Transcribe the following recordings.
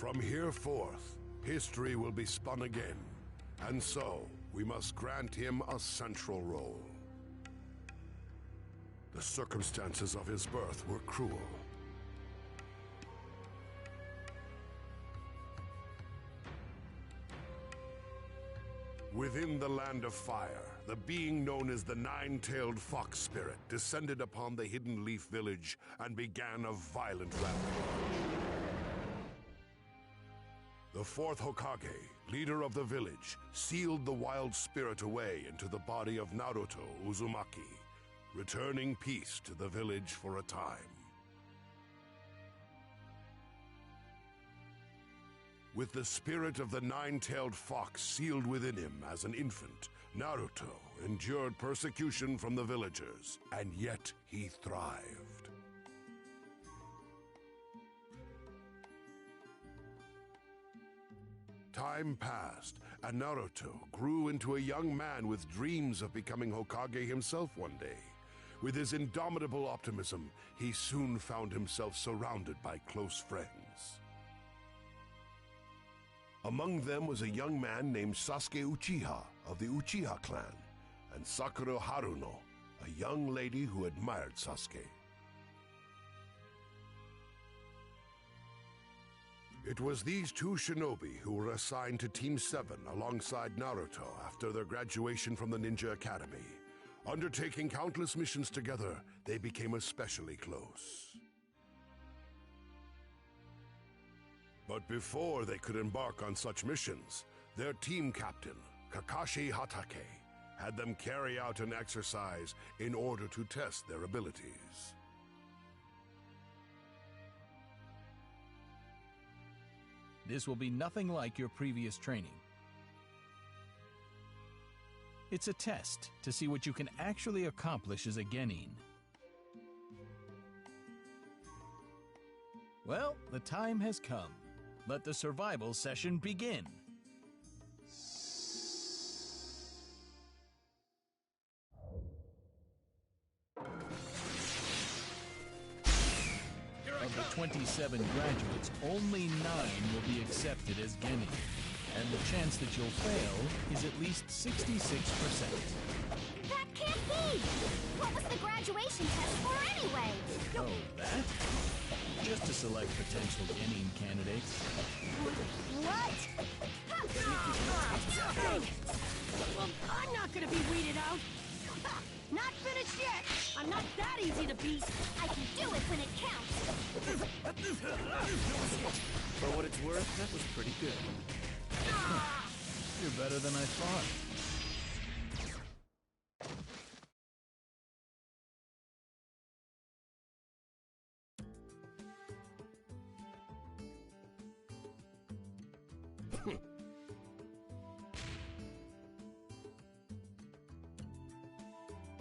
From here forth, history will be spun again, and so we must grant him a central role. The circumstances of his birth were cruel. Within the Land of Fire, the being known as the Nine-Tailed Fox Spirit descended upon the Hidden Leaf Village and began a violent rampage. The fourth Hokage, leader of the village, sealed the wild spirit away into the body of Naruto Uzumaki, returning peace to the village for a time. With the spirit of the Nine-Tailed Fox sealed within him as an infant, Naruto endured persecution from the villagers, and yet he thrived. Time passed, and Naruto grew into a young man with dreams of becoming Hokage himself one day. With his indomitable optimism, he soon found himself surrounded by close friends. Among them was a young man named Sasuke Uchiha of the Uchiha clan, and Sakura Haruno, a young lady who admired Sasuke. It was these two shinobi who were assigned to Team 7 alongside Naruto after their graduation from the Ninja Academy. Undertaking countless missions together, they became especially close. But before they could embark on such missions, their team captain, Kakashi Hatake, had them carry out an exercise in order to test their abilities. This will be nothing like your previous training. It's a test to see what you can actually accomplish as a Genin. Well, the time has come. Let the survival session begin. Of the 27 graduates, only 9 will be accepted as Genin, and the chance that you'll fail is at least 66%. That can't be! What was the graduation test for anyway? Oh, that? Just to select potential Genin candidates. What? Dang it! Well, I'm not gonna be weeded out! Not finished yet! I'm not that easy to beat! I can do it when it counts! For what it's worth, that was pretty good. You're better than I thought.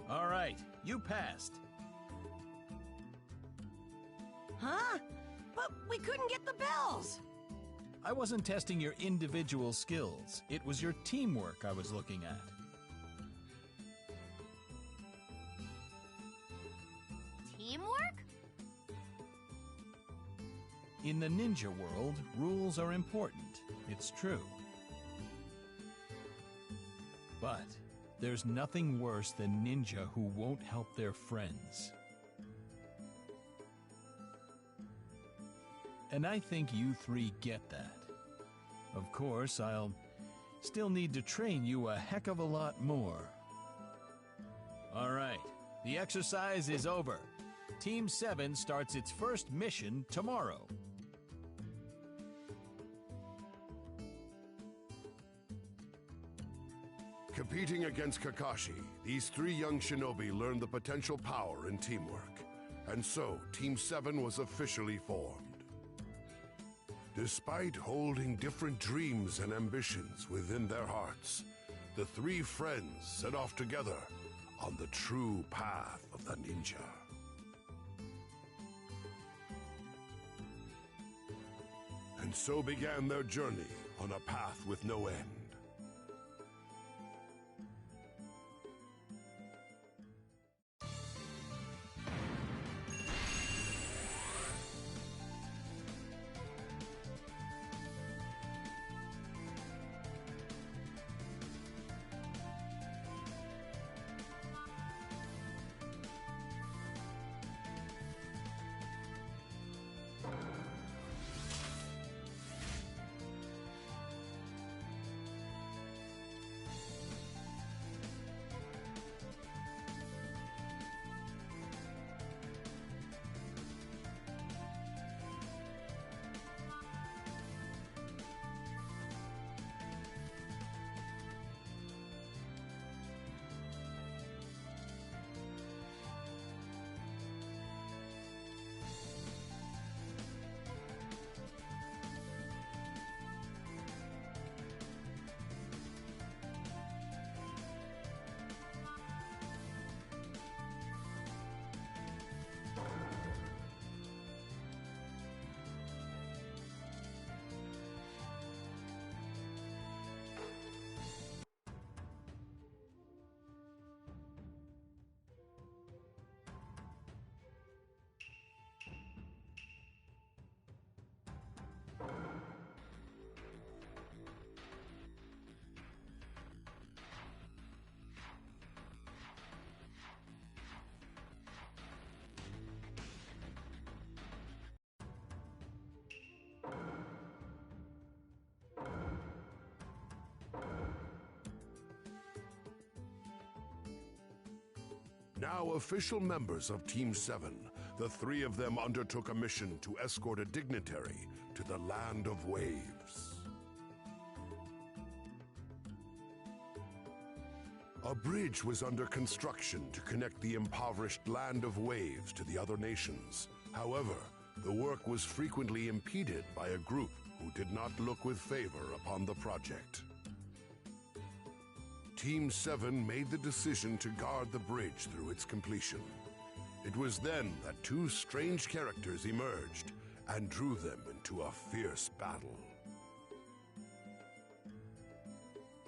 All right, you passed. Huh? But we couldn't get the bells! I wasn't testing your individual skills. It was your teamwork I was looking at. Teamwork? In the ninja world, rules are important. It's true. But there's nothing worse than ninja who won't help their friends. And I think you three get that. Of course, I'll still need to train you a heck of a lot more. All right, the exercise is over. Team 7 starts its first mission tomorrow. Competing against Kakashi, these 3 young shinobi learned the potential power in teamwork. And so, Team 7 was officially formed. Despite holding different dreams and ambitions within their hearts, the 3 friends set off together on the true path of the ninja. And so began their journey on a path with no end. Now official members of Team 7, the three of them undertook a mission to escort a dignitary to the Land of Waves. A bridge was under construction to connect the impoverished Land of Waves to the other nations. However, the work was frequently impeded by a group who did not look with favor upon the project. Team 7 made the decision to guard the bridge through its completion. It was then that two strange characters emerged and drew them into a fierce battle.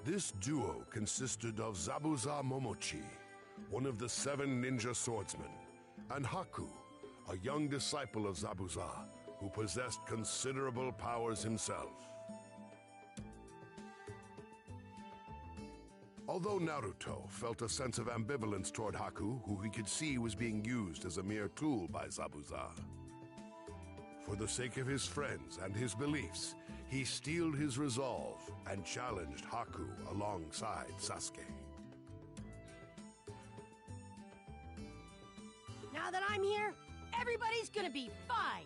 This duo consisted of Zabuza Momochi, one of the 7 ninja swordsmen, and Haku, a young disciple of Zabuza, who possessed considerable powers himself. Although Naruto felt a sense of ambivalence toward Haku, who he could see was being used as a mere tool by Zabuza, for the sake of his friends and his beliefs, he steeled his resolve and challenged Haku alongside Sasuke. Now that I'm here, everybody's gonna be fine!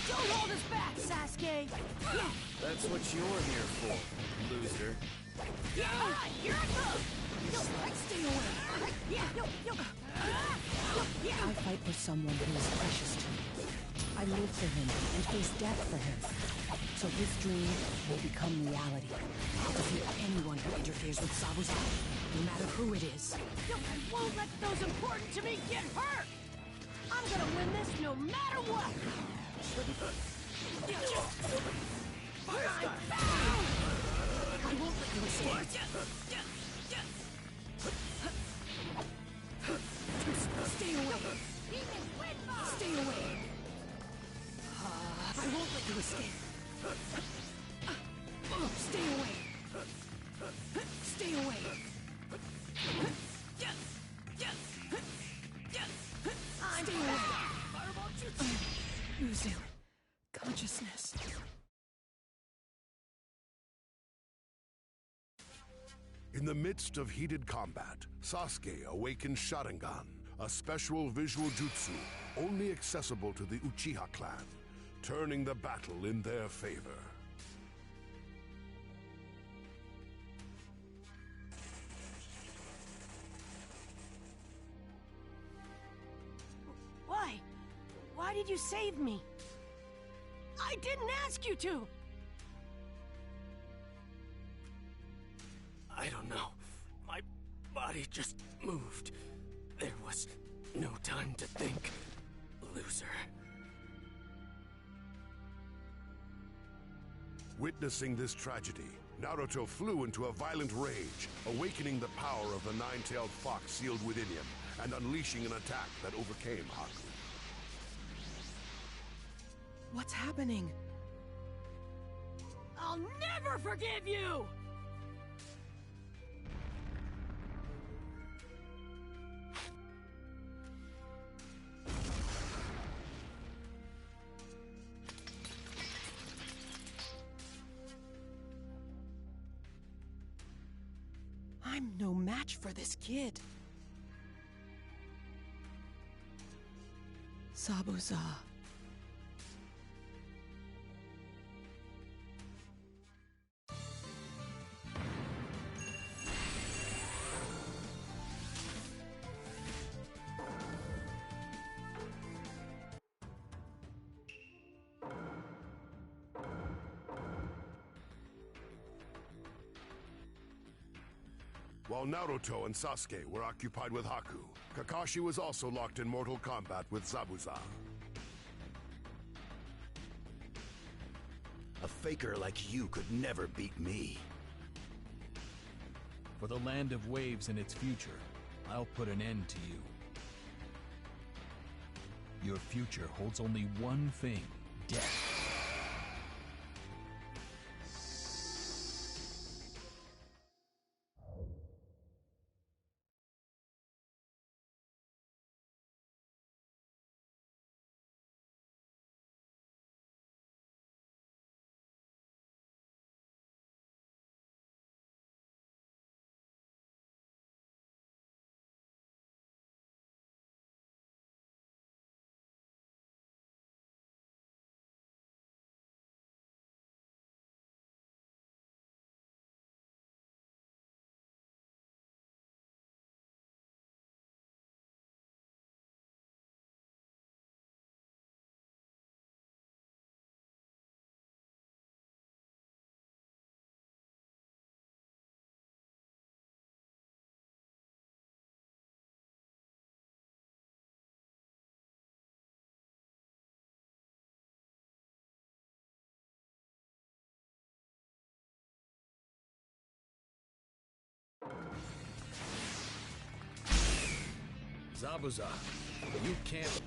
Don't hold us back, Sasuke! That's what you're here for, loser. Yeah, here I come! No, stay away! I fight for someone who is precious to me. I live for him and face death for him. So his dream will become reality. I'll defeat anyone who interferes with Zabuza, no matter who it is. No, I won't let those important to me get hurt! I'm gonna win this no matter what! I'm bound! I won't let you escape. Stay away! Stay away! I won't let you escape. Stay away! Stay away! Stay away! Losing consciousness. In the midst of heated combat, Sasuke awakens Sharingan, a special visual jutsu only accessible to the Uchiha clan, turning the battle in their favor. Why? Why did you save me? I didn't ask you to! I don't know. My body just moved. There was no time to think, loser. Witnessing this tragedy, Naruto flew into a violent rage, awakening the power of the nine-tailed fox sealed within him, and unleashing an attack that overcame Haku. What's happening? I'll never forgive you! I'm no match for this kid. Zabuza. While Naruto and Sasuke were occupied with Haku, Kakashi was also locked in mortal combat with Zabuza. A faker like you could never beat me. For the Land of Waves and its future, I'll put an end to you. Your future holds only one thing: death. Zabuza, you can't...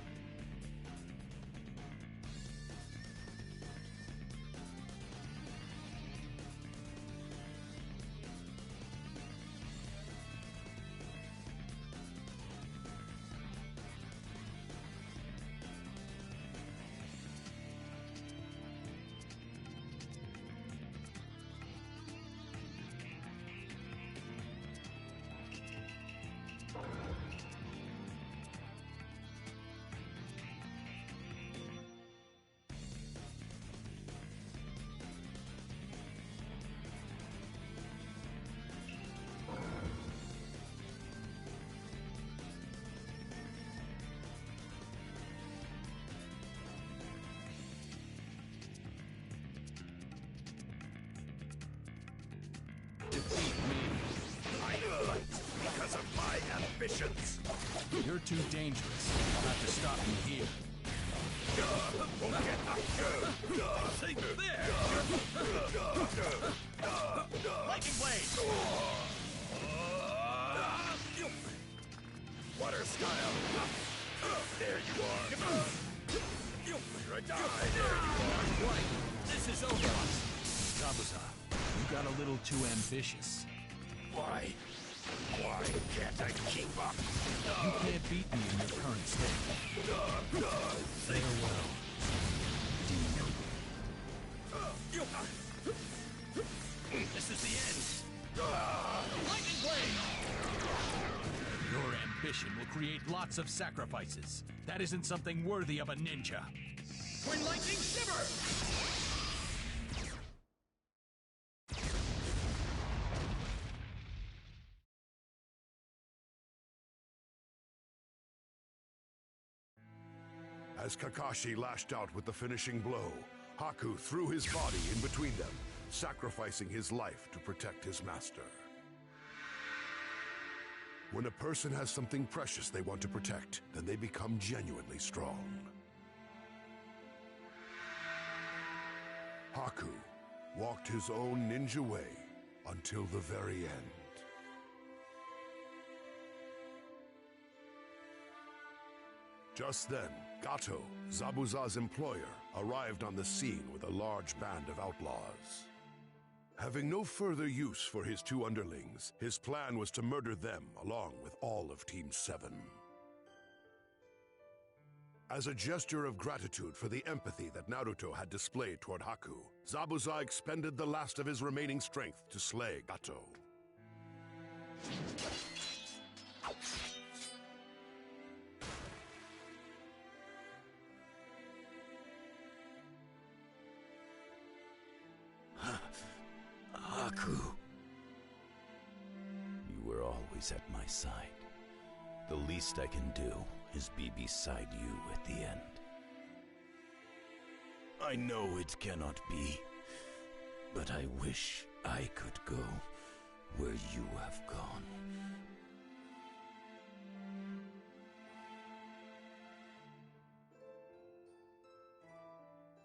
Because of my ambitions. You're too dangerous. I'll have to stop you here. See there. Lightning blade! Water style. There you are. You're die. There you are. Right. This is over. Zabuza, you got a little too ambitious. Why? Why can't I keep up? You can't beat me in your current state. Farewell, demon. This is the end. Lightning blade! Your ambition will create lots of sacrifices. That isn't something worthy of a ninja. Twin lightning shiver! As Kakashi lashed out with the finishing blow, Haku threw his body in between them, sacrificing his life to protect his master. When a person has something precious they want to protect, then they become genuinely strong. Haku walked his own ninja way until the very end. Just then, Gato, Zabuza's employer, arrived on the scene with a large band of outlaws. Having no further use for his two underlings, his plan was to murder them along with all of Team 7. As a gesture of gratitude for the empathy that Naruto had displayed toward Haku, Zabuza expended the last of his remaining strength to slay Gato. Haku. You were always at my side. The least I can do is be beside you at the end. I know it cannot be, but I wish I could go where you have gone.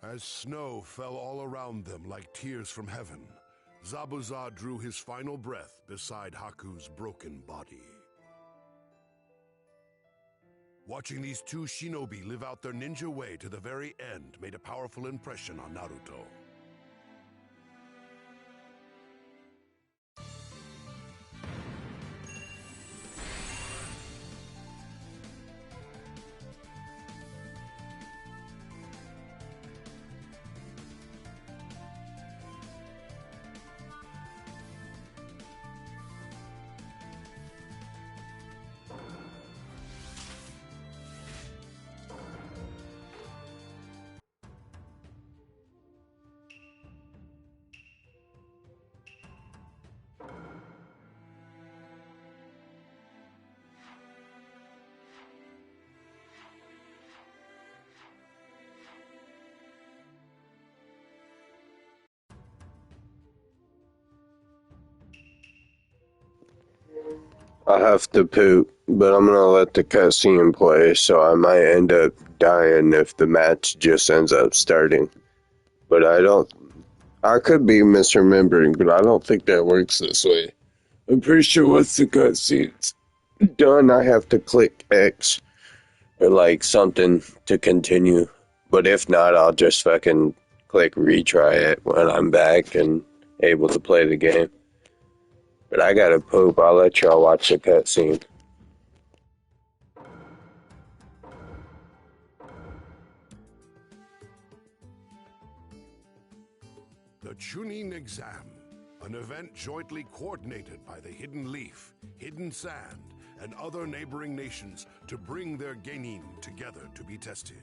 As snow fell all around them like tears from heaven, Zabuza drew his final breath beside Haku's broken body. Watching these two shinobi live out their ninja way to the very end made a powerful impression on Naruto. I have to poop, but I'm gonna let the cutscene play, so I might end up dying if the match just ends up starting. But I could be misremembering, but I don't think that works this way. I'm pretty sure once the cutscenes done, I have to click X or like something to continue. But if not, I'll just fucking click retry it when I'm back and able to play the game. But I gotta poop. I'll let y'all watch the cutscene. The Chunin Exam, an event jointly coordinated by the Hidden Leaf, Hidden Sand, and other neighboring nations to bring their genin together to be tested.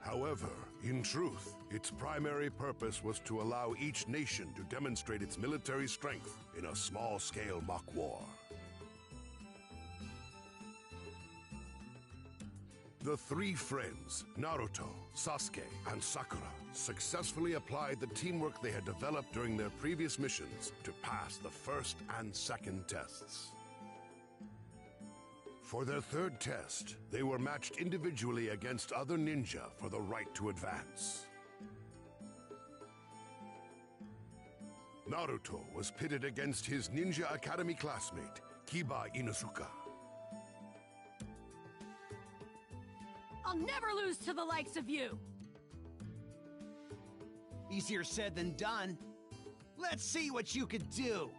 However, in truth, its primary purpose was to allow each nation to demonstrate its military strength in a small-scale mock war. The three friends, Naruto, Sasuke, and Sakura, successfully applied the teamwork they had developed during their previous missions to pass the first and second tests. For their third test, they were matched individually against other ninja for the right to advance. Naruto was pitted against his Ninja Academy classmate, Kiba Inuzuka. I'll never lose to the likes of you! Easier said than done. Let's see what you could do.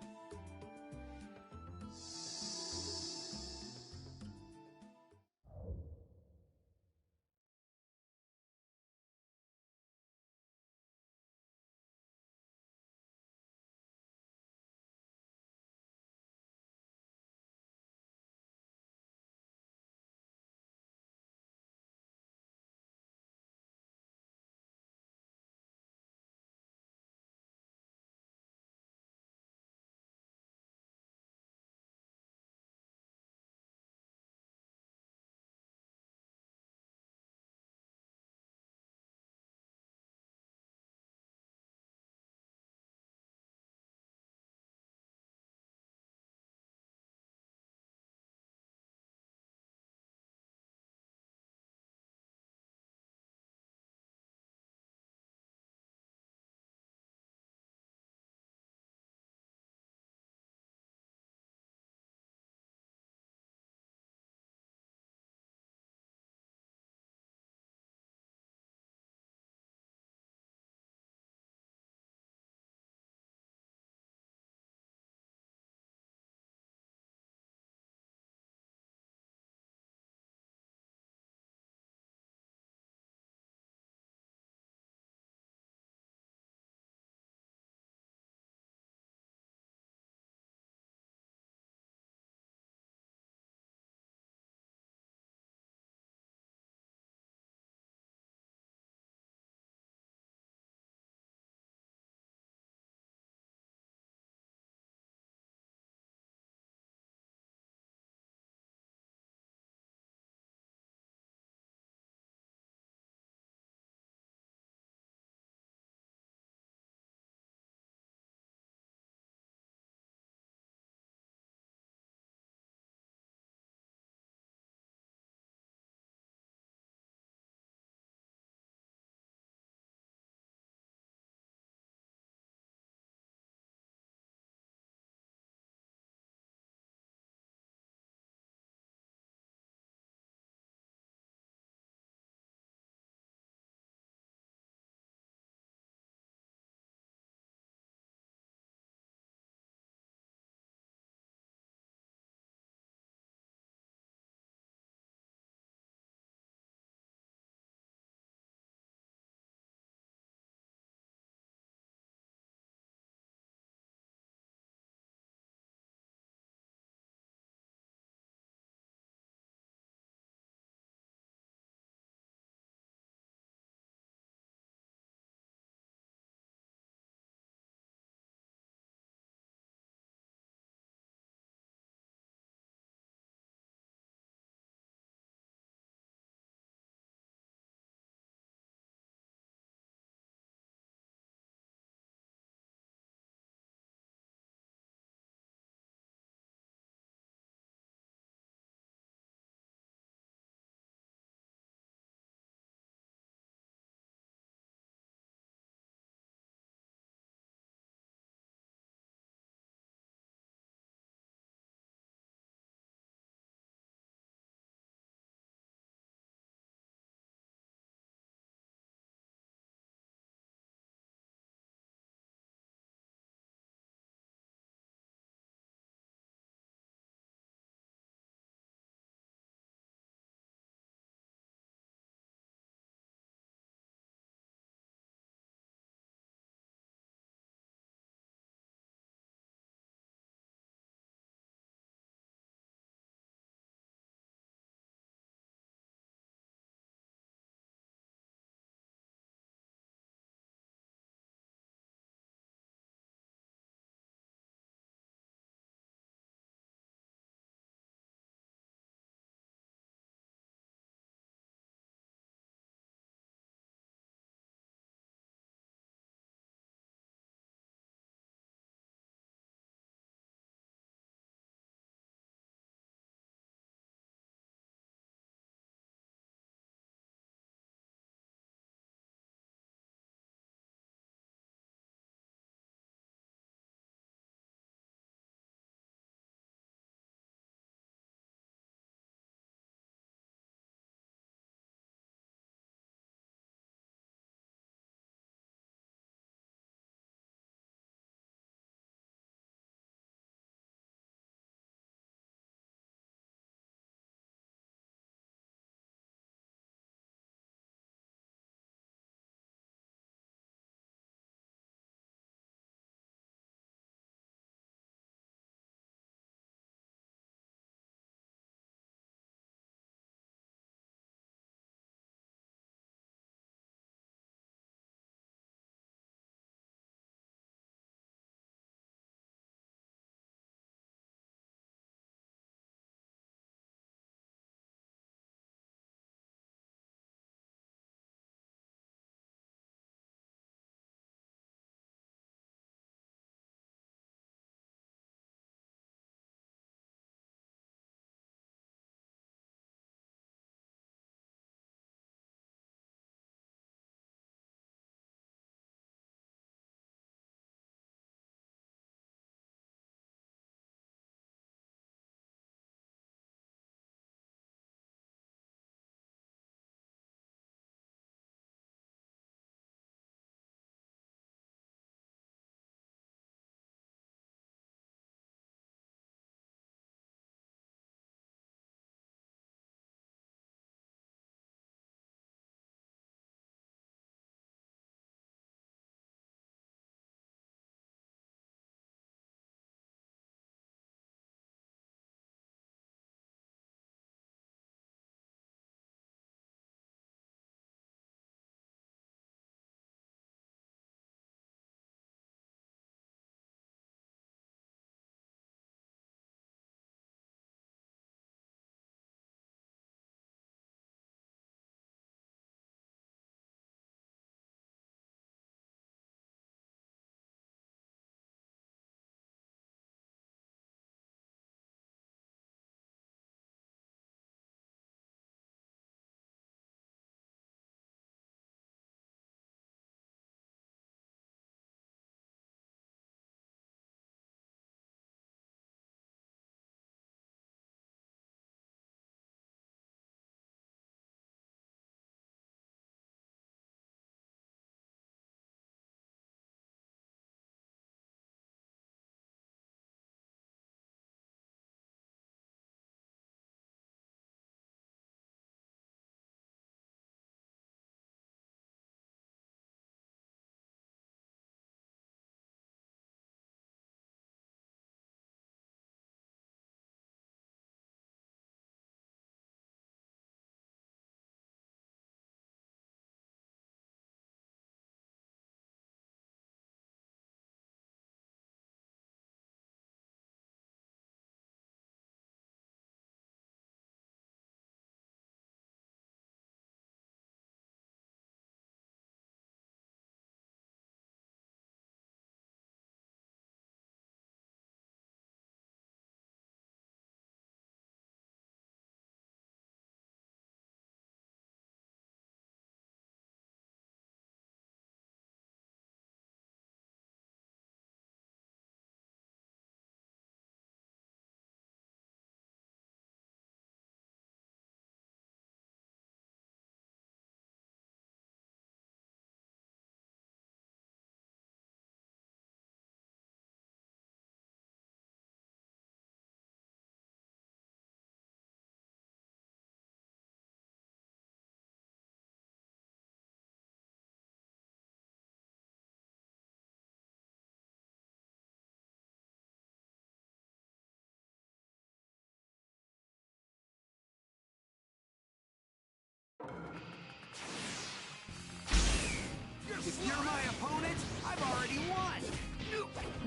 If you're my opponent, I've already won.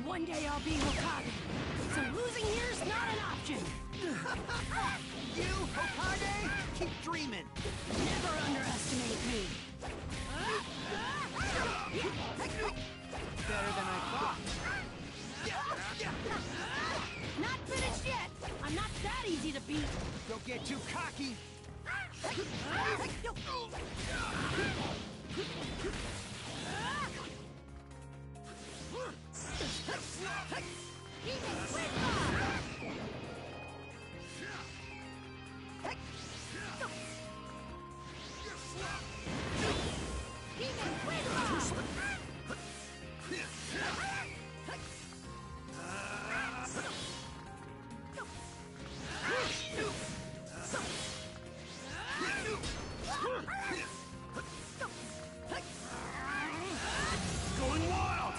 One day I'll be Hokage, so losing here's not an option. You, Hokage, keep dreaming. Never underestimate me. Better than I thought. Not finished yet. I'm not that easy to beat. Don't get too cocky. Going wild!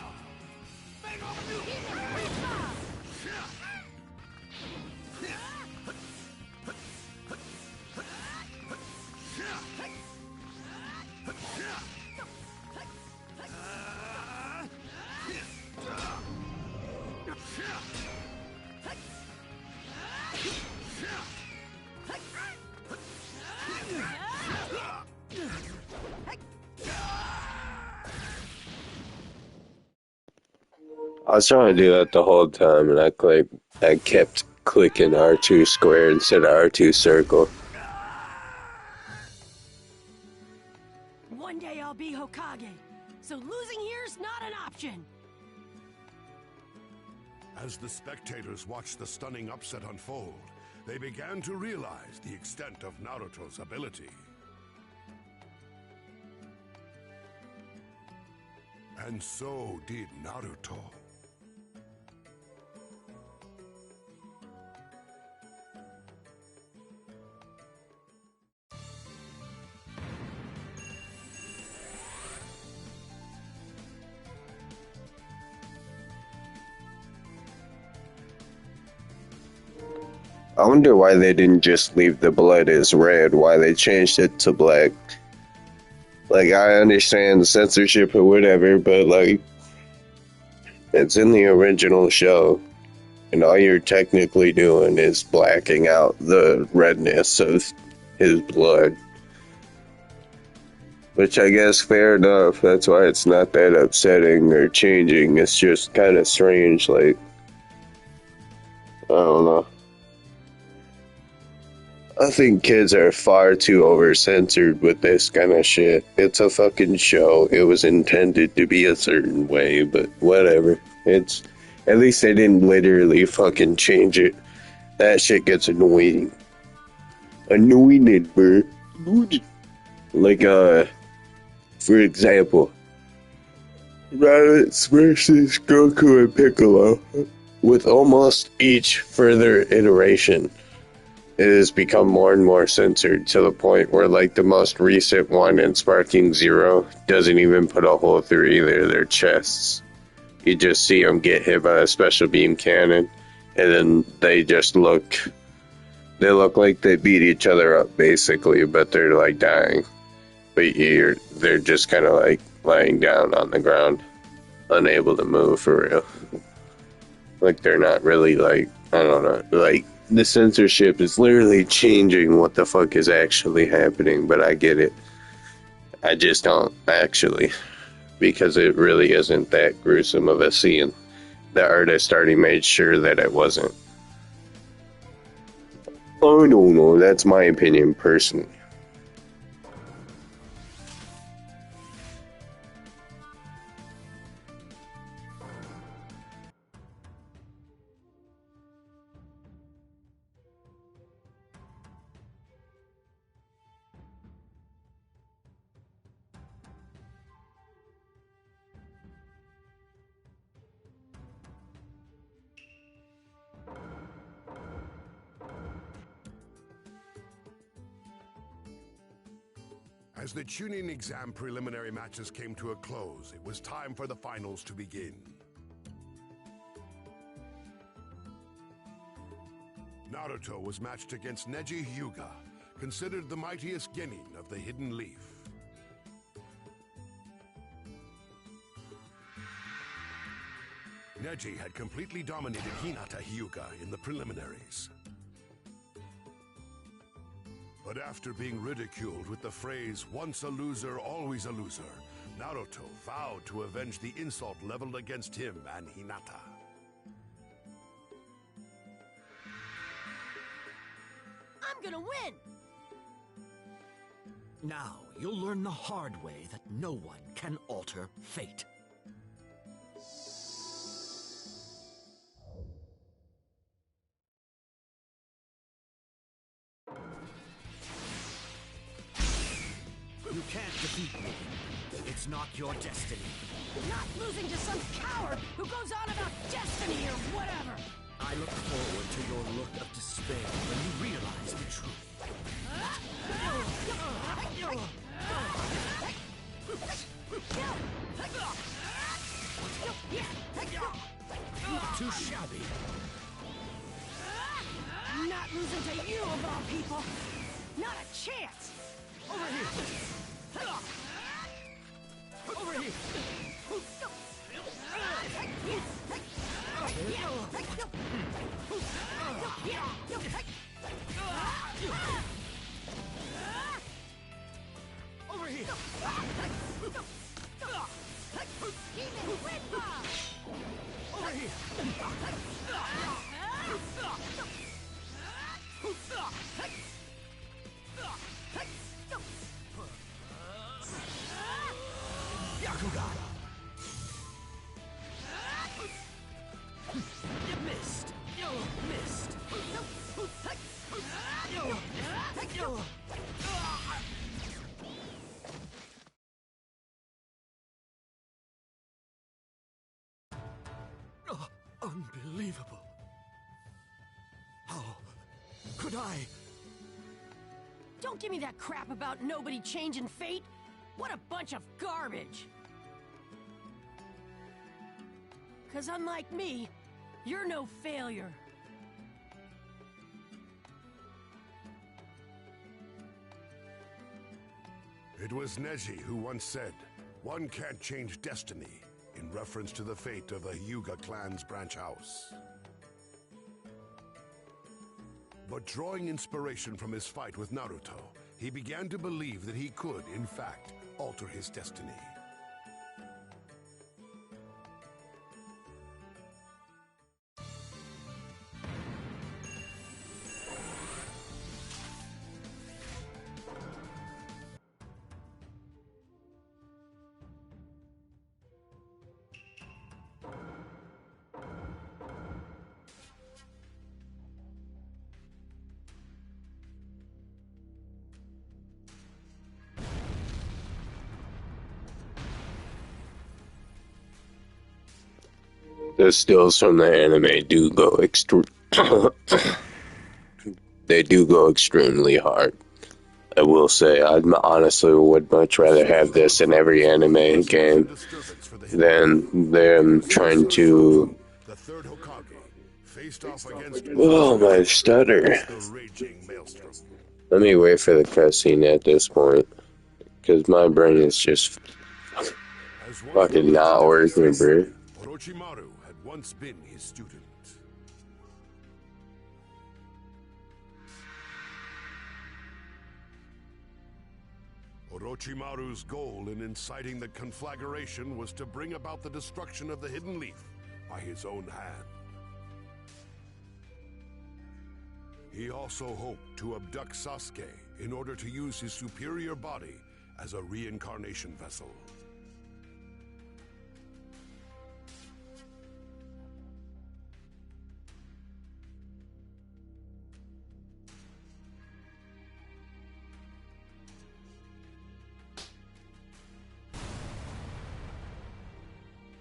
I was trying to do that the whole time, and I kept clicking R2 square instead of R2 circle. One day I'll be Hokage, so losing here's not an option. As the spectators watched the stunning upset unfold, they began to realize the extent of Naruto's ability. And so did Naruto. I wonder why they didn't just leave the blood as red, why they changed it to black. Like, I understand censorship or whatever, but, like, it's in the original show, and all you're technically doing is blacking out the redness of his blood. Which I guess, fair enough, that's why it's not that upsetting or changing, it's just kind of strange, like, I don't know. I think kids are far too over-censored with this kind of shit. It's a fucking show. It was intended to be a certain way, but whatever. It's... At least they didn't literally fucking change it. That shit gets annoying. Annoying, bro. Like, for example, Raditz versus Goku and Piccolo. With almost each further iteration, it has become more and more censored to the point where, like, the most recent one in Sparking Zero doesn't even put a hole through either of their chests. You just see them get hit by a special beam cannon, and then they look like they beat each other up, basically, but they're, like, dying. But they're just kind of, like, lying down on the ground, unable to move for real. Like, they're not really, like, I don't know, like, the censorship is literally changing what the fuck is actually happening, but I get it. I just don't, actually. Because it really isn't that gruesome of a scene. The artist already made sure that it wasn't. Oh, no, that's my opinion, personally. As the Chunin exam preliminary matches came to a close, it was time for the finals to begin. Naruto was matched against Neji Hyuga, considered the mightiest genin of the Hidden Leaf. Neji had completely dominated Hinata Hyuga in the preliminaries. But after being ridiculed with the phrase, once a loser, always a loser, Naruto vowed to avenge the insult leveled against him and Hinata. I'm gonna win! Now, you'll learn the hard way that no one can alter fate. You can't defeat me. It's not your destiny. Not losing to some coward who goes on about destiny or whatever! I look forward to your look of despair when you realize the truth. Not too shabby. Not losing to you of all people! Not a chance! Over here! Over here! Over here! Over here! Yakugan! You missed! You missed! Unbelievable! How could I? Don't give me that crap about nobody changing fate! What a bunch of garbage! 'Cause unlike me, you're no failure. It was Neji who once said, "One can't change destiny," in reference to the fate of the Hyuga clan's branch house. But drawing inspiration from his fight with Naruto, he began to believe that he could, in fact, alter his destiny. The stills from the anime do go they do go extremely hard. I will say, I honestly would much rather have this in every anime game than them trying to... The third Hokage faced off against Oh, my stutter. the raging Maelstrom. Let me wait for the cutscene at this point, because my brain is just As one fucking not working, bro. Orochimaru had once been his student. Orochimaru's goal in inciting the conflagration was to bring about the destruction of the Hidden Leaf by his own hand. He also hoped to abduct Sasuke in order to use his superior body as a reincarnation vessel.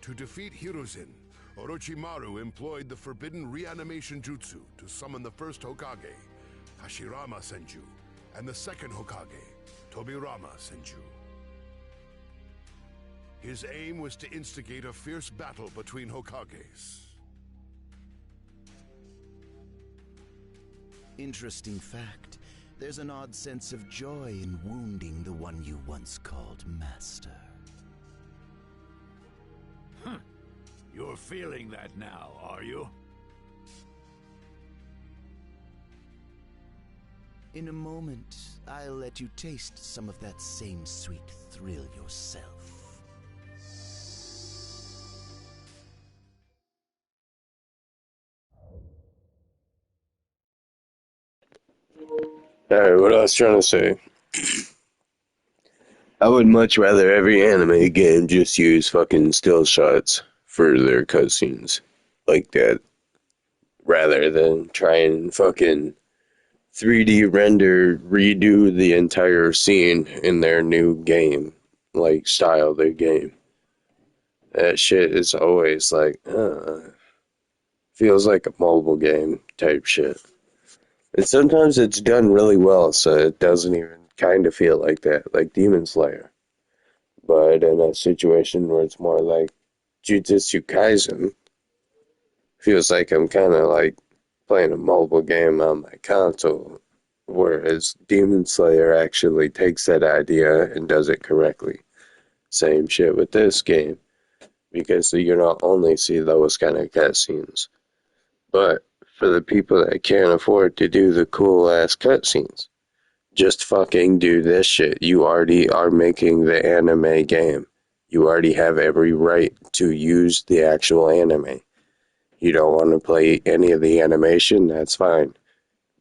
To defeat Hiruzen, Orochimaru employed the forbidden reanimation jutsu to summon the first Hokage, Hashirama Senju, and the second Hokage, Tobirama Senju. His aim was to instigate a fierce battle between Hokages. Interesting fact. There's an odd sense of joy in wounding the one you once called master. You're feeling that now, are you? In a moment, I'll let you taste some of that same sweet thrill yourself. Alright, what I was trying to say. I would much rather every anime game just use fucking still shots for their cutscenes like that, rather than try and fucking 3D render, redo the entire scene in their new game, like style of their game. That shit is always like, feels like a mobile game type shit. And sometimes it's done really well, so it doesn't even kind of feel like that, like Demon Slayer. But in a situation where it's more like Jujutsu Kaisen, feels like I'm kind of like playing a mobile game on my console, whereas Demon Slayer actually takes that idea and does it correctly. Same shit with this game, because you not only see those kind of cutscenes, but for the people that can't afford to do the cool ass cutscenes, just fucking do this shit. You already are making the anime game. You already have every right to use the actual anime. You don't want to play any of the animation? That's fine.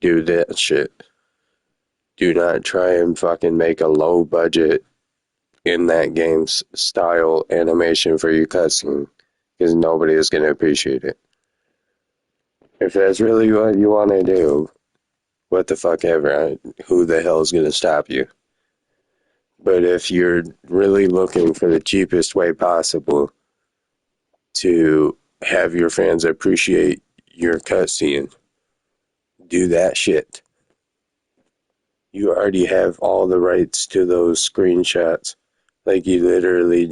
Do that shit. Do not try and fucking make a low budget in that game's style animation for your cutscene, because nobody is going to appreciate it. If that's really what you want to do, what the fuck ever, who the hell is going to stop you? But if you're really looking for the cheapest way possible to have your fans appreciate your cutscene, do that shit. You already have all the rights to those screenshots. Like, you literally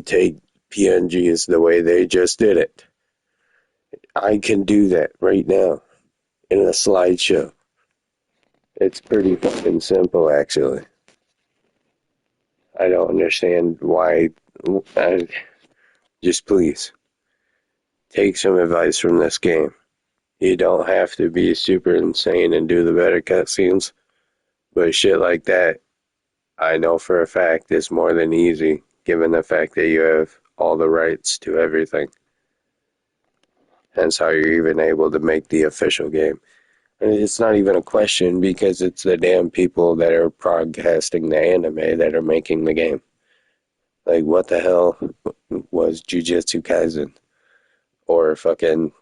take PNGs the way they just did it. I can do that right now in a slideshow. It's pretty fucking simple, actually. I don't understand why. Just please, take some advice from this game. You don't have to be super insane and do the better cutscenes, but shit like that, I know for a fact is more than easy, given the fact that you have all the rights to everything. Hence how you're even able to make the official game. And it's not even a question, because it's the damn people that are broadcasting the anime that are making the game. Like, what the hell was Jujutsu Kaisen? Or fucking...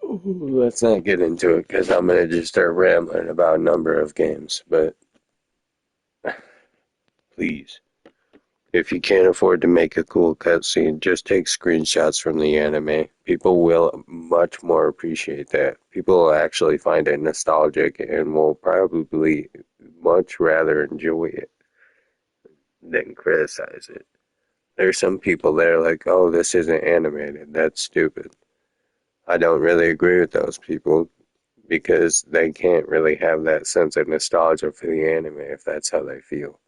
Let's not get into it, because I'm going to just start rambling about a number of games. But please, if you can't afford to make a cool cutscene, just take screenshots from the anime. People will much more appreciate that. People will actually find it nostalgic and will probably much rather enjoy it than criticize it. There's some people that are like, oh, this isn't animated. That's stupid. I don't really agree with those people, because they can't really have that sense of nostalgia for the anime if that's how they feel.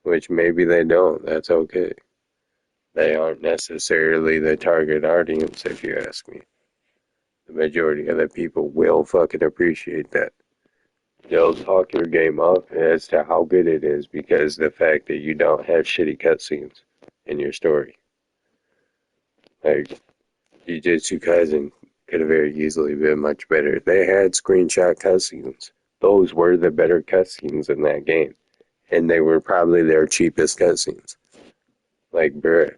Which maybe they don't. That's okay. They aren't necessarily the target audience, if you ask me. The majority of the people will fucking appreciate that. They'll talk your game up as to how good it is because the fact that you don't have shitty cutscenes in your story. Like, Jujutsu Kaisen could have very easily been much better. They had screenshot cutscenes. Those were the better cutscenes in that game. And they were probably their cheapest cutscenes. Like, bruh.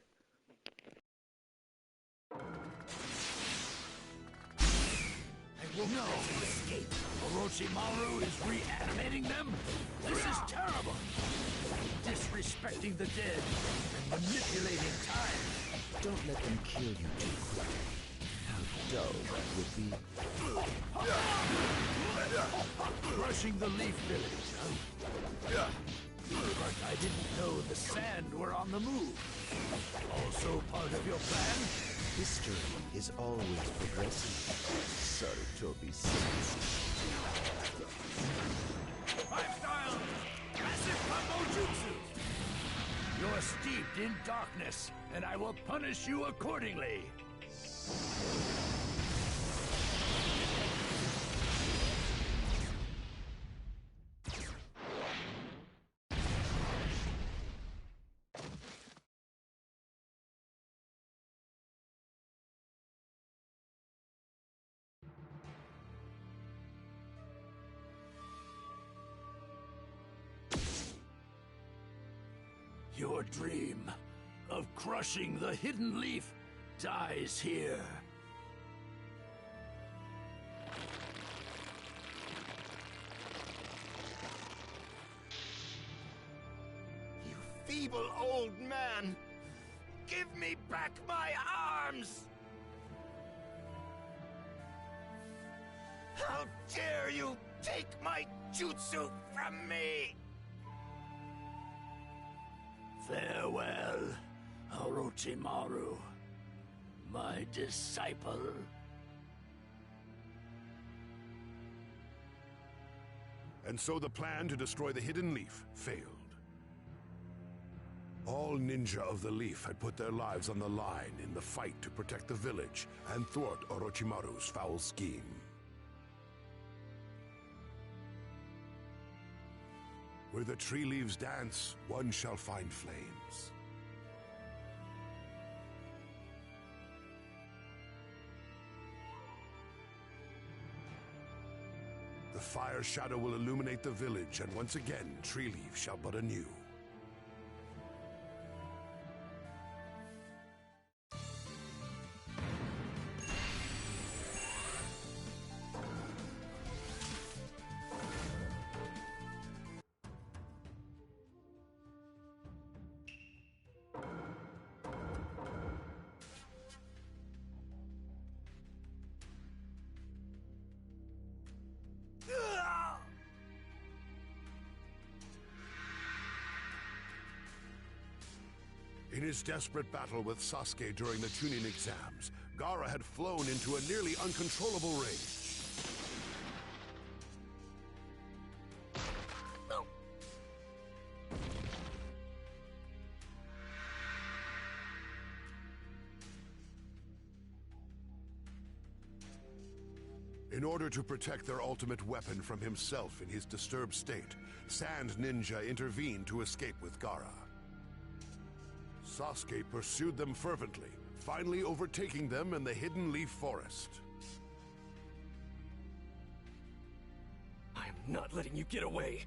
No! Escape! Orochimaru is reanimating them? This is terrible! Disrespecting the dead and manipulating time. Don't let them kill you too quick. How dull that would be. Crushing the Leaf Village, huh? But I didn't know the Sand were on the move. Also part of your plan? History is always progressing. Sarutobi says. 5-style massive combo jutsu. You're steeped in darkness, and I will punish you accordingly. Your dream of crushing the hidden leaf dies here. You feeble old man! Give me back my arms! How dare you take my jutsu from me! Farewell, Orochimaru, my disciple. And so the plan to destroy the Hidden Leaf failed. All ninja of the Leaf had put their lives on the line in the fight to protect the village and thwart Orochimaru's foul scheme. Where the tree leaves dance, one shall find flames. The fire shadow will illuminate the village, and once again, Tree Leaf shall but anew. In his desperate battle with Sasuke during the Chunin exams, Gaara had flown into a nearly uncontrollable rage. In order to protect their ultimate weapon from himself in his disturbed state, Sand Ninja intervened to escape with Gaara. Sasuke pursued them fervently, finally overtaking them in the Hidden Leaf Forest. I am not letting you get away.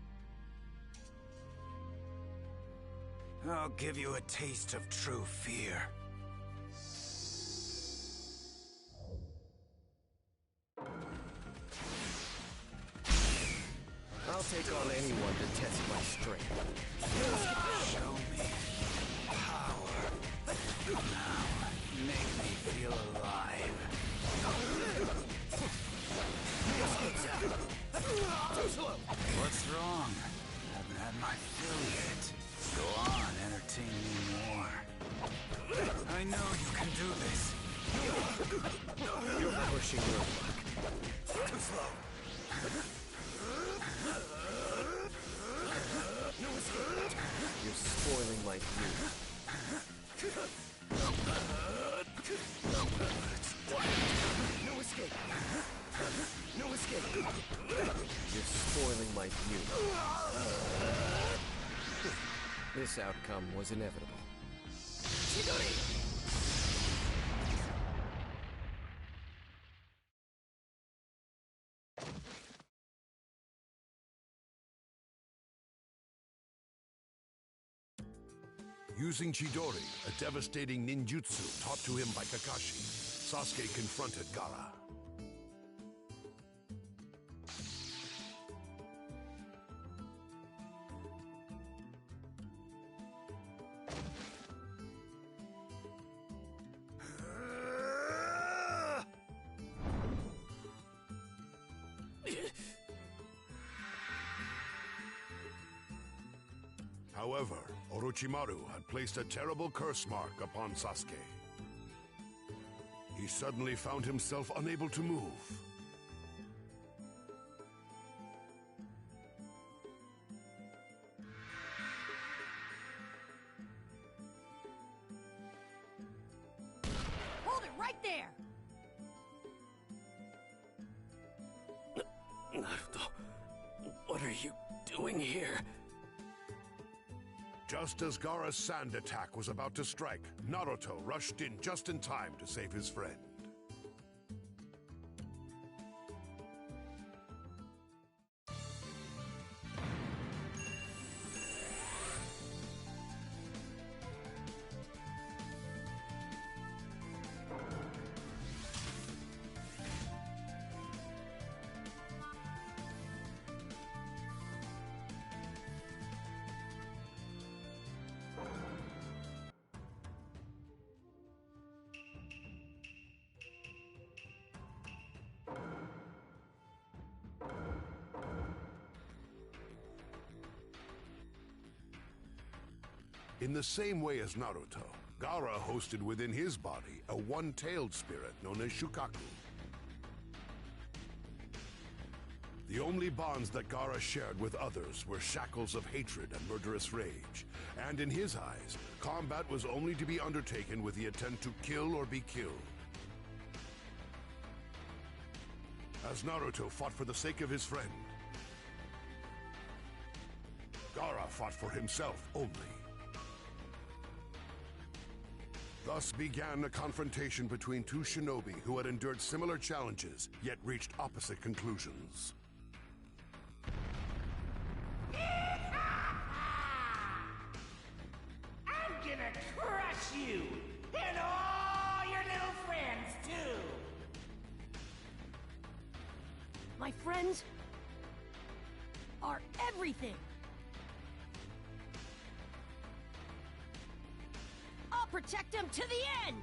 I'll give you a taste of true fear. I'll take on anyone to test my strength. Show me power. Now, make me feel alive. What's wrong? Haven't had my fill yet. Go on, entertain me more. I know you can do this. You're pushing your luck. Too slow. You're spoiling my view. No escape. No escape. You're spoiling my view. This outcome was inevitable. Chidori! Using Chidori, a devastating ninjutsu taught to him by Kakashi, Sasuke confronted Gaara. However, Orochimaru had placed a terrible curse mark upon Sasuke. He suddenly found himself unable to move. right there! Naruto, what are you doing here? Just as Gaara's sand attack was about to strike, Naruto rushed in just in time to save his friend. In the same way as Naruto, Gaara hosted within his body a one-tailed spirit known as Shukaku. The only bonds that Gaara shared with others were shackles of hatred and murderous rage, and in his eyes, combat was only to be undertaken with the intent to kill or be killed. As Naruto fought for the sake of his friend, Gaara fought for himself only. Thus began a confrontation between two shinobi who had endured similar challenges, yet reached opposite conclusions. I'm gonna crush you! And all your little friends, too! My friends are everything! I'll protect them to the end!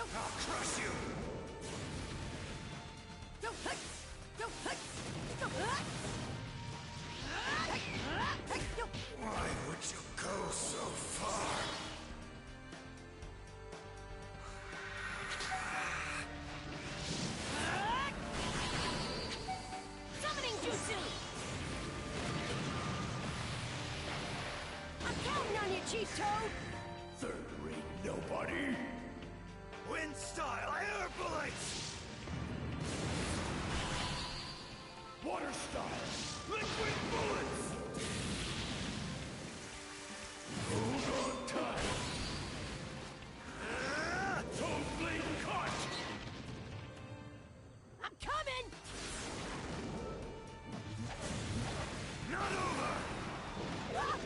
I'll crush you! Why would you go so far? Summoning jutsu! I'm counting on you, Chief Toad! Third-rate nobody. Wind style, air bullets! Water style. Liquid bullets. Hold on tight. Toad blade caught. I'm coming! Not over! Ah!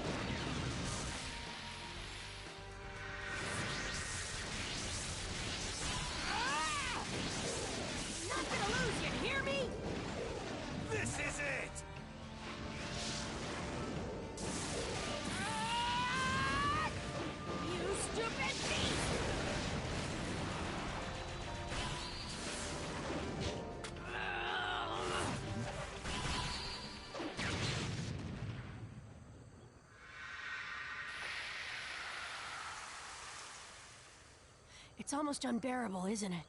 Ah! Not gonna lose, you hear me? This is it! Ah! You stupid beast! It's almost unbearable, isn't it?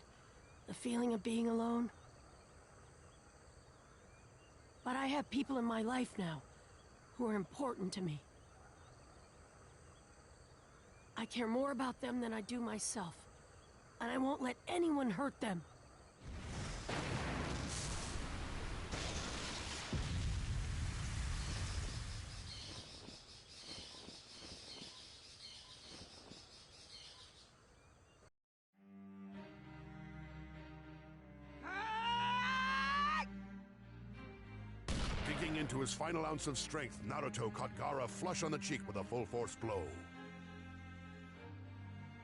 The feeling of being alone. But I have people in my life now who are important to me. I care more about them than I do myself, and I won't let anyone hurt them. Digging into his final ounce of strength, Naruto caught Gaara flush on the cheek with a full-force blow.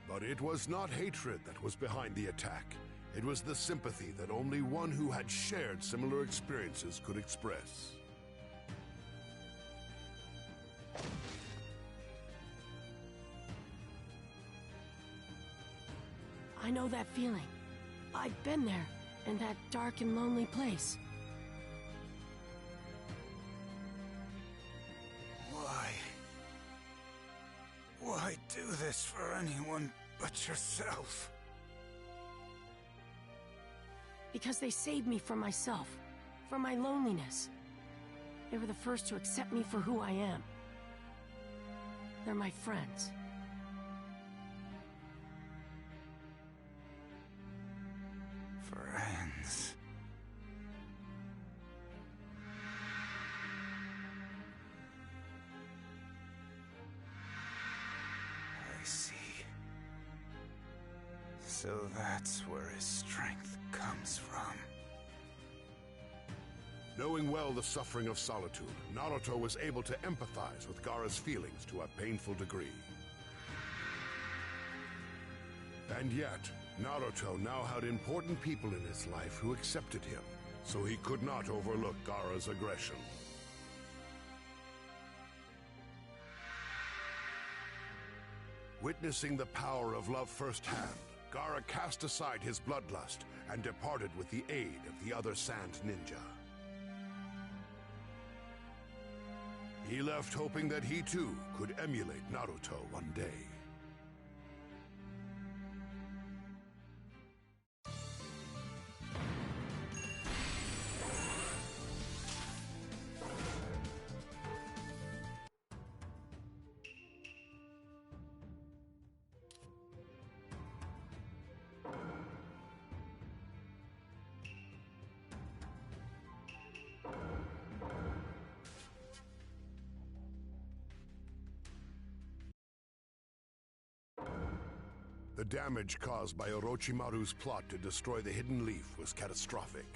But it was not hatred that was behind the attack. It was the sympathy that only one who had shared similar experiences could express. I know that feeling. I've been there, in that dark and lonely place. Why do this for anyone but yourself? Because they saved me from myself, from my loneliness. They were the first to accept me for who I am. They're my friends. Friends. I see. So that's where his strength comes from. Knowing well the suffering of solitude, Naruto was able to empathize with Gaara's feelings to a painful degree. And yet, Naruto now had important people in his life who accepted him, so he could not overlook Gaara's aggression. Witnessing the power of love firsthand, Gaara cast aside his bloodlust and departed with the aid of the other Sand Ninja. He left hoping that he too could emulate Naruto one day. The damage caused by Orochimaru's plot to destroy the Hidden Leaf was catastrophic.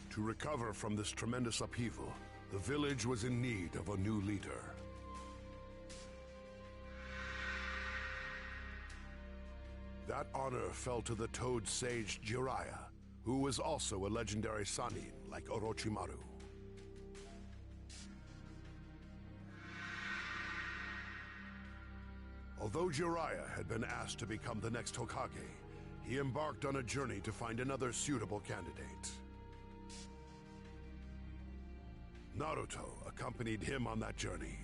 To recover from this tremendous upheaval, the village was in need of a new leader. That honor fell to the Toad Sage Jiraiya, who was also a legendary Sannin like Orochimaru. Although Jiraiya had been asked to become the next Hokage, he embarked on a journey to find another suitable candidate. Naruto accompanied him on that journey.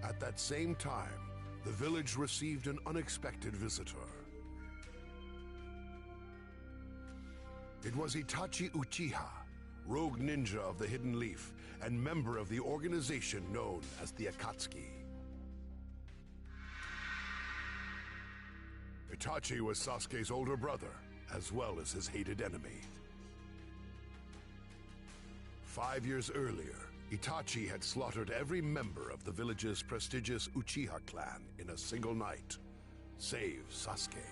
At that same time, the village received an unexpected visitor. It was Itachi Uchiha, rogue ninja of the Hidden Leaf and member of the organization known as the Akatsuki. Itachi was Sasuke's older brother, as well as his hated enemy. 5 years earlier, Itachi had slaughtered every member of the village's prestigious Uchiha clan in a single night, save Sasuke.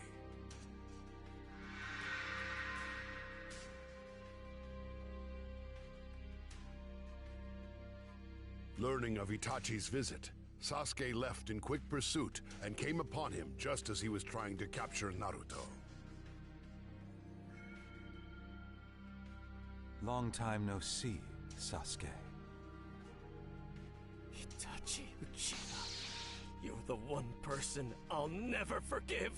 Learning of Itachi's visit, Sasuke left in quick pursuit and came upon him just as he was trying to capture Naruto. Long time no see, Sasuke. Itachi Uchiha, you're the one person I'll never forgive.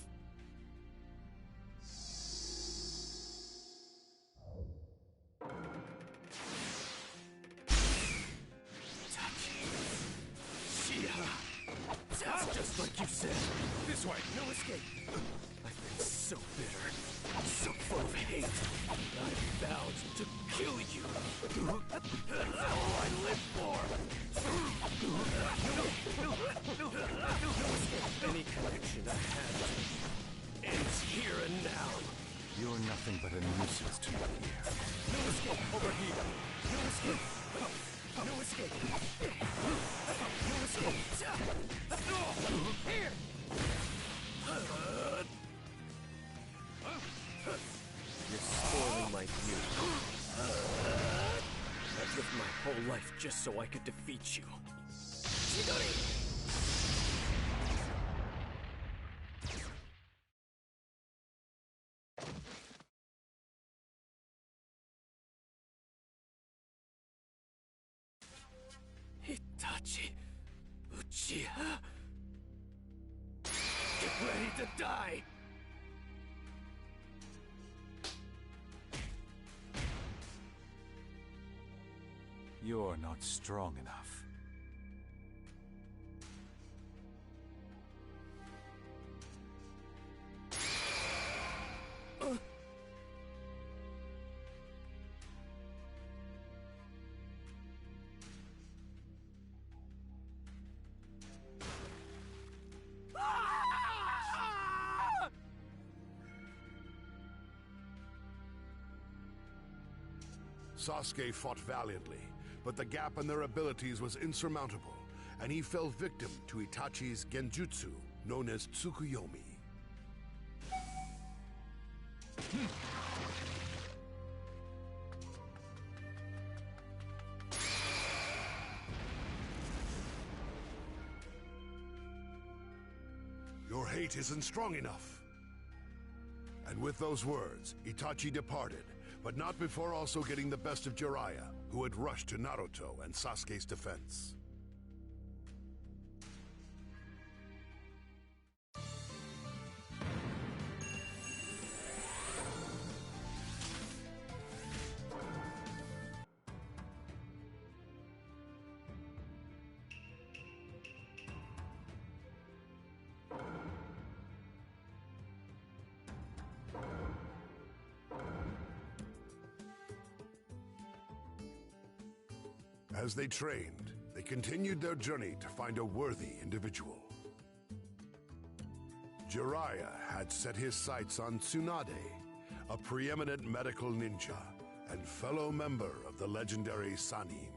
Just like you said. This way. No escape. I've been so bitter, so full of hate. I vowed to kill you. That's all I live for. Any connection I had ends here and now. You're nothing but a nuisance to me here. No escape over here. No escape. No escape. No escape. Here. You're spoiling my view. I've lived my whole life just so I could defeat you. Chidori! Itachi Uchiha. Get ready to die! You're not strong enough. Sasuke fought valiantly, but the gap in their abilities was insurmountable, and he fell victim to Itachi's genjutsu, known as Tsukuyomi. Your hate isn't strong enough. And with those words, Itachi departed, but not before also getting the best of Jiraiya, who had rushed to Naruto and Sasuke's defense. As they trained, they continued their journey to find a worthy individual. Jiraiya had set his sights on Tsunade, a preeminent medical ninja and fellow member of the legendary Sannin.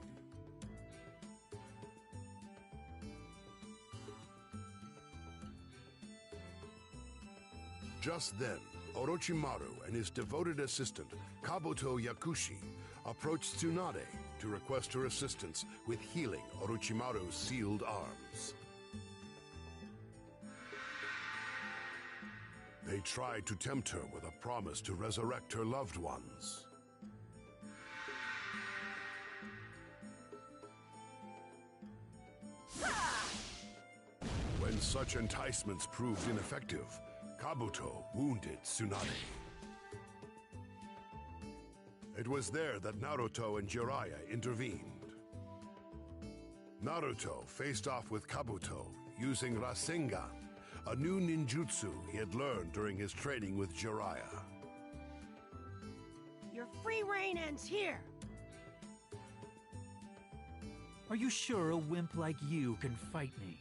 Just then, Orochimaru and his devoted assistant, Kabuto Yakushi, approached Tsunade to request her assistance with healing Orochimaru's sealed arms. They tried to tempt her with a promise to resurrect her loved ones. When such enticements proved ineffective, Kabuto wounded Tsunade. It was there that Naruto and Jiraiya intervened. Naruto faced off with Kabuto using Rasengan, a new ninjutsu he had learned during his training with Jiraiya. Your free reign ends here! Are you sure a wimp like you can fight me?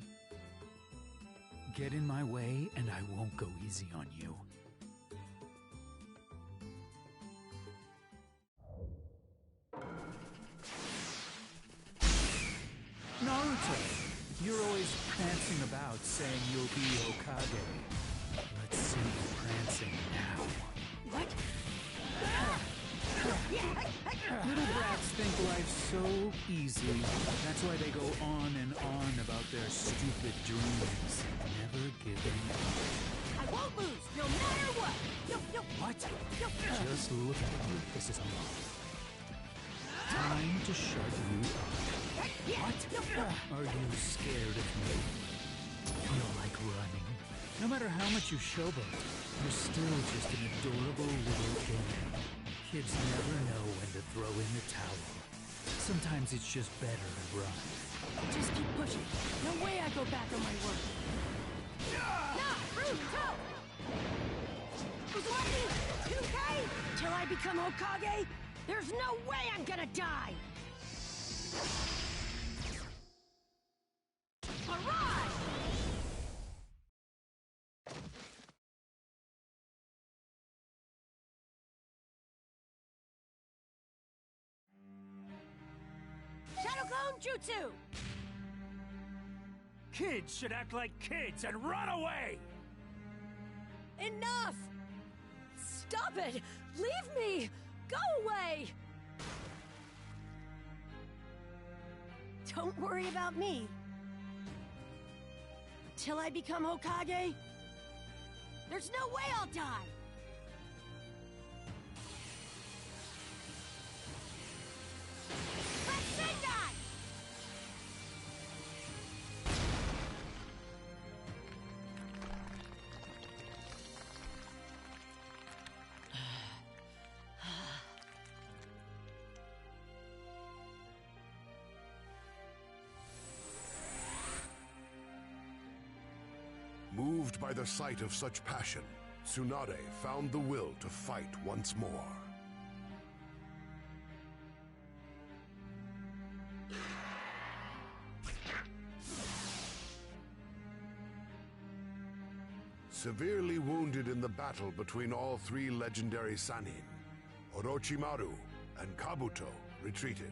Get in my way, and I won't go easy on you. Naruto, you're always prancing about saying you'll be Hokage. Let's see you prancing now. What? Little brats think life's so easy. That's why they go on and on about their stupid dreams, never giving up. I won't lose, no matter what! What? Just look at you. This is wrong. Time to shut you up. What? Are you scared of me? Feel like running? No matter how much you showboat, you're still just an adorable little game. Kids never know when to throw in the towel. Sometimes it's just better to run. Just keep pushing. No way I go back on my word. Naruto! Uzumaki! 2K! Till I become Hokage, there's no way I'm gonna die! Arrive! Shadow Clone Jutsu! Kids should act like kids and run away! Enough! Stop it! Leave me! Go away! Don't worry about me. Till I become Hokage, there's no way I'll die! Rasengan! Moved by the sight of such passion, Tsunade found the will to fight once more. Severely wounded in the battle between all three legendary Sannin, Orochimaru and Kabuto retreated.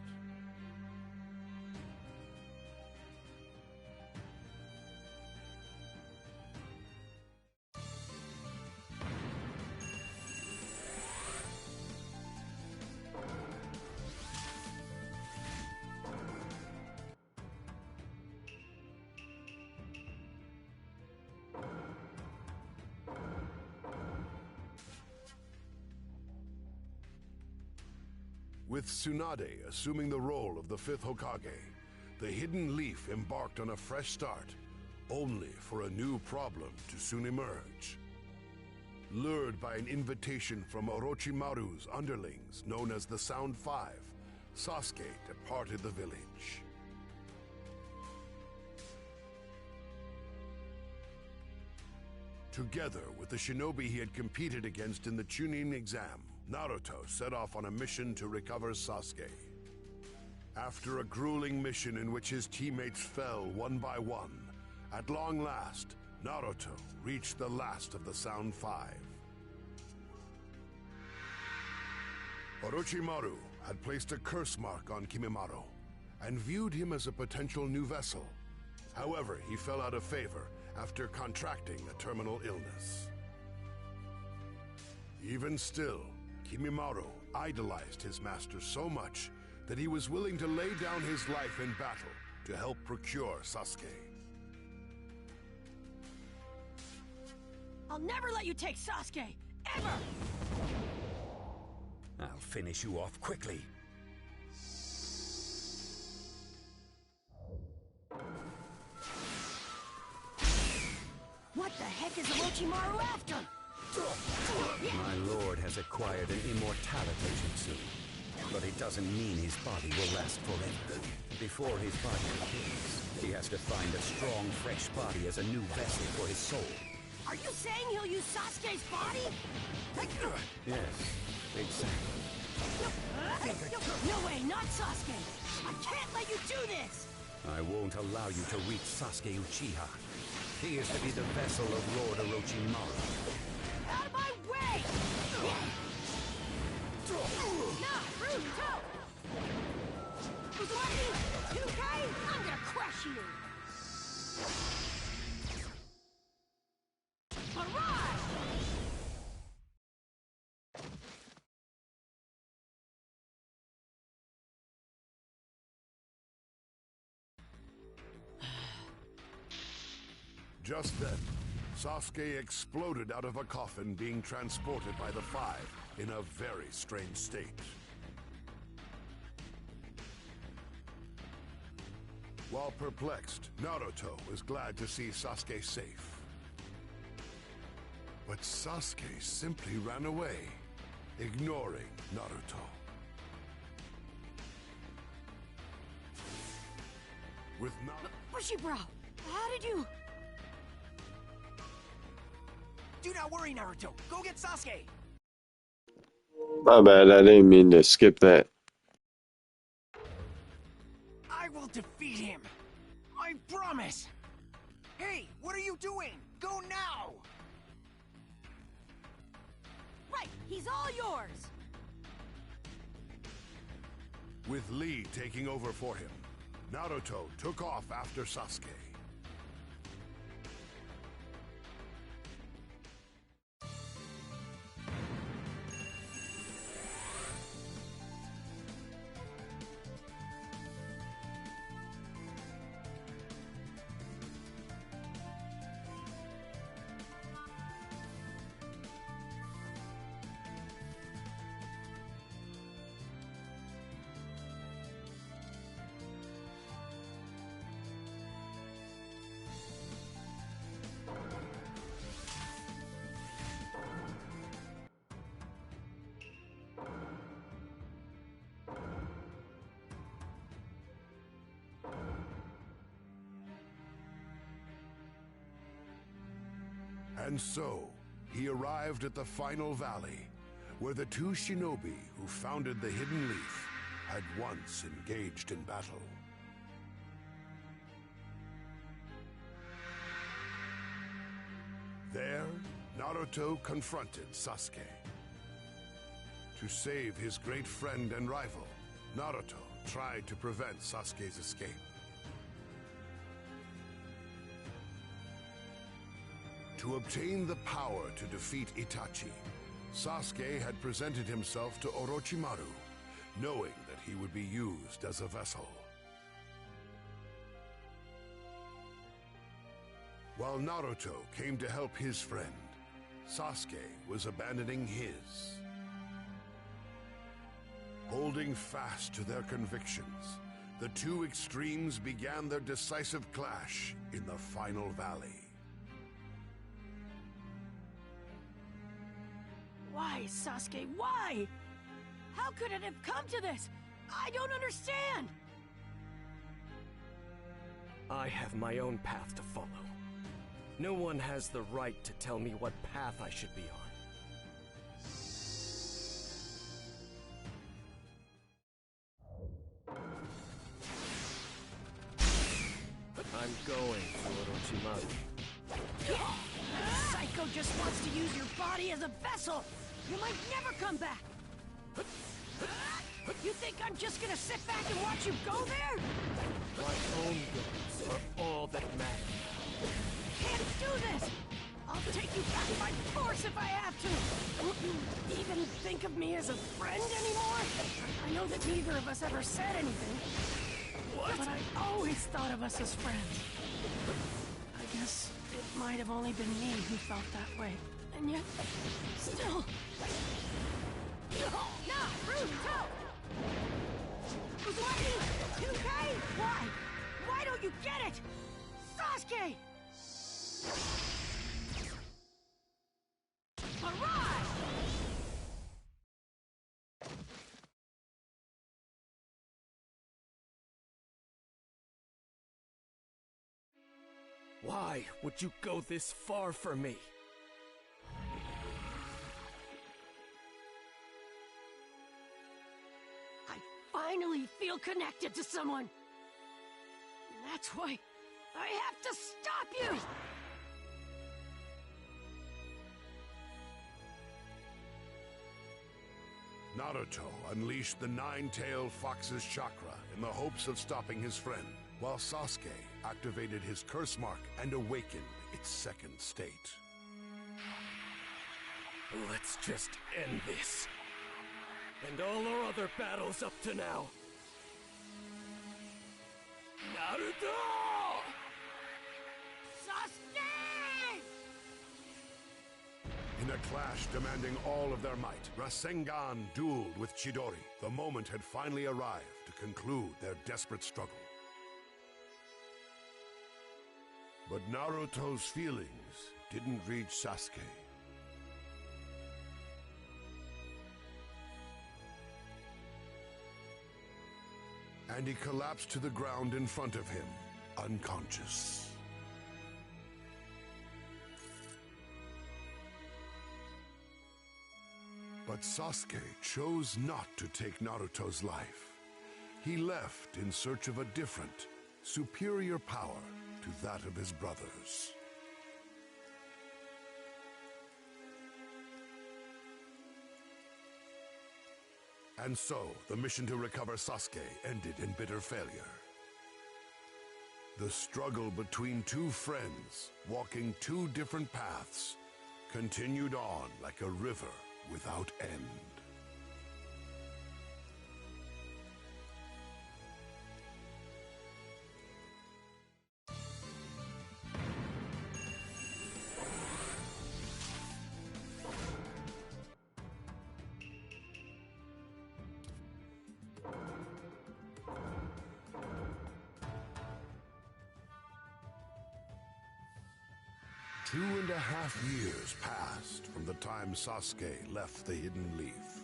With Tsunade assuming the role of the fifth Hokage, the Hidden Leaf embarked on a fresh start, only for a new problem to soon emerge. Lured by an invitation from Orochimaru's underlings known as the Sound Five, Sasuke departed the village. Together with the shinobi he had competed against in the Chunin exam, Naruto set off on a mission to recover Sasuke. After a grueling mission in which his teammates fell one by one, at long last, Naruto reached the last of the Sound Five. Orochimaru had placed a curse mark on Kimimaro and viewed him as a potential new vessel. However, he fell out of favor after contracting a terminal illness. Even still, Kimimaro idolized his master so much that he was willing to lay down his life in battle to help procure Sasuke. I'll never let you take Sasuke! Ever! I'll finish you off quickly. Orochimaru after! My lord has acquired an immortality jutsu, but it doesn't mean his body will last forever. Before his body decays, he has to find a strong, fresh body as a new vessel for his soul. Are you saying he'll use Sasuke's body? Yes, exactly. No way, not Sasuke! I can't let you do this! I won't allow you to reach Sasuke Uchiha. He is to be the vessel of Lord Orochimaru. Out of my way! Naruto! Uzumaki! 2K! I'm gonna crush you! Alright! Just then, Sasuke exploded out of a coffin being transported by the Five in a very strange state. While perplexed, Naruto was glad to see Sasuke safe. But Sasuke simply ran away, ignoring Naruto. With Bushibraw, how did you... Do not worry, Naruto. Go get Sasuke. My bad, I didn't mean to skip that. I will defeat him. I promise. Hey, what are you doing? Go now. Right, he's all yours. With Lee taking over for him, Naruto took off after Sasuke. And so, he arrived at the final valley, where the two shinobi who founded the Hidden Leaf had once engaged in battle. There, Naruto confronted Sasuke. To save his great friend and rival, Naruto tried to prevent Sasuke's escape. To obtain the power to defeat Itachi, Sasuke had presented himself to Orochimaru, knowing that he would be used as a vessel. While Naruto came to help his friend, Sasuke was abandoning his. Holding fast to their convictions, the two extremes began their decisive clash in the final valley. Why, Sasuke, why? How could it have come to this? I don't understand! I have my own path to follow. No one has the right to tell me what path I should be on. I'm going to Orochimaru. Psycho just wants to use your body as a vessel! You might never come back! You think I'm just gonna sit back and watch you go there? My own goals are all that matter. Can't do this! I'll take you back by force if I have to! Won't you even think of me as a friend anymore? I know that neither of us ever said anything. What? But I always thought of us as friends. I guess it might have only been me who felt that way. And yet, still... Naruto! Uzumaki! 2K? Why? Why don't you get it? Sasuke! Why would you go this far for me? I finally feel connected to someone. That's why I have to stop you! Naruto unleashed the nine-tailed fox's chakra in the hopes of stopping his friend, while Sasuke activated his curse mark and awakened its second state. Let's just end this. And all our other battles up to now. Naruto! Sasuke! In a clash demanding all of their might, Rasengan dueled with Chidori. The moment had finally arrived to conclude their desperate struggle. But Naruto's feelings didn't reach Sasuke. And he collapsed to the ground in front of him, unconscious. But Sasuke chose not to take Naruto's life. He left in search of a different, superior power to that of his brothers. And so, the mission to recover Sasuke ended in bitter failure. The struggle between two friends, walking two different paths, continued on like a river without end. Two and a half years passed from the time Sasuke left the Hidden Leaf.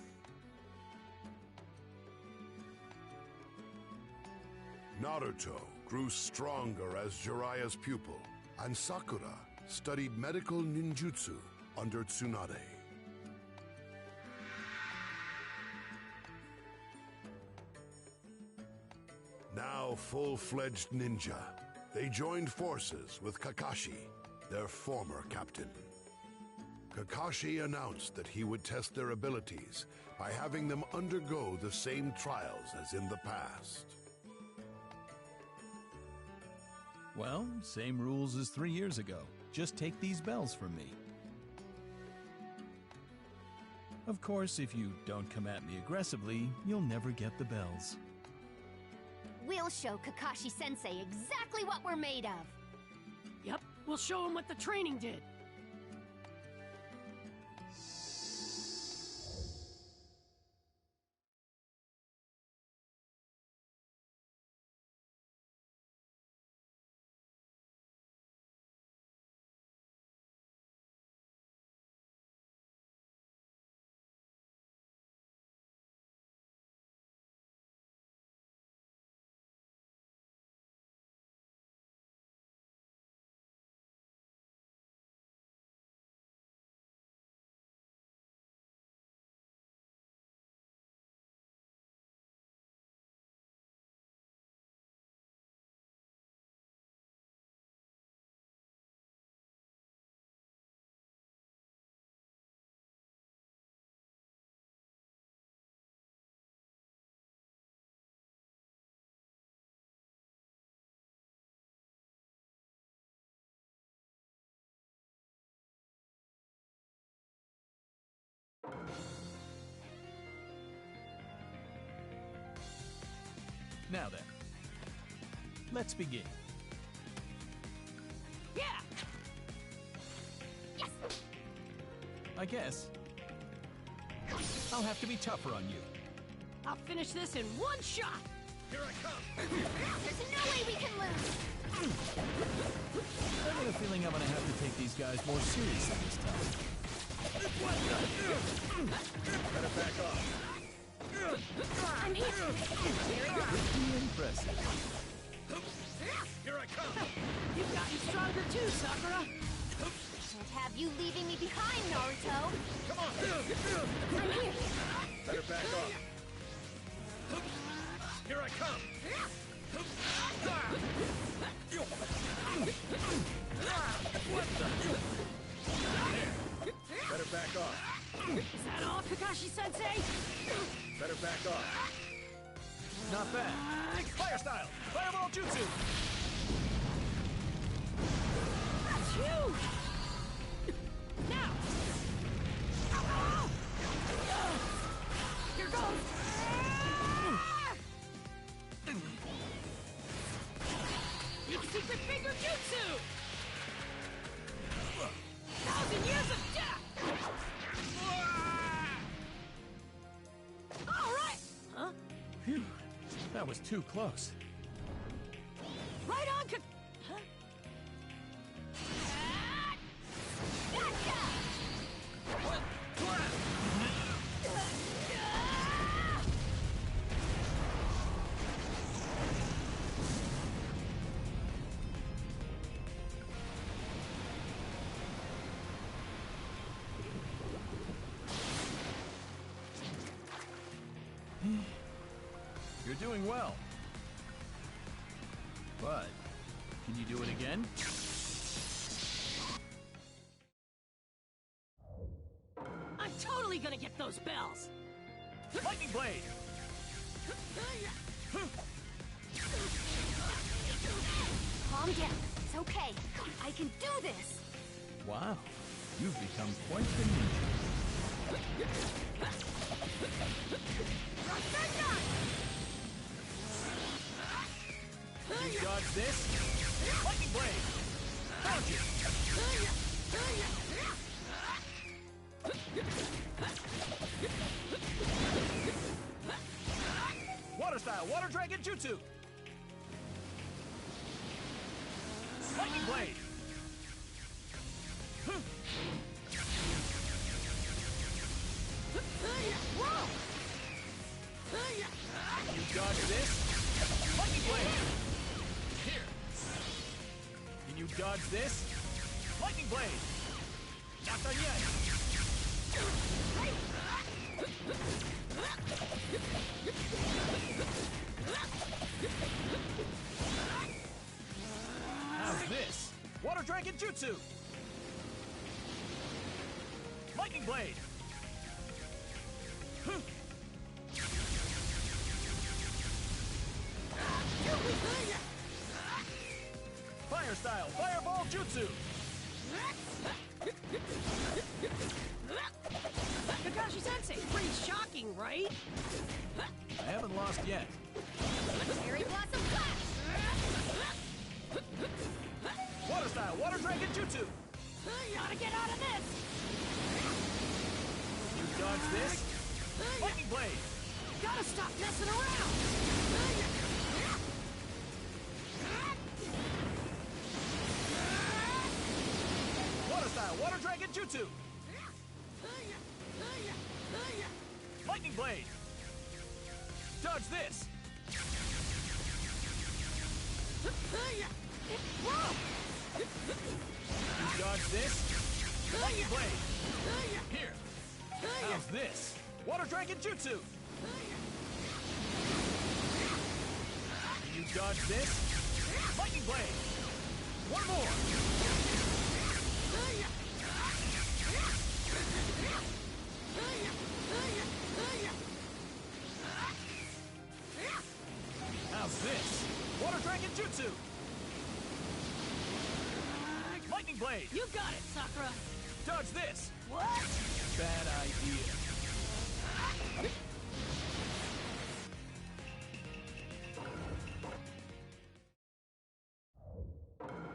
Naruto grew stronger as Jiraiya's pupil, and Sakura studied medical ninjutsu under Tsunade. Now full-fledged ninja, they joined forces with Kakashi, their former captain. Kakashi announced that he would test their abilities by having them undergo the same trials as in the past. Well, same rules as 3 years ago. Just take these bells from me. Of course, if you don't come at me aggressively, you'll never get the bells. We'll show Kakashi-sensei exactly what we're made of. Yep, we'll show him what the training did. Now then, let's begin. Yeah! Yes! I guess I'll have to be tougher on you. I'll finish this in one shot! Here I come! There's no way we can lose! I get a feeling I'm gonna have to take these guys more seriously this time. Better back off. I'm here! Pretty impressive. Here I come! You've gotten stronger too, Sakura. Can't have you leaving me behind, Naruto. Come on! I'm here. Better back off. Here I come! What the? There. Better back off. Is that all, Kakashi-sensei? Better back off. Not bad. Fire style! Fireball jutsu! That's huge! Now! Here goes! Deep secret finger jutsu! 1,000 years of death! All right! Huh? Phew. That was too close. Right on, Huh? You're doing well. But, can you do it again? I'm totally gonna get those bells! Lightning Blade! Calm down. It's okay. I can do this. Wow, you've become quite the ninja. You dodge this? Lightning Blade! Found you! Water style, Water Dragon Jutsu! Lightning Blade! You dodge this? Lightning Blade! Here! Can you dodge this? Lightning Blade! Not done yet! How's this? Water Dragon Jutsu! Lightning Blade! Fire style, Fireball Jutsu! Kakashi-sensei, pretty shocking, right? I haven't lost yet. Cherry Blossom Flash! Water style, Water Dragon Jutsu! Gotta get out of this! You dodge this? Lightning Blade! Gotta stop messing around! Water style, Water Dragon Jutsu! Lightning Blade! Dodge this! You dodge this? Lightning Blade! Here! How's this? Water Dragon Jutsu! You dodge this? Lightning Blade! One more! How's this? Water Dragon Jutsu! Lightning Blade! You got it, Sakura! Dodge this! What? Bad idea.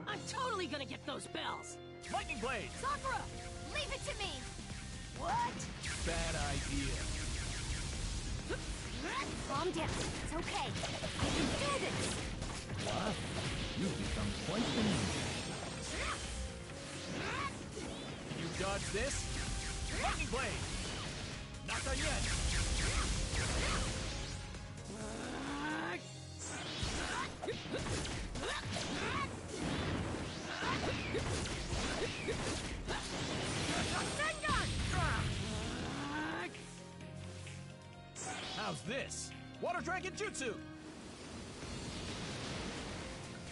I'm totally gonna get those bells! Lightning Blade! Sakura, leave it to me. What? Bad idea. Calm down. It's okay. I can do this. Wow, you've become quite the ninja. You dodge this? Lightning Blade! Not done yet! this? Water Dragon Jutsu!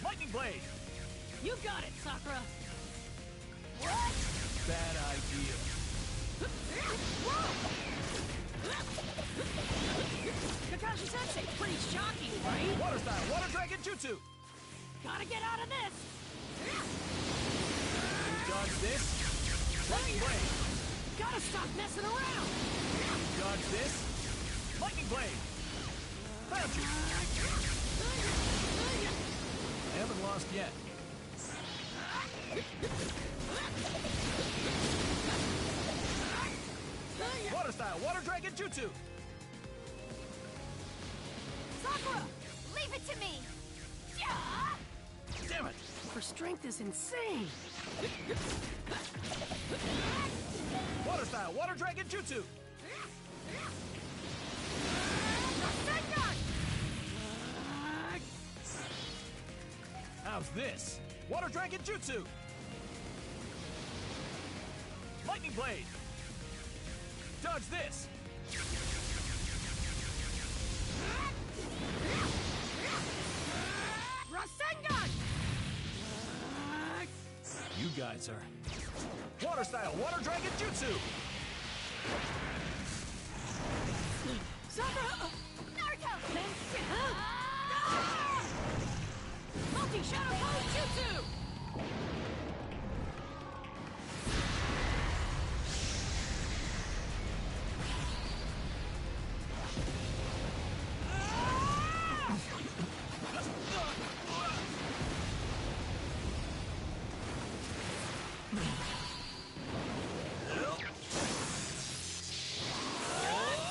Lightning Blade! You got it, Sakura! What? Bad idea. Kakashi Sensei, pretty shocking, right? Water Style, Water Dragon Jutsu! Gotta get out of this! Dodge this. Lightning Blade! Gotta stop messing around! Dodge this. Lightning Blade! Found you! I haven't lost yet. Water Style, Water Dragon Jutsu! Sakura! Leave it to me! Damn it! Her strength is insane! Water Style, Water Dragon Jutsu! How's this? Water Dragon Jutsu! Lightning Blade! Dodge this! Rasengan! You guys are... Water Style, Water Dragon Jutsu! Sakura! Naruto! Multi-Shadow Clone Jutsu!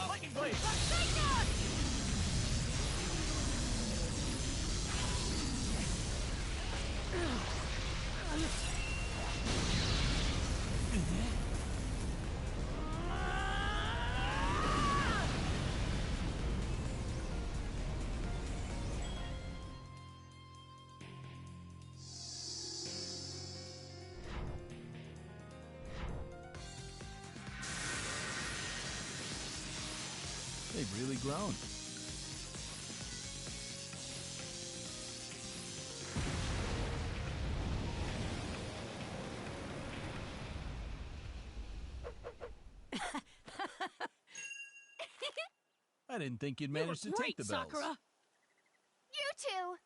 Lightning Blade! They've really grown. I didn't think you'd manage to take the bells. Sakura! You too!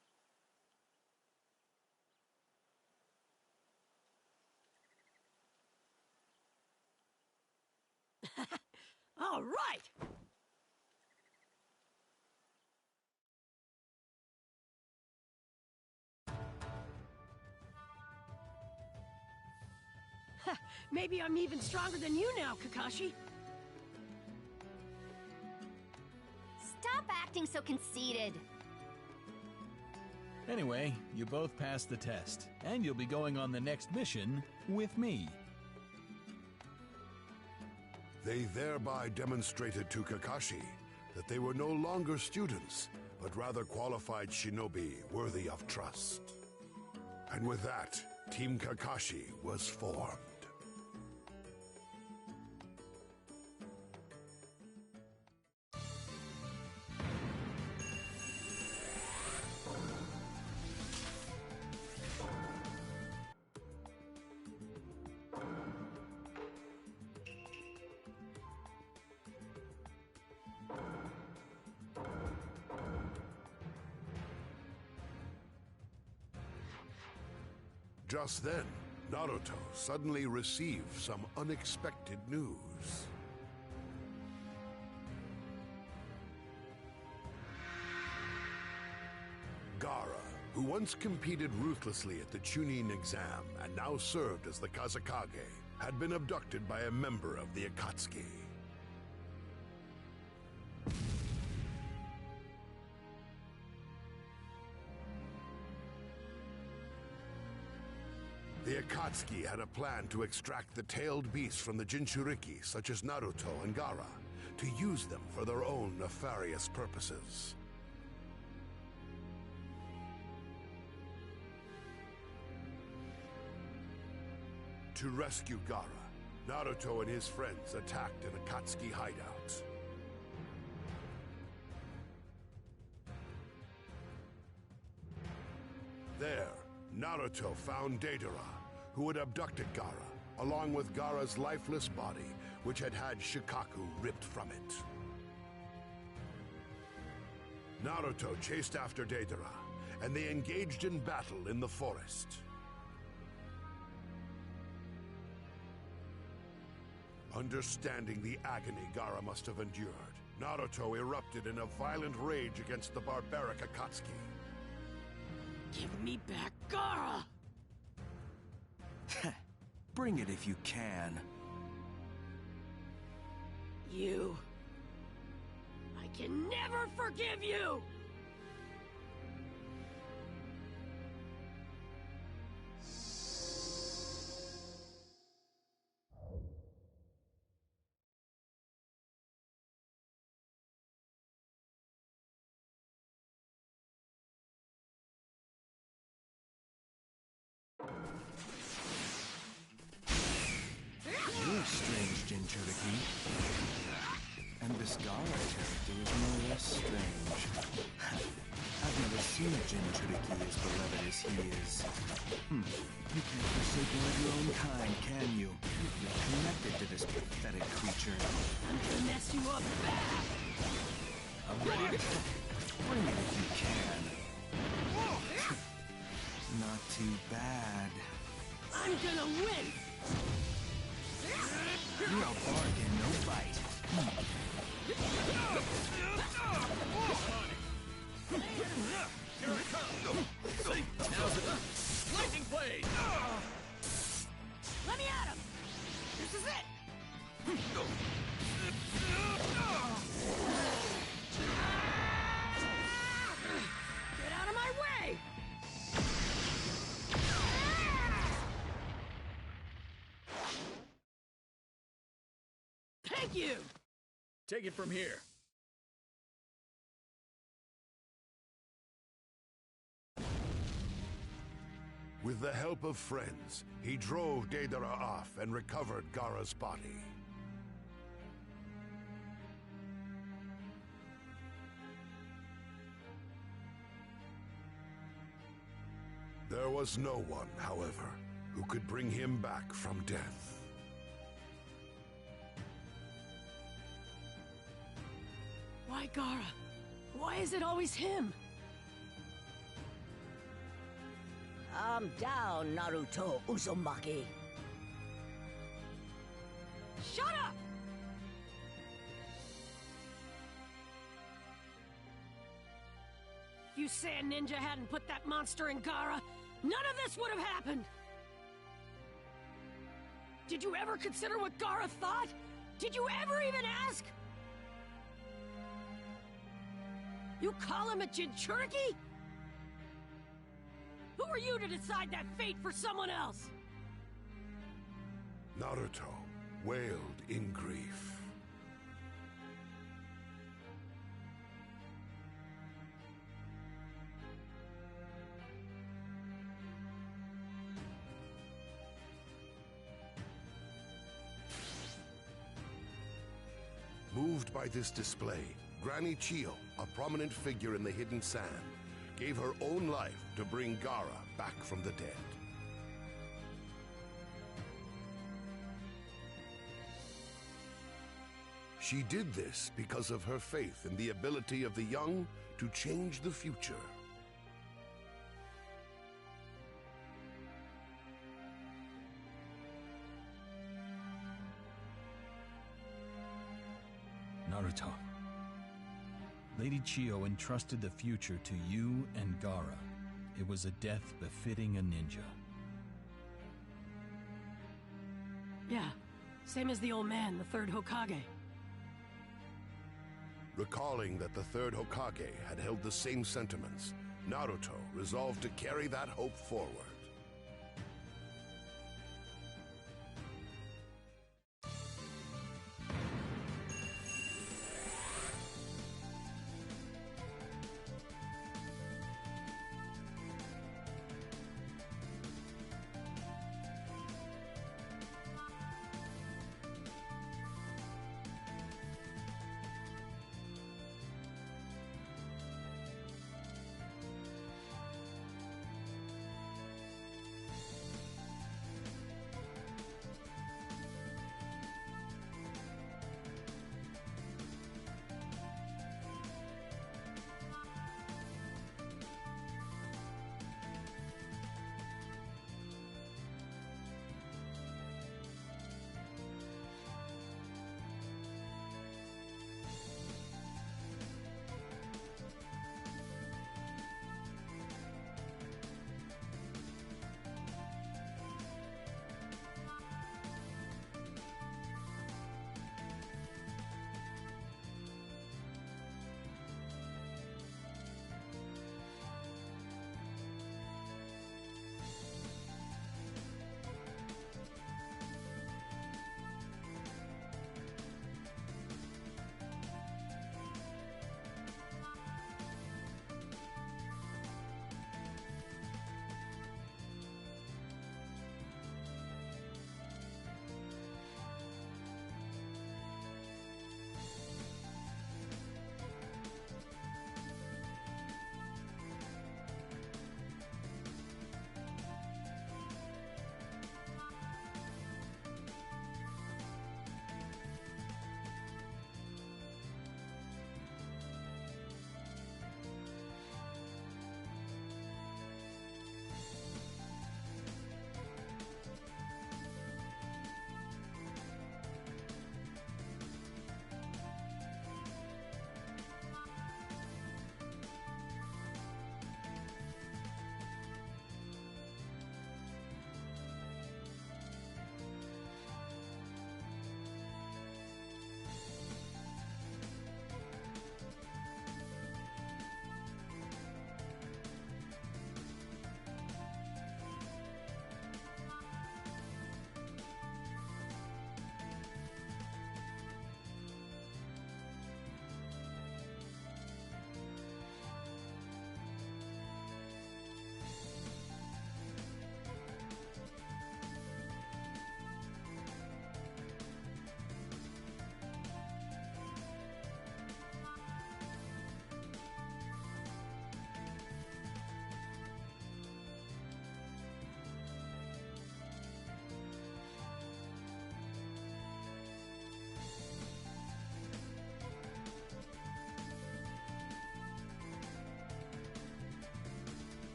All right! Maybe I'm even stronger than you now, Kakashi. Stop acting so conceited. Anyway, you both passed the test, and you'll be going on the next mission with me. They thereby demonstrated to Kakashi that they were no longer students, but rather qualified shinobi worthy of trust. And with that, Team Kakashi was formed. Just then, Naruto suddenly received some unexpected news. Gaara, who once competed ruthlessly at the Chunin exam and now served as the Kazekage, had been abducted by a member of the Akatsuki. The Akatsuki had a plan to extract the tailed beasts from the Jinchuriki, such as Naruto and Gaara, to use them for their own nefarious purposes. To rescue Gaara, Naruto and his friends attacked an Akatsuki hideout. There, Naruto found Deidara, who had abducted Gaara, along with Gaara's lifeless body, which had had Shikaku ripped from it. Naruto chased after Deidara, and they engaged in battle in the forest. Understanding the agony Gaara must have endured, Naruto erupted in a violent rage against the barbaric Akatsuki. Give me back Gaara! Bring it if you can. You... I can never forgive you! You're strange, Jinchuriki. And this Gaara character is no less strange. I've never seen a Jinchuriki as beloved as he is. You can't forsake one of your own kind, can you? You're connected to this pathetic creature. I'm gonna mess you up bad! I'm ready to... Bring it if you can. Not too bad. I'm gonna win! You're a bargain, no bite. Here it comes! Now's it! Lightning blade! Let me at him! This is it! Get out of my way! Thank you! Take it from here. With the help of friends, he drove Deidara off and recovered Gaara's body. There was no one, however, who could bring him back from death. Why Gaara? Why is it always him? Calm down, Naruto Uzumaki. Shut up! If you Sand Ninja hadn't put that monster in Gaara, none of this would have happened! Did you ever consider what Gaara thought? Did you ever even ask? You call him a Jinchuriki? Who are you to decide that fate for someone else? Naruto wailed in grief. Moved by this display, Granny Chiyo, a prominent figure in the Hidden Sand, gave her own life to bring Gaara back from the dead. She did this because of her faith in the ability of the young to change the future. Naruto. Lady Chiyo entrusted the future to you and Gaara. It was a death befitting a ninja. Yeah, same as the old man, the third Hokage. Recalling that the third Hokage had held the same sentiments, Naruto resolved to carry that hope forward.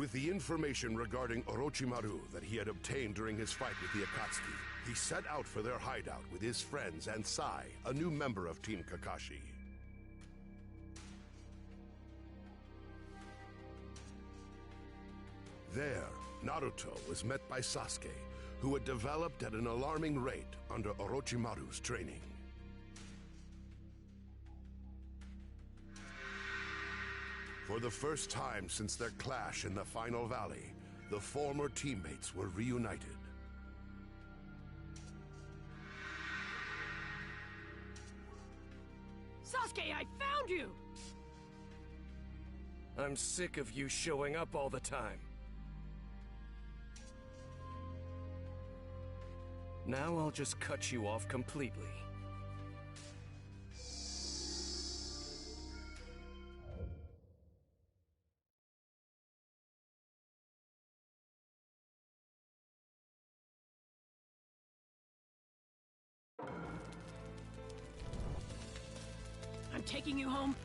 With the information regarding Orochimaru that he had obtained during his fight with the Akatsuki, he set out for their hideout with his friends and Sai, a new member of Team Kakashi. There, Naruto was met by Sasuke, who had developed at an alarming rate under Orochimaru's training. For the first time since their clash in the final valley, the former teammates were reunited. Sasuke, I found you! I'm sick of you showing up all the time. Now I'll just cut you off completely. I'm taking you home,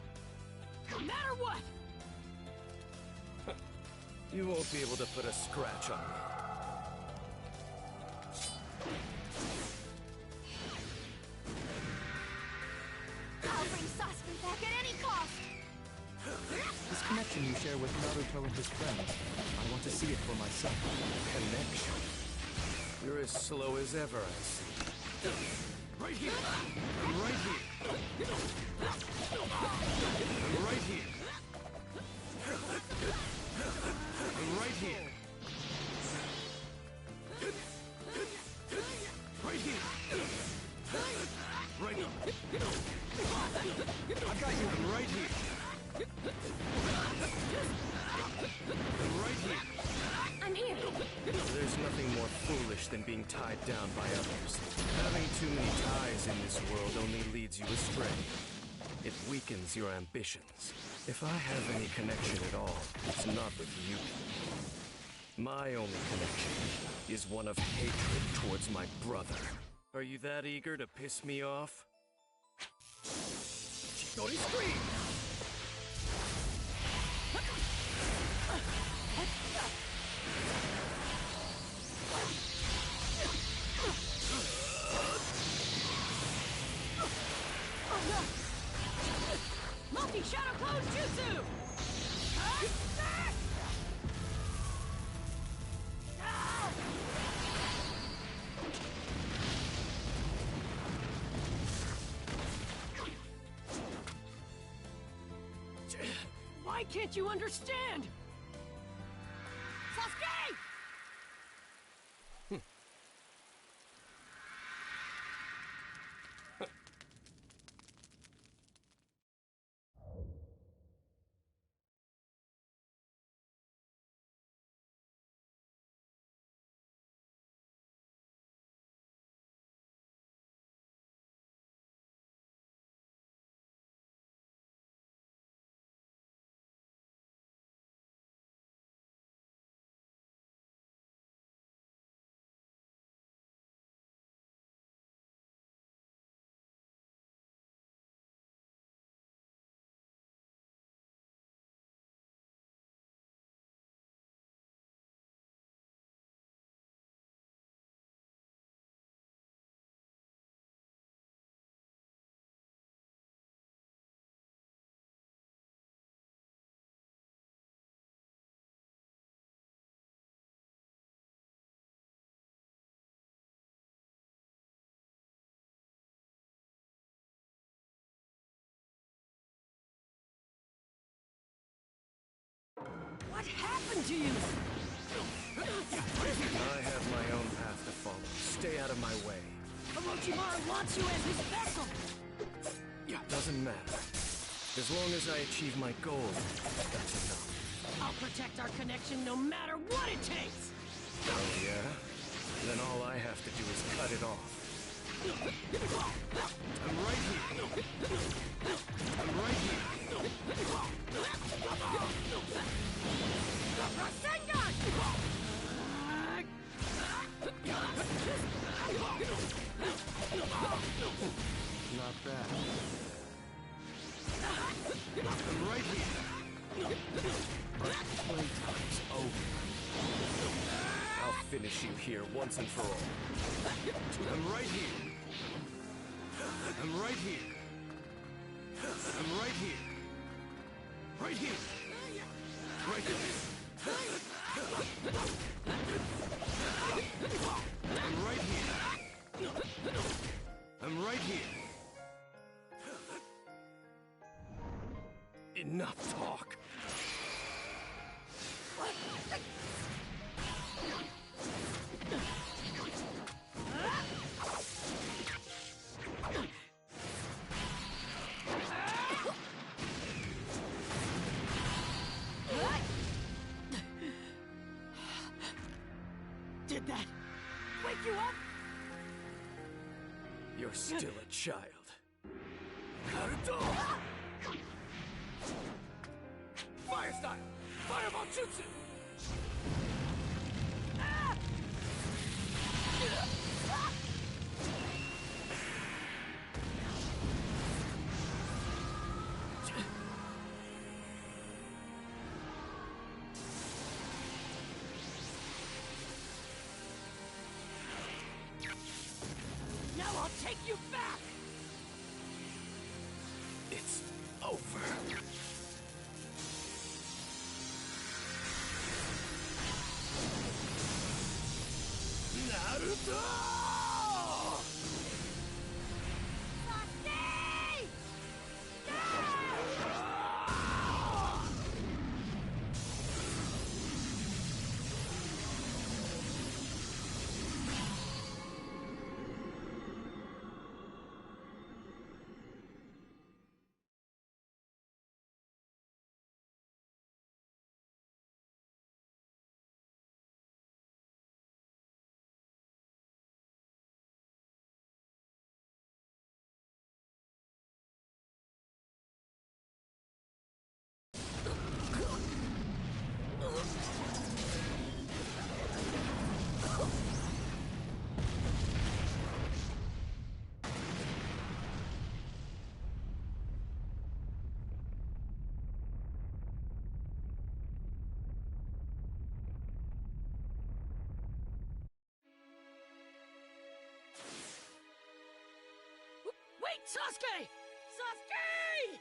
no matter what! You won't be able to put a scratch on me. I'll bring Sasuke back at any cost! This connection you share with Naruto and his friends, I want to see it for myself. Connection? You're as slow as ever, I see. Right here! Right here! Right here! Right here! Right here! Right here! I got you right here! Right here! I'm here! There's nothing more foolish than being tied down by others. Having too many ties in this world only leads you astray. It weakens your ambitions. If I have any connection at all, it's not with you. My only connection is one of hatred towards my brother. Are you that eager to piss me off? Chidori scream! Multi-Shadow Clone Jutsu! Why can't you understand? Sasuke! What happened to you? I have my own path to follow. Stay out of my way. Orochimaru wants you as his vessel! Doesn't matter. As long as I achieve my goal, that's enough. I'll protect our connection no matter what it takes! Oh, yeah? Then all I have to do is cut it off. I'm right here! I'm right here! Rasengan! Not bad. I'm right here! Playtime's over. finish you here once and for all. I'm right here. I'm right here. I'm right here. Right here. Right here. I'm right here. I'm right here. Enough talk. Did that wake you up? You're still a child. Naruto! Fire style! Fireball jutsu! Now I'll take you back! It's over. Naruto! Wait, Sasuke! Sasuke!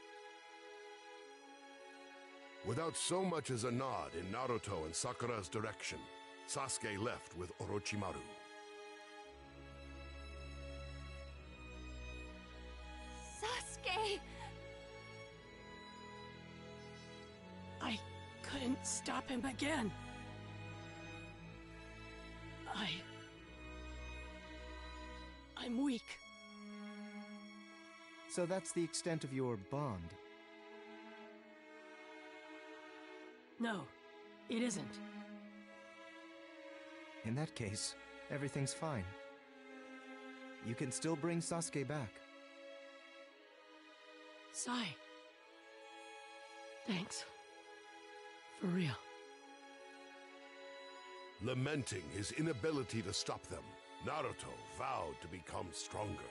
Without so much as a nod in Naruto and Sakura's direction, Sasuke left with Orochimaru. Sasuke! I couldn't stop him again. I'm weak. So that's the extent of your bond. No, it isn't. In that case, everything's fine. You can still bring Sasuke back. Sai. Thanks. For real. Lamenting his inability to stop them, Naruto vowed to become stronger.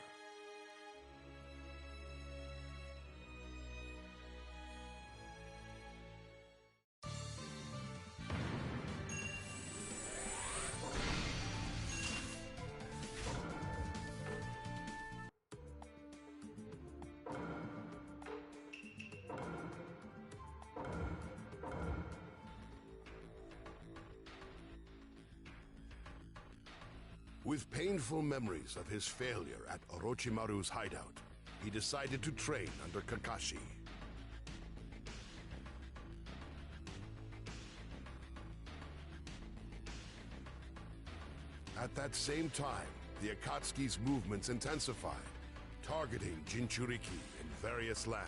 With painful memories of his failure at Orochimaru's hideout, he decided to train under Kakashi. At that same time, the Akatsuki's movements intensified, targeting Jinchuriki in various lands.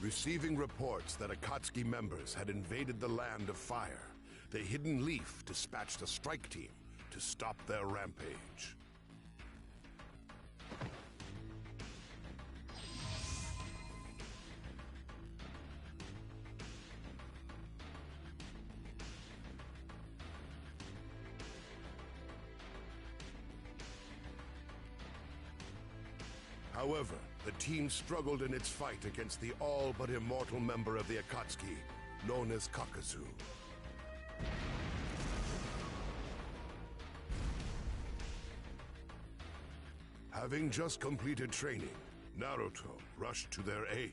Receiving reports that Akatsuki members had invaded the Land of Fire, the Hidden Leaf dispatched a strike team to stop their rampage. However, the team struggled in its fight against the all but immortal member of the Akatsuki, known as Kakazu. Having just completed training, Naruto rushed to their aid.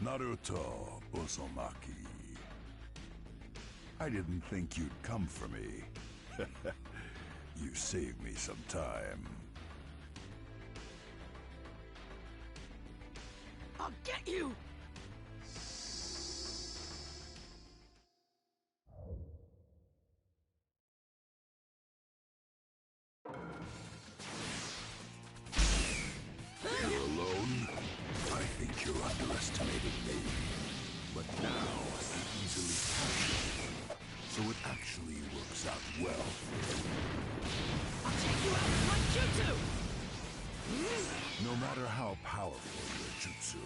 Naruto Uzumaki. I didn't think you'd come for me. You saved me some time. I'll get you! You're alone? I think you're underestimating me. But now I easily capture you, so it actually works out well. I'll take you out with my jutsu! No matter how powerful your jutsu,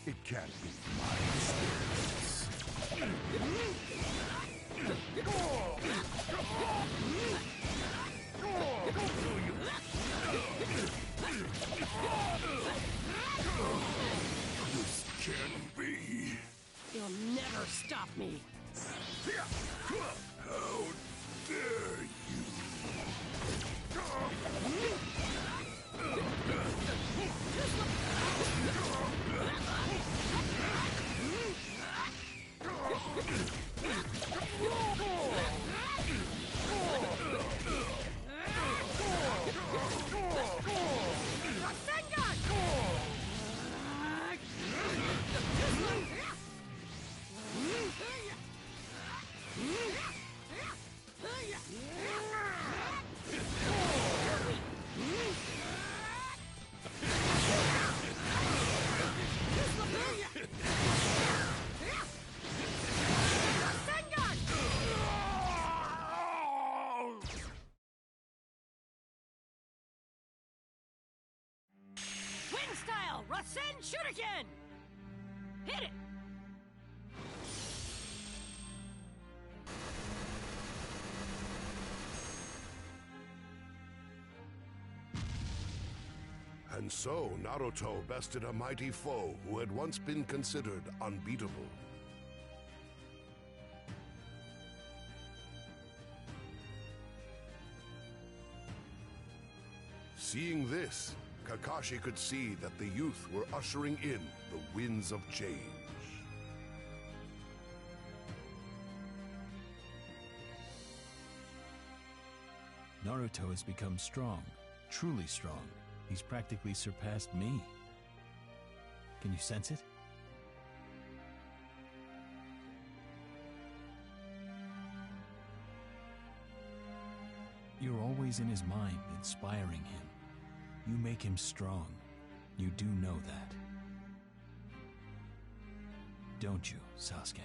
it can't beat my experience. This can't be. You'll never stop me. How dare you? Wind style! Rasen Shuriken! Hit it! And so, Naruto bested a mighty foe who had once been considered unbeatable. Seeing this, Kakashi could see that the youth were ushering in the winds of change. Naruto has become strong, truly strong. He's practically surpassed me. Can you sense it? You're always in his mind, inspiring him. You make him strong. You do know that. Don't you, Sasuke?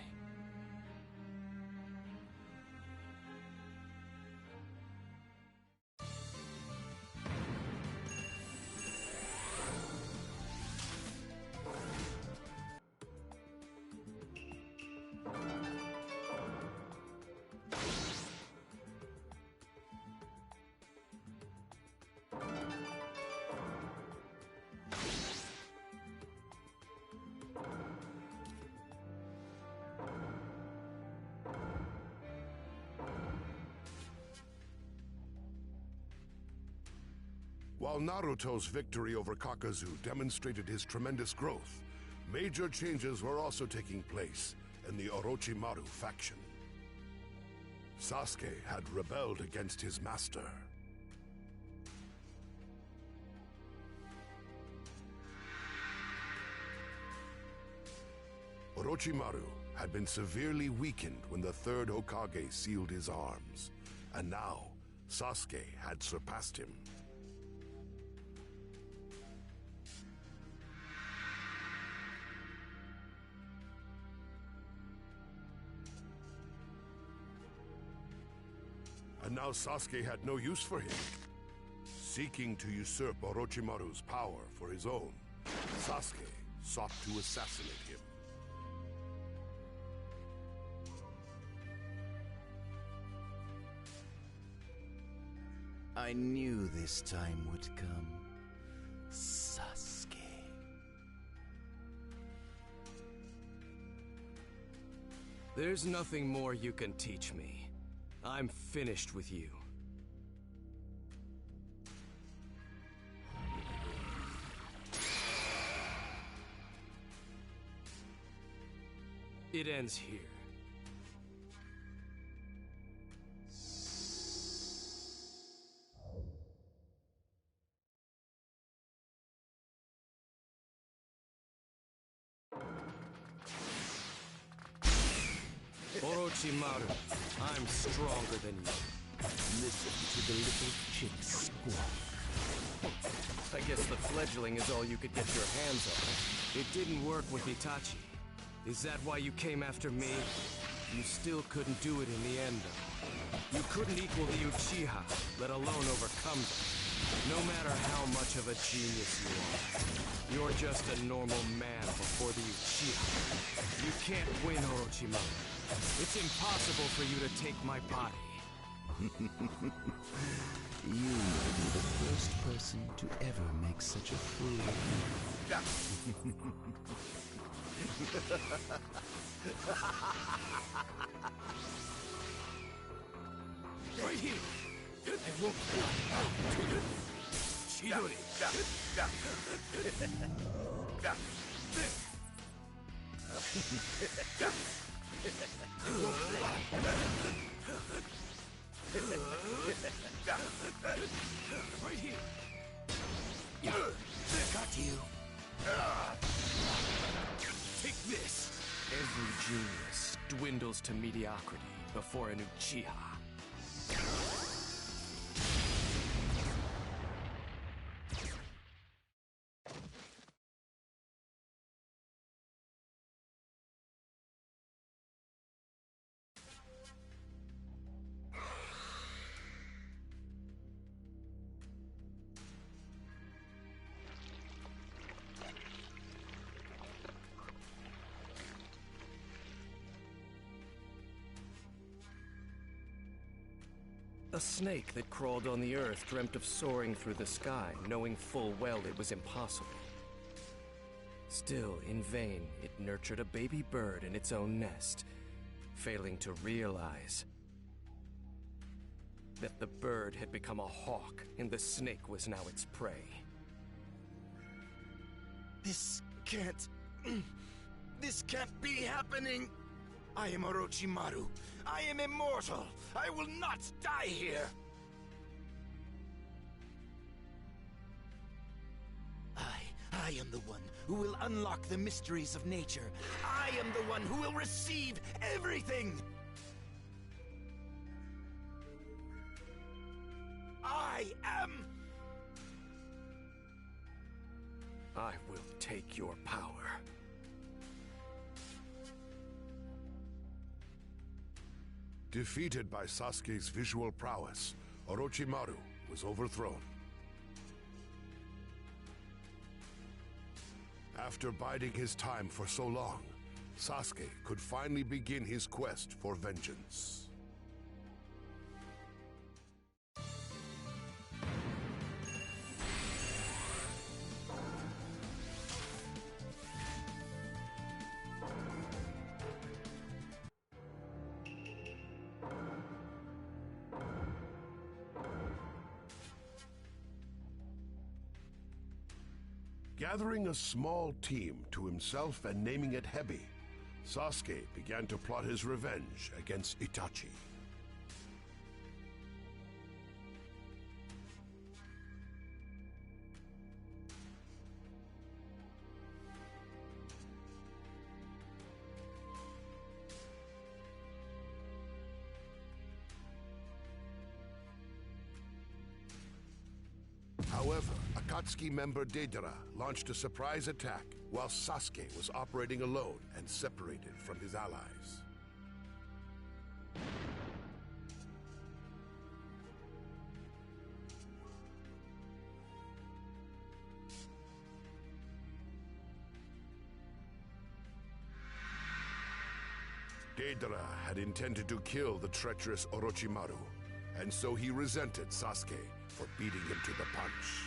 While Naruto's victory over Kakazu demonstrated his tremendous growth, major changes were also taking place in the Orochimaru faction. Sasuke had rebelled against his master. Orochimaru had been severely weakened when the third Hokage sealed his arms, and now Sasuke had surpassed him. And now Sasuke had no use for him. Seeking to usurp Orochimaru's power for his own, Sasuke sought to assassinate him. I knew this time would come. Sasuke. There's nothing more you can teach me. I'm finished with you. It ends here. Orochimaru, I'm stronger than you. Listen to the little chick squawk. I guess the fledgling is all you could get your hands on. It didn't work with Itachi. Is that why you came after me? You still couldn't do it in the end, though. You couldn't equal the Uchiha, let alone overcome them. No matter how much of a genius you are, you're just a normal man before the Uchiha. You can't win, Orochimaru. It's impossible for you to take my body. You may be the first person to ever make such a fool of me. Right here. I won't. Chidori. Right here. Got you. Take this. Every genius dwindles to mediocrity before an Uchiha. A snake that crawled on the earth dreamt of soaring through the sky, knowing full well it was impossible. Still, in vain, it nurtured a baby bird in its own nest, failing to realize that the bird had become a hawk and the snake was now its prey. This can't be happening! I am Orochimaru. I am immortal. I will not die here. I am the one who will unlock the mysteries of nature. I am the one who will receive everything. I will take your power. Defeated by Sasuke's visual prowess, Orochimaru was overthrown. After biding his time for so long, Sasuke could finally begin his quest for vengeance. Gathering a small team to himself and naming it Hebi, Sasuke began to plot his revenge against Itachi. However, Akatsuki member Deidara launched a surprise attack while Sasuke was operating alone and separated from his allies. Deidara had intended to kill the treacherous Orochimaru, and so he resented Sasuke for beating him to the punch.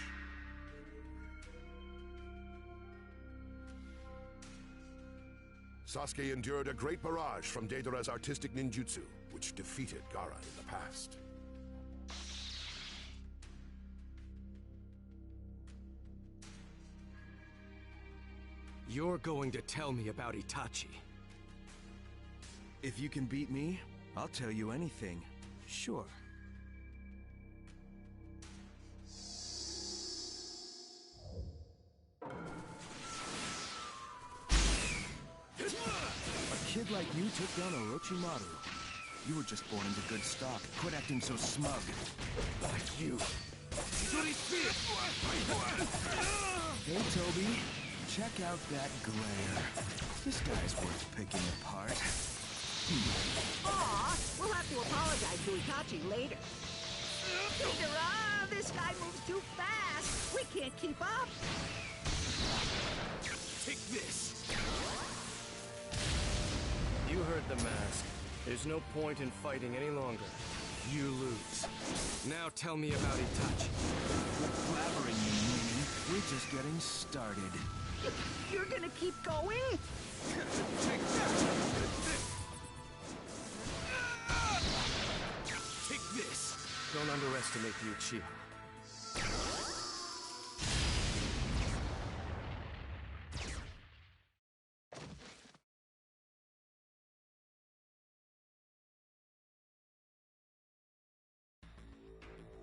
Sasuke endured a great barrage from Deidara's artistic ninjutsu, which defeated Gaara in the past. You're going to tell me about Itachi. If you can beat me, I'll tell you anything. Sure. A kid like you took down Orochimaru. You were just born into good stock. Quit acting so smug. Like you. Hey, Toby. Check out that glare. This guy's worth picking apart. Aw, we'll have to apologize to Itachi later. Deidara, this guy moves too fast. We can't keep up. Take this. You heard the mask. There's no point in fighting any longer. You lose. Now tell me about Itachi. Quit blabbering, you meanie. We're just getting started. You're gonna keep going? Take this! Don't underestimate the Uchiha.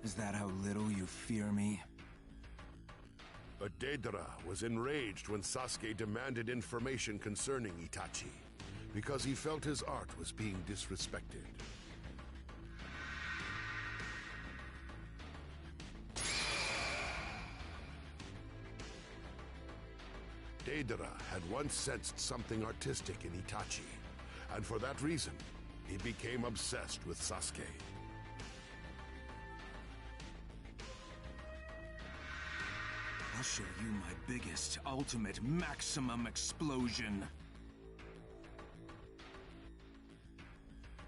Is that how little you fear me? But Deidara was enraged when Sasuke demanded information concerning Itachi, because he felt his art was being disrespected. Deidara had once sensed something artistic in Itachi, and for that reason, he became obsessed with Sasuke. I'll show you my biggest, ultimate, maximum explosion.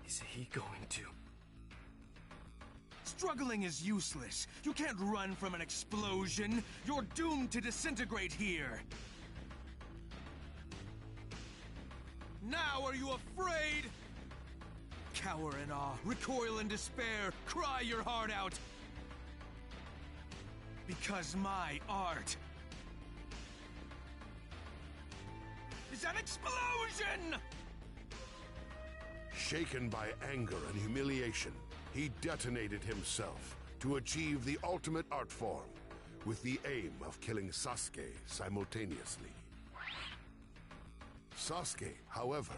Is he going to? Struggling is useless. You can't run from an explosion. You're doomed to disintegrate here. Now are you afraid? Cower in awe, recoil in despair, cry your heart out. Because my art is an explosion! Shaken by anger and humiliation, he detonated himself to achieve the ultimate art form, with the aim of killing Sasuke simultaneously. Sasuke, however,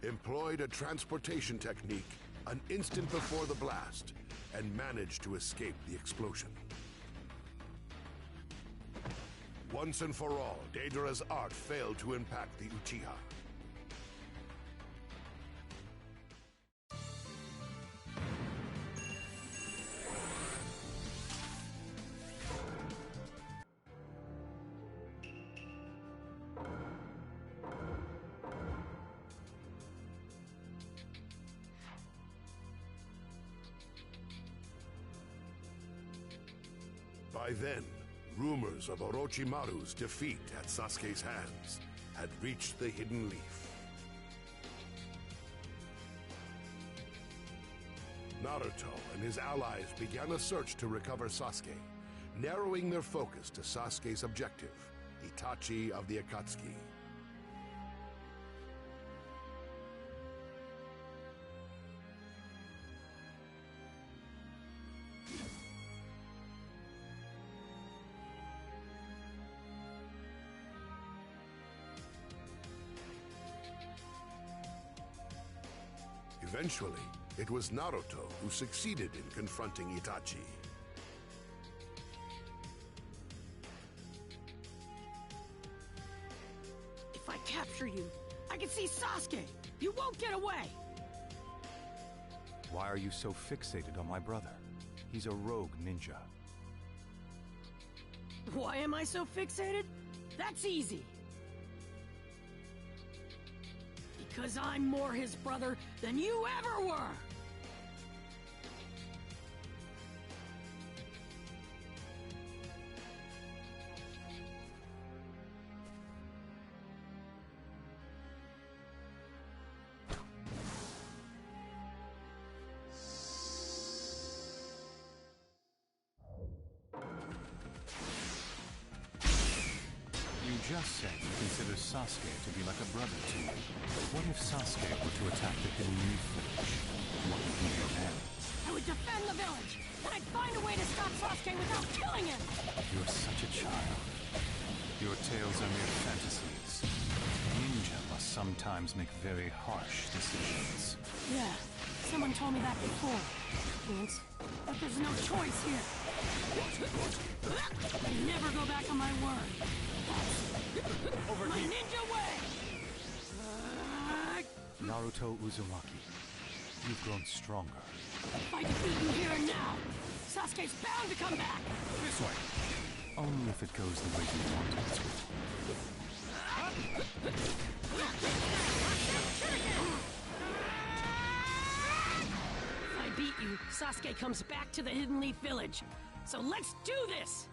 employed a transportation technique an instant before the blast and managed to escape the explosion. Once and for all, Deidara's art failed to impact the Uchiha. By then, rumors of Orochimaru's defeat at Sasuke's hands had reached the Hidden Leaf. Naruto and his allies began a search to recover Sasuke, narrowing their focus to Sasuke's objective, Itachi of the Akatsuki. Eventually, it was Naruto who succeeded in confronting Itachi. If I capture you, I can see Sasuke! You won't get away! Why are you so fixated on my brother? He's a rogue ninja. Why am I so fixated? That's easy. Because I'm more his brother than you ever were! just said you consider Sasuke to be like a brother to you. What if Sasuke were to attack the Hidden Leaf Village? What would you do then? I would defend the village, and I'd find a way to stop Sasuke without killing him! You're such a child. Your tales are mere fantasies. Ninja must sometimes make very harsh decisions. Yeah, someone told me that before. Vince, but there's no choice here. I never go back on my word. That's my ninja way! Naruto Uzumaki, you've grown stronger. If I defeat you here and now, Sasuke's bound to come back! This way! Only if it goes the way you want it to. If I beat you, Sasuke comes back to the Hidden Leaf Village. So let's do this!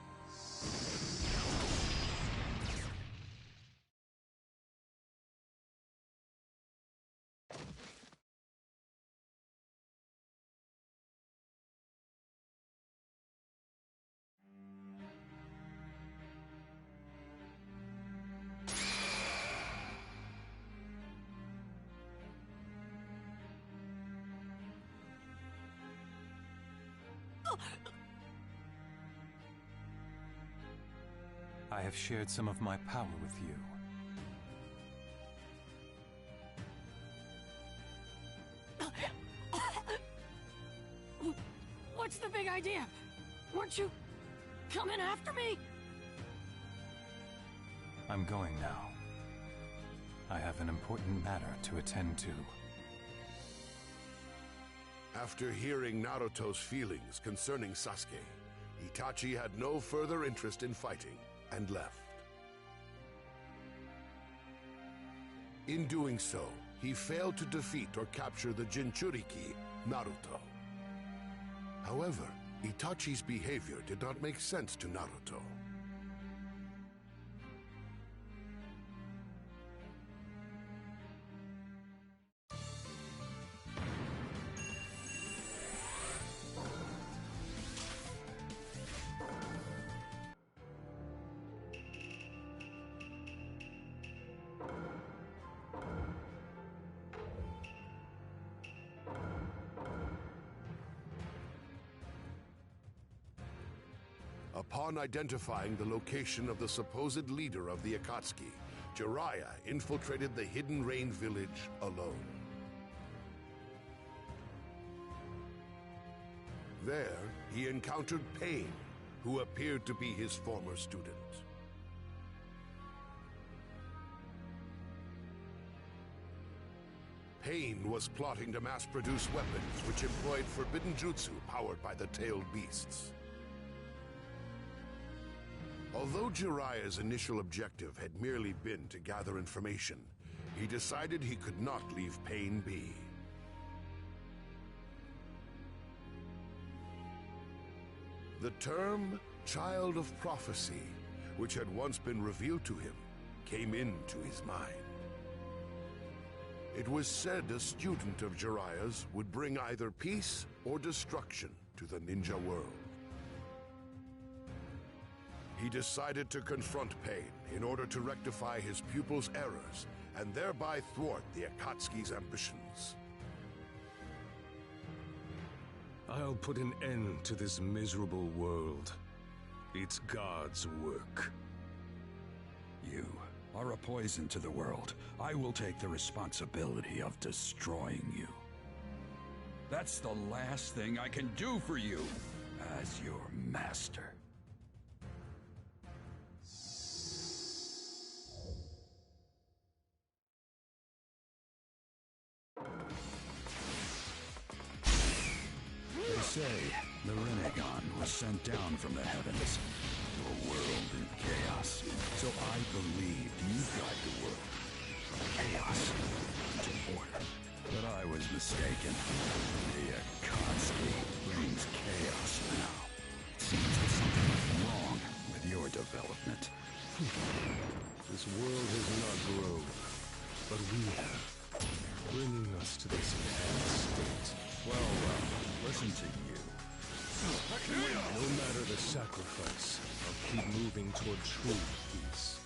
I have shared some of my power with you. What's the big idea? Weren't you coming after me? I'm going now. I have an important matter to attend to. After hearing Naruto's feelings concerning Sasuke, Itachi had no further interest in fighting and left. In doing so, he failed to defeat or capture the Jinchuriki, Naruto. However, Itachi's behavior did not make sense to Naruto. Upon identifying the location of the supposed leader of the Akatsuki, Jiraiya infiltrated the Hidden Rain village alone. There, he encountered Pain, who appeared to be his former student. Pain was plotting to mass-produce weapons which employed forbidden jutsu powered by the tailed beasts. Although Jiraiya's initial objective had merely been to gather information, he decided he could not leave Pain be. The term Child of Prophecy, which had once been revealed to him, came into his mind. It was said a student of Jiraiya's would bring either peace or destruction to the ninja world. He decided to confront Pain in order to rectify his pupil's errors and thereby thwart the Akatsuki's ambitions. I'll put an end to this miserable world. It's God's work. You are a poison to the world. I will take the responsibility of destroying you. That's the last thing I can do for you as your master. They say the Rinnegan was sent down from the heavens to a world in chaos. So I believed you'd guide the world from chaos to order. But I was mistaken. The Akatsuki brings chaos now. It seems that something is wrong with your development. This world has not grown, but we have, bringing us to this enhanced state. Well, listen to you. No matter the sacrifice, I'll keep moving toward true peace.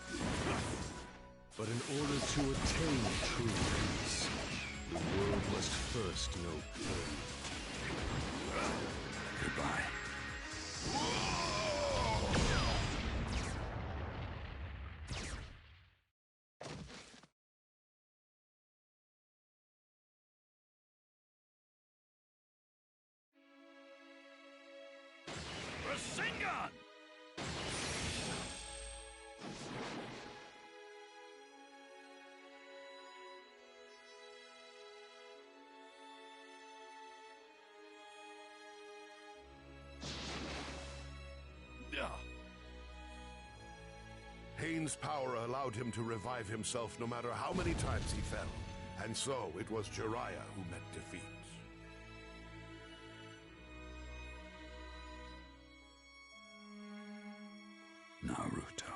But in order to attain true peace, the world must first know pain. Goodbye. Rasengan! Pain's power allowed him to revive himself no matter how many times he fell, and so it was Jiraiya who met defeat. Naruto.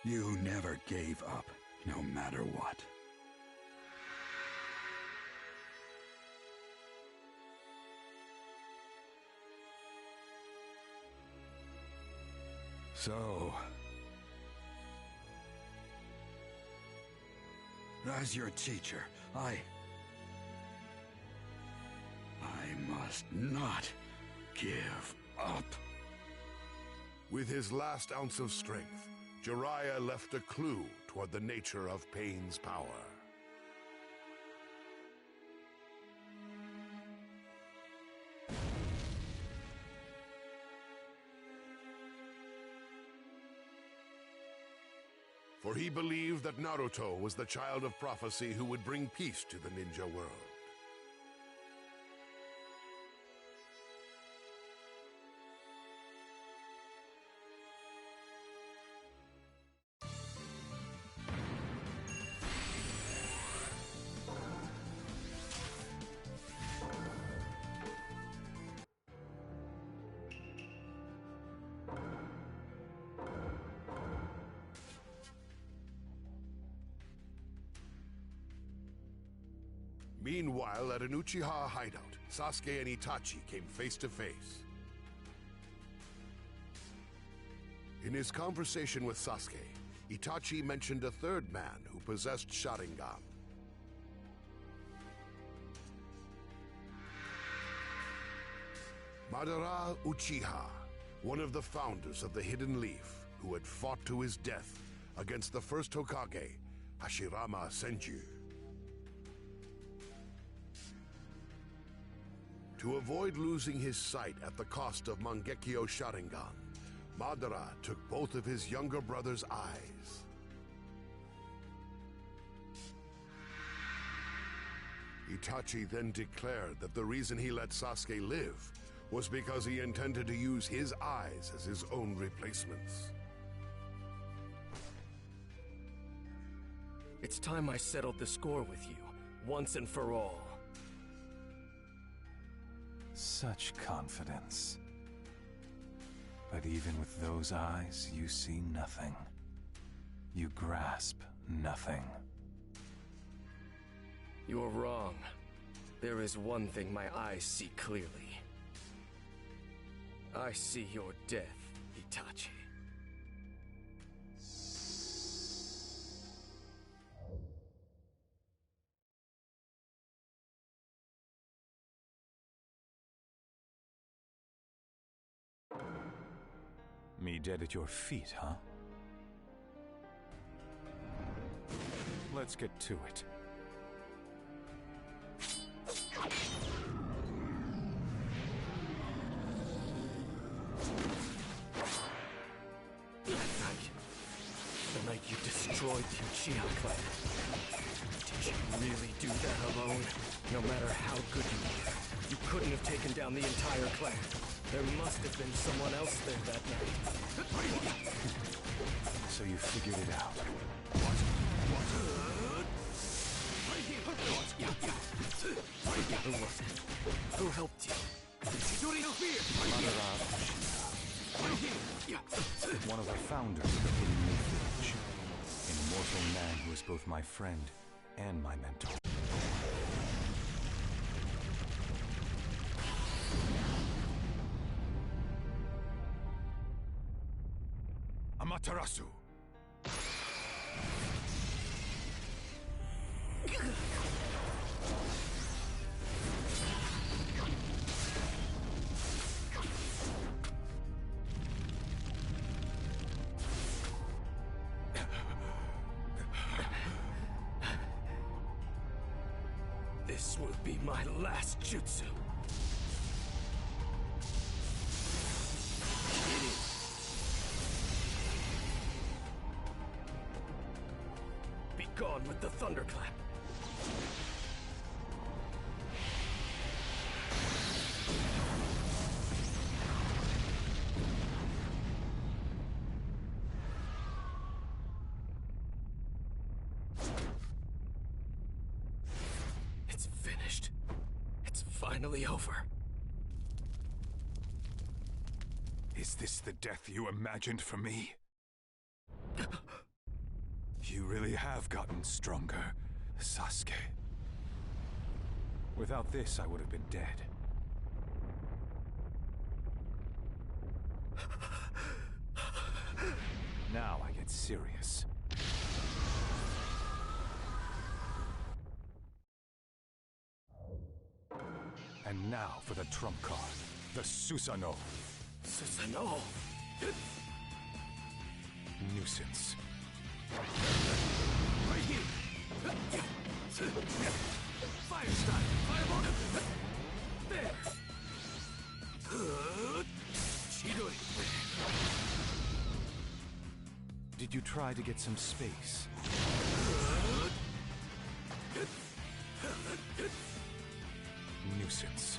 You never gave up, no matter what. So, as your teacher, I must not give up. With his last ounce of strength, Jiraiya left a clue toward the nature of Pain's power. For he believed that Naruto was the child of prophecy who would bring peace to the ninja world. Meanwhile, at an Uchiha hideout, Sasuke and Itachi came face to face. In his conversation with Sasuke, Itachi mentioned a third man who possessed Sharingan. Madara Uchiha, one of the founders of the Hidden Leaf, who had fought to his death against the first Hokage, Hashirama Senju. To avoid losing his sight at the cost of Mangekyo Sharingan, Madara took both of his younger brother's eyes. Itachi then declared that the reason he let Sasuke live was because he intended to use his eyes as his own replacements. It's time I settled the score with you, once and for all. Such confidence. But even with those eyes, you see nothing. You grasp nothing. You're wrong. There is one thing my eyes see clearly. I see your death, Itachi. Me dead at your feet, huh? Let's get to it. The night you destroyed the Uchiha clan. Did you really do that alone? No matter how good you were, you couldn't have taken down the entire clan. There must have been someone else there that night. So you figured it out. Who was it? Who helped you? Chidori Spear! Madara Uchiha. one of the founders of the Hidden Leaf Village. An immortal man who is both my friend and my mentor. Amaterasu! This will be my last jutsu. Be gone with the thunderclap. It's finished. It's finally over. Is this the death you imagined for me? You really have gotten stronger, Sasuke. Without this, I would have been dead. Now I get serious. And now for the trump card, the Susanoo. Susanoo? Nuisance. Right here! Fire style! Fireball! There! Chidori! Did you try to get some space? Nuisance.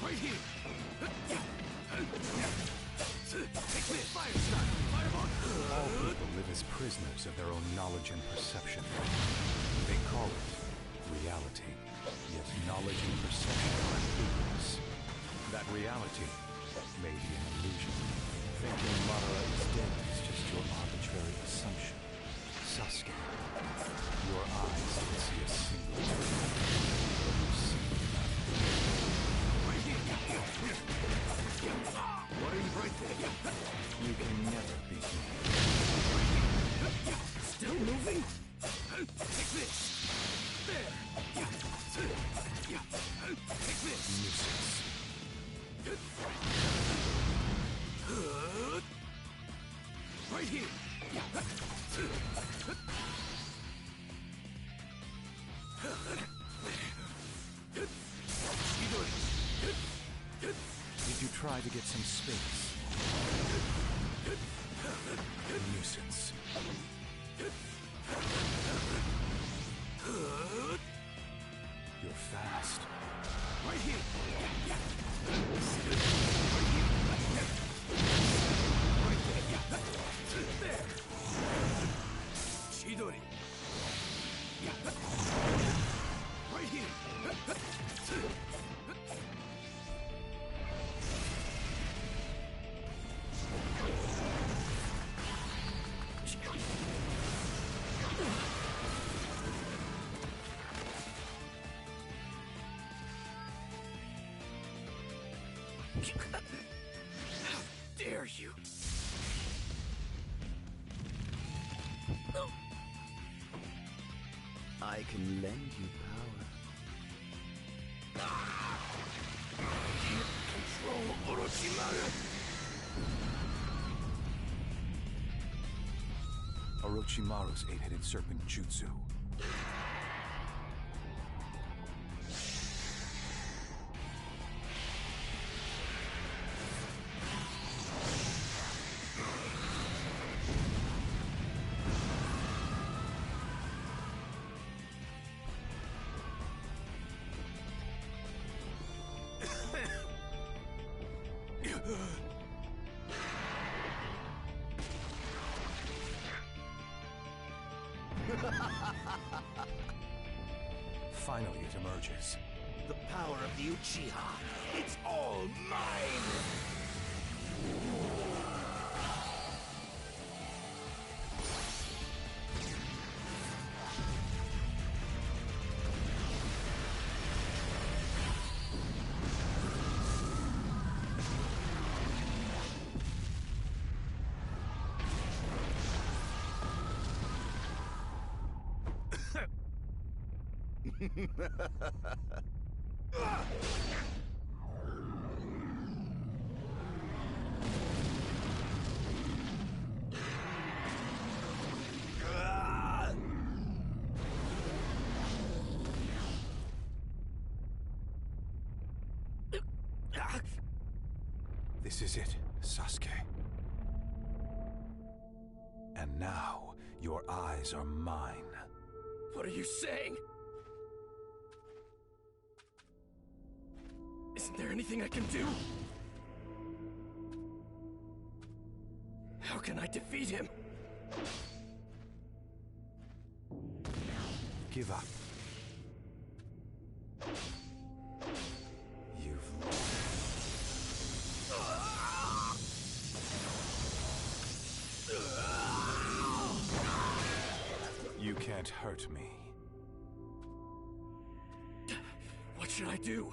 Right here! Take this! Fire style! Fireball! All people live as prisoners of their own knowledge and perception. They call it reality. Yet knowledge and perception are ambiguous. That reality may be an illusion. Thinking Madara is dead is just your arbitrary assumption. Sasuke, your eyes can see a single truth, but you see nothing. Right here! What are you right there? You can never beat me. Still moving? Take this! There! Take this! Nuisance. Right here! Did you try to get some space? Nuisance. You're fast. Right here! There! Chidori! Right here! How dare you! I can lend you power. I can't control Orochimaru! Orochimaru's eight-headed serpent jutsu. Finally, it emerges. the power of the Uchiha. It's all mine! This is it, Sasuke. And now, your eyes are mine. What are you saying? Isn't there anything I can do? How can I defeat him? Give up. You can't hurt me. What should I do?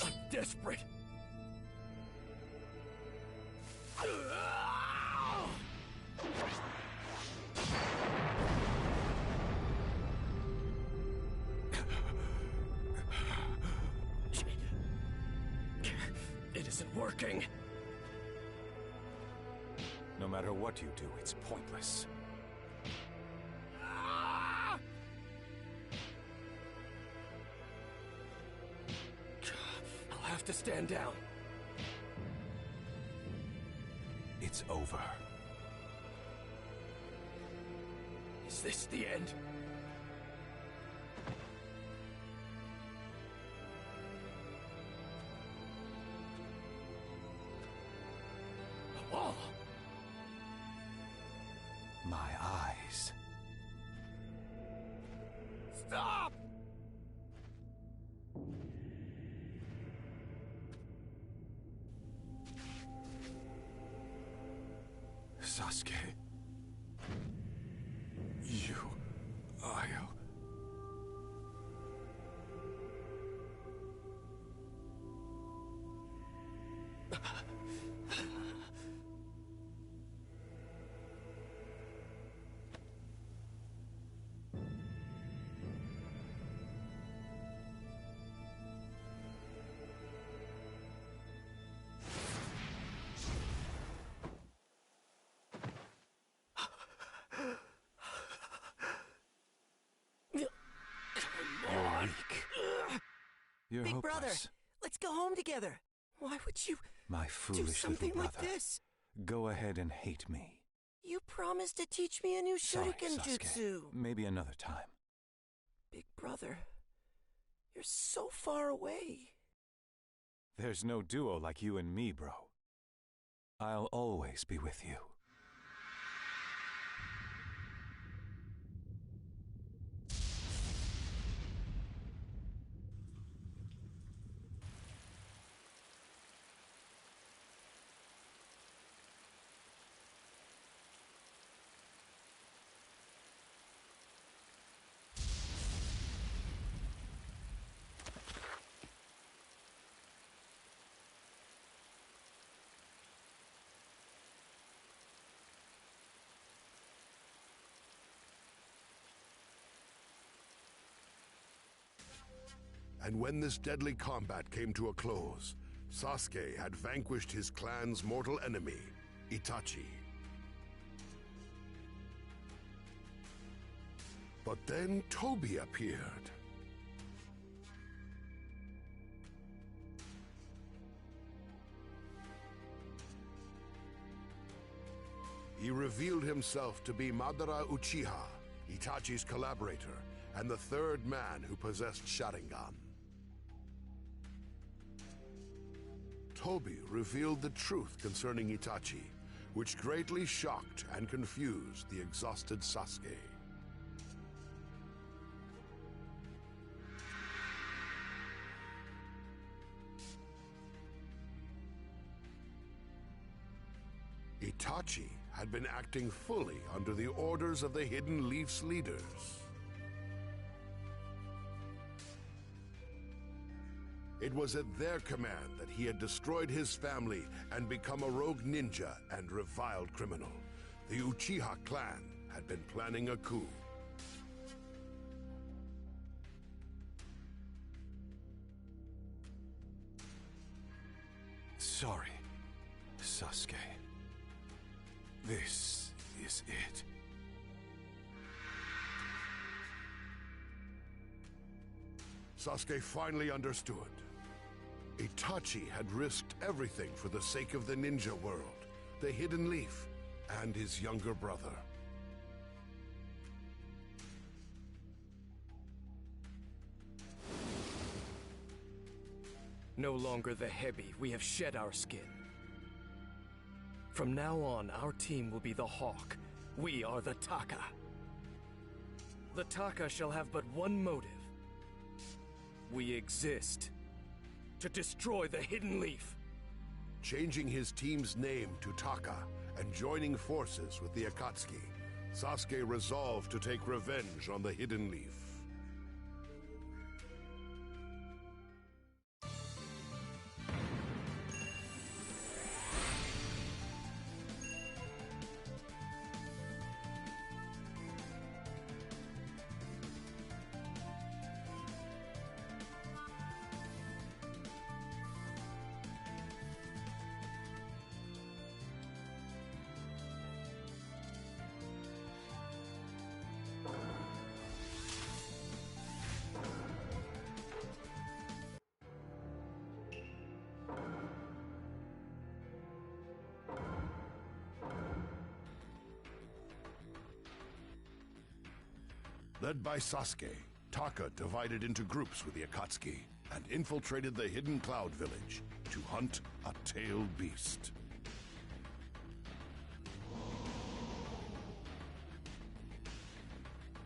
I'm desperate. It isn't working. No matter what you do, it's pointless. I'll have to stand down. It's over. Is this the end? A wall. My eyes. Stop! Sasuke. I'll... You're Big hopeless. brother, let's go home together. Why would you My do foolish something little like brother. this? Go ahead and hate me. You promised to teach me a new Sorry, Shuriken Sasuke. Jutsu. Maybe another time. Big brother, you're so far away. There's no duo like you and me, bro. I'll always be with you. And when this deadly combat came to a close, Sasuke had vanquished his clan's mortal enemy, Itachi. But then Tobi appeared. He revealed himself to be Madara Uchiha, Itachi's collaborator, and the third man who possessed Sharingan. Tobi revealed the truth concerning Itachi, which greatly shocked and confused the exhausted Sasuke. Itachi had been acting fully under the orders of the Hidden Leaf's leaders. It was at their command that he had destroyed his family and become a rogue ninja and reviled criminal. The Uchiha clan had been planning a coup. Sorry, Sasuke. This is it. Sasuke finally understood. Itachi had risked everything for the sake of the ninja world, the Hidden Leaf, and his younger brother. No longer the Hebi, we have shed our skin. From now on, our team will be the Hawk. We are the Taka. The Taka shall have but one motive. We exist to destroy the Hidden Leaf. Changing his team's name to Taka and joining forces with the Akatsuki, Sasuke resolved to take revenge on the Hidden Leaf. Led by Sasuke, Taka divided into groups with the Akatsuki and infiltrated the Hidden Cloud Village to hunt a tailed beast.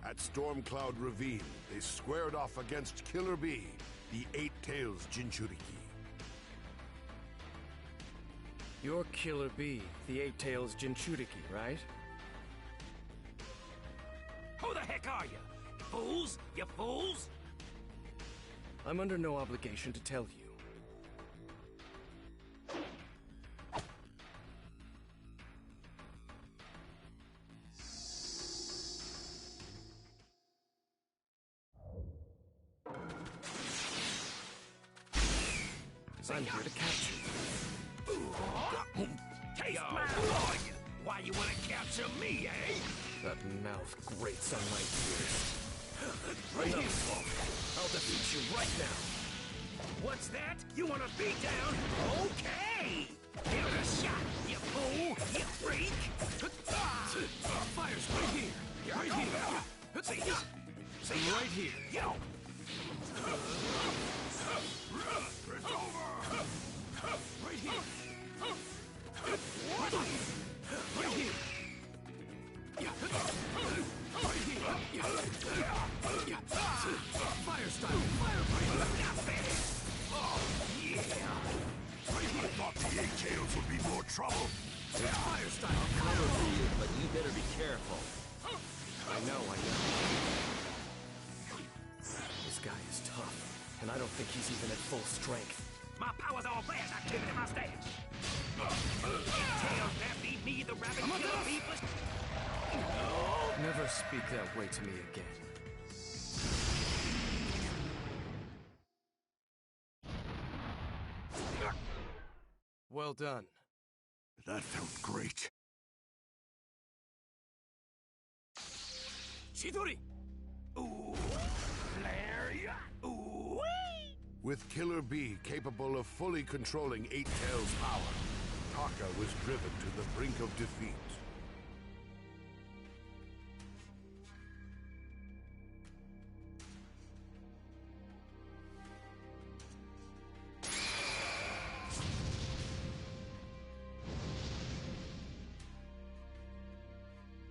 At Stormcloud Ravine, they squared off against Killer Bee, the Eight Tails Jinchuriki. You're Killer Bee, the Eight Tails Jinchuriki, right? Who the heck are you? Fools? You fools? I'm under no obligation to tell you. I'm here to capture you. Taste my Why you wanna capture me, eh? That mouth grates on my ears. Right here. I'll defeat you right now. What's that? You wanna beat down? Okay! Give it a shot, you fool! You freak! Fire's right here! Right here! Right here! Yo! It's over! Right here! Right here! Fire style! Fire breather! Oh, yeah! Right here! I thought the Eight Tails would be more trouble. It's fire style! Cover for you, but you better be careful. I know. This guy is tough, and I don't think he's even at full strength. My powers all flash activity, my stance. Tails that beat me, the rabbit killer beefless. Never speak that way to me again. Well done. That felt great. Chidori! Ooh, flare ya! Ooh, wee! With Killer Bee capable of fully controlling Eight Tails' power, Taka was driven to the brink of defeat.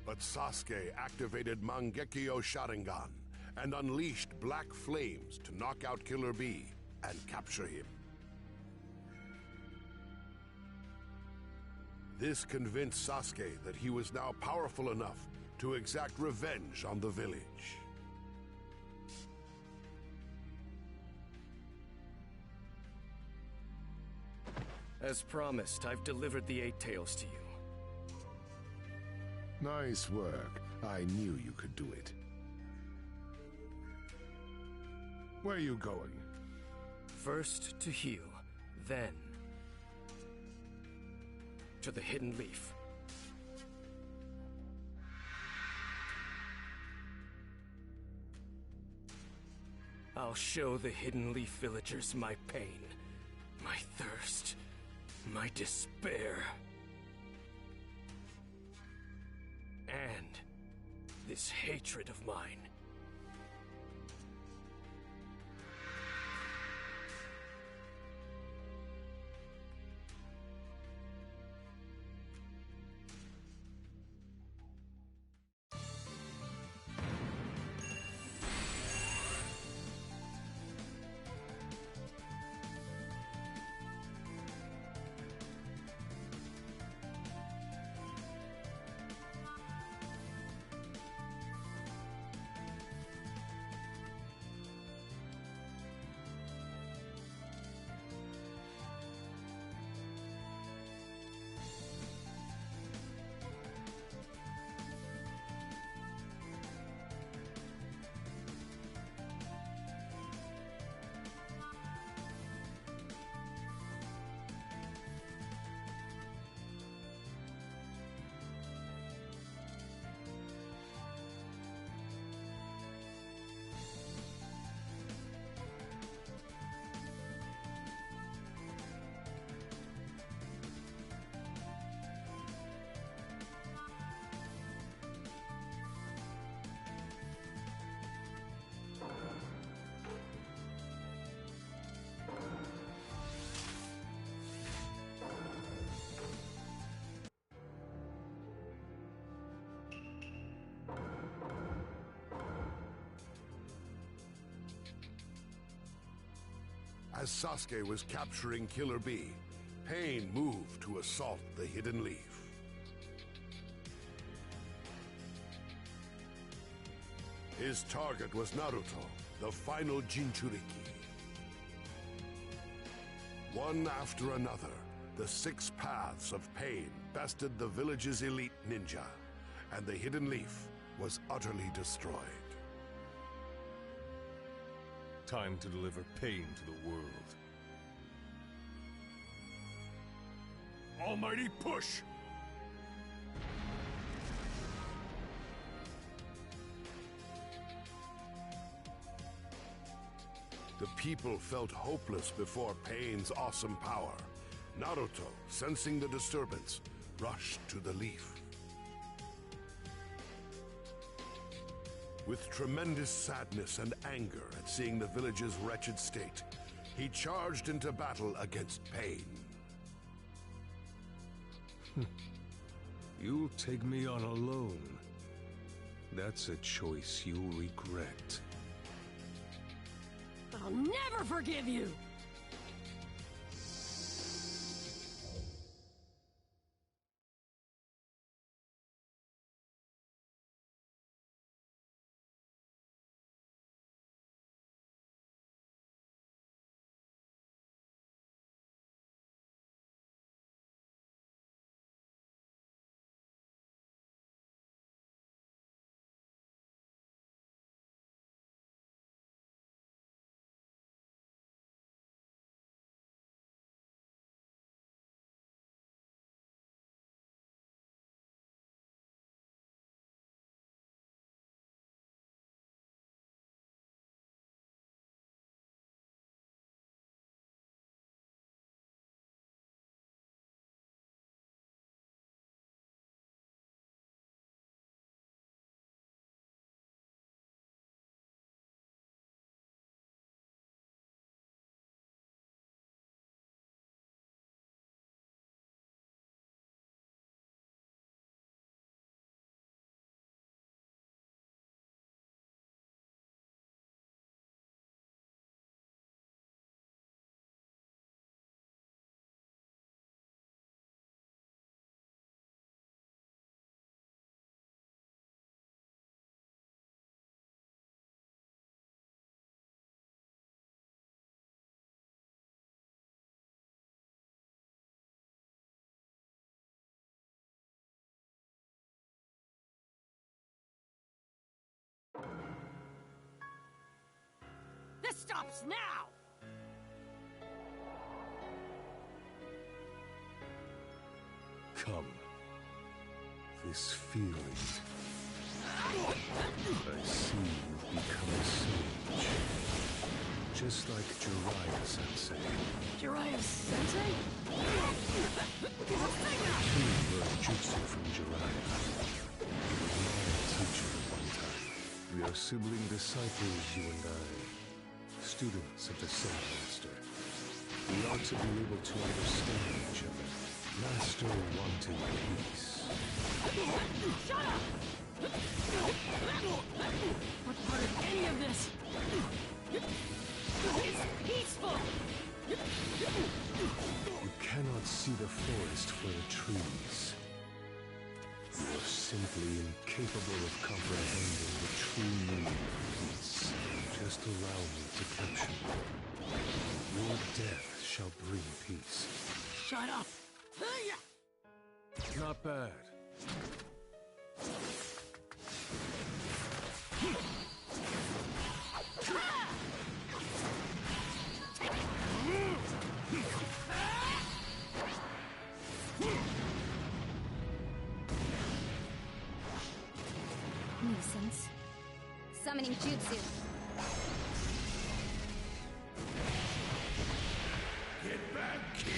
But Sasuke activated Mangekyo Sharingan and unleashed black flames to knock out Killer Bee and capture him. This convinced Sasuke that he was now powerful enough to exact revenge on the village. As promised, I've delivered the Eight Tails to you. Nice work. I knew you could do it. Where are you going? First to heal, then to the Hidden Leaf. I'll show the Hidden Leaf villagers my pain, my thirst, my despair. And this hatred of mine. As Sasuke was capturing Killer Bee, Pain moved to assault the Hidden Leaf. His target was Naruto, the final Jinchuriki. One after another, the 6 paths of Pain bested the village's elite ninja, and the Hidden Leaf was utterly destroyed. Time to deliver pain to the world. Almighty push! The people felt hopeless before Pain's awesome power. Naruto, sensing the disturbance, rushed to the leaf. With tremendous sadness and anger at seeing the village's wretched state, he charged into battle against Pain. You'll take me on alone. That's a choice you'll regret. I'll never forgive you! stops now! Come. This feeling. I see you've become a sage. Just like Jiraiya-sensei. Jiraiya-sensei? King learned jutsu from Jiraiya. He was my teacher at one time. We are sibling disciples, you and I. Students of the same master. We ought to be able to understand each other. Master wanted peace. Shut up! What part of any of this is peaceful? You cannot see the forest for the trees. You are simply incapable of comprehending the true meaning of peace. Just allow me to capture you. Your death shall bring peace. Shut up! Not bad. Nuisance. Summoning jutsu. Get back, kid!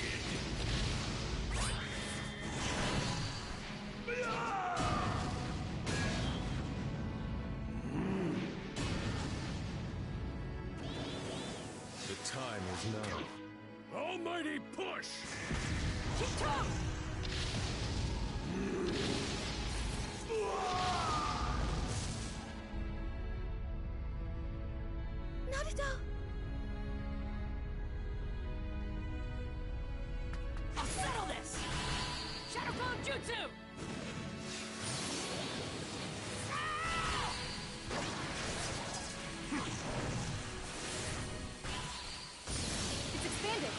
The time is now. Almighty push! Naruto! I'll settle this! Shadow Clone Jutsu! It's expanded.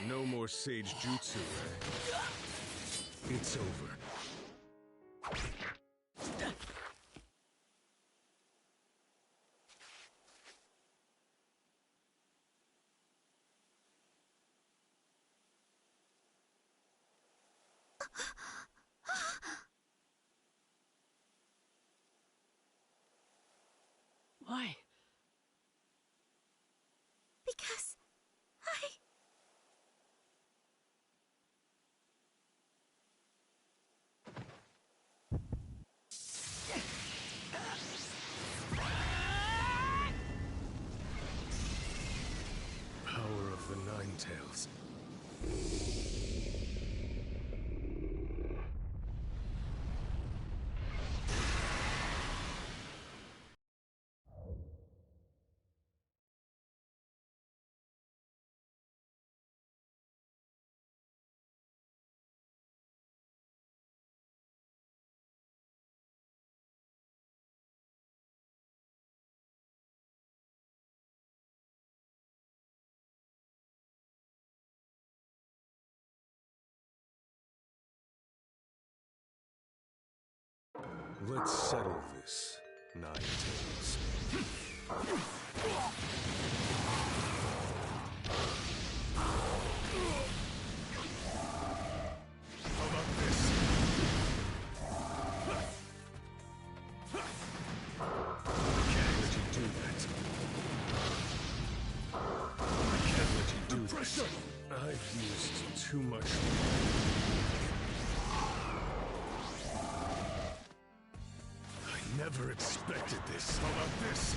No more sage jutsu, eh? It's over. Why? Because Power of the Nine Tails. Let's settle this, Nine Tails. How about this? I can't let you do that. I can't let you do this. I've used too much. I never expected this. How about this?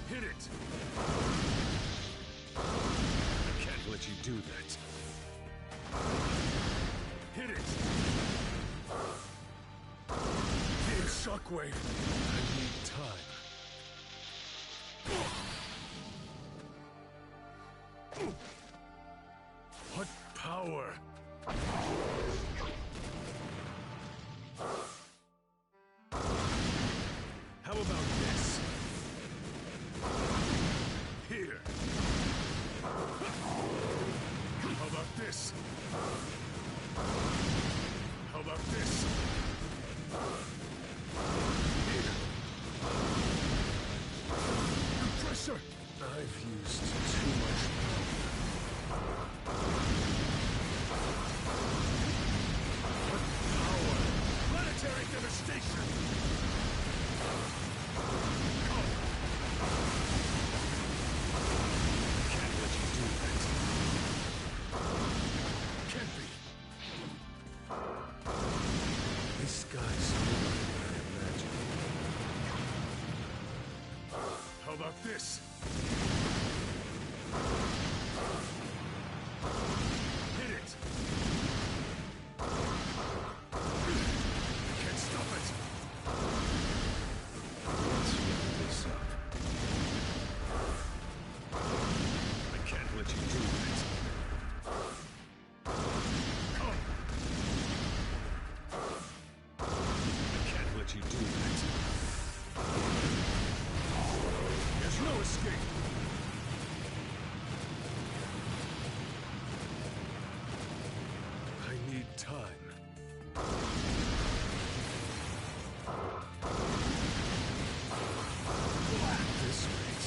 Hit it! I can't let you do that. Hit it! Big shockwave! I need time. What power? about this? Pressure! I've used too much power. Planetary devastation! Can't let you do that. Can't be. This guy's more than I imagined. How about this? Hit it! Can't stop it! Let's wrap this up. I can't let you do that. Come! I can't let you do that. There's no escape! I need time. At this rate,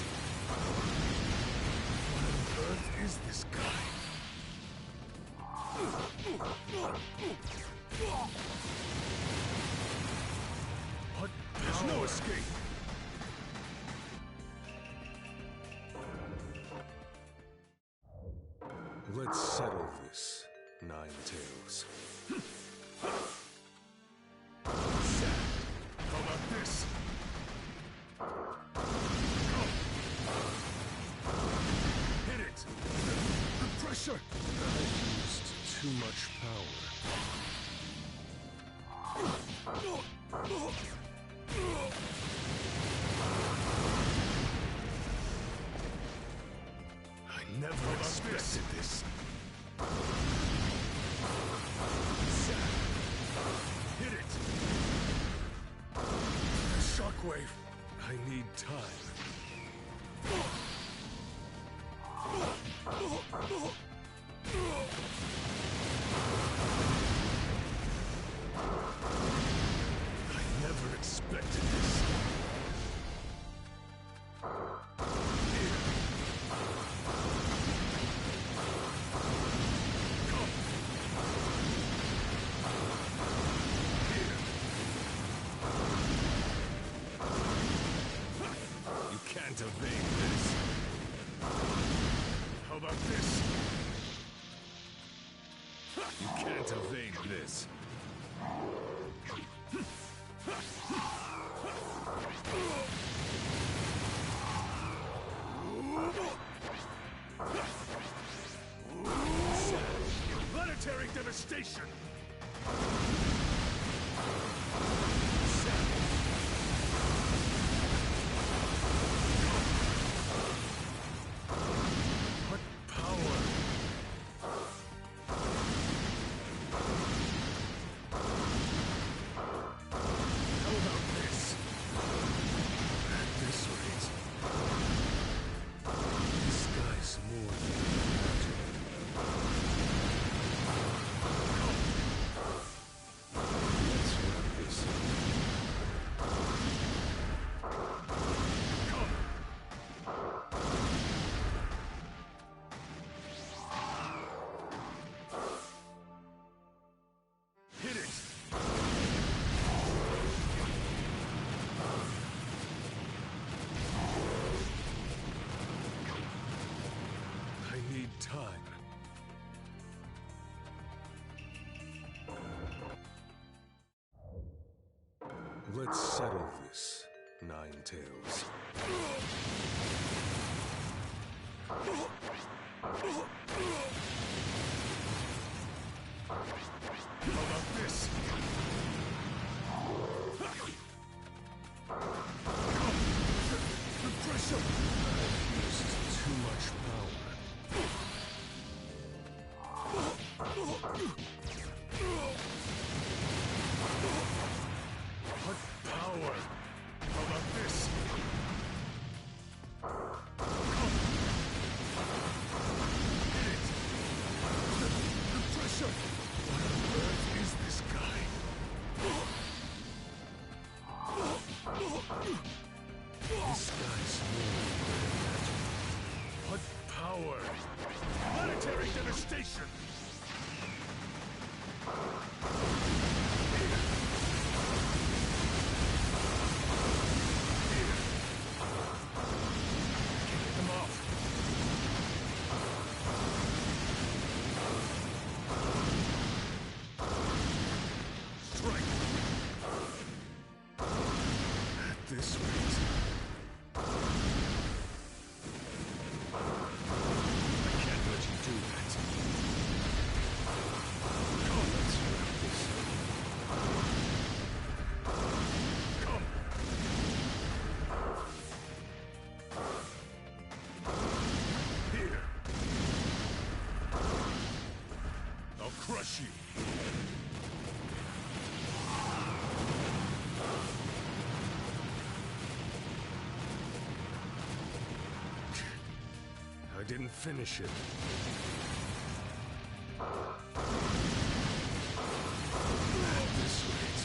what on earth is this guy? What? There's no escape! Let's settle this, Ninetales. How about this? Hit it! The pressure! I've used too much power. I never expected this. Hit it! A shockwave. I need time. I never expected this. You can't evade this. How about this? You can't evade this. Planetary devastation! What power! How about this? At this rate, this guy's more than I imagined. Let's wrap this up. Hit it! I need time. Let's settle this, Ninetales. How about this? The pressure! I've used too much power. What power? How about this? Hit it! The pressure! What on earth is didn't finish it. At this rate,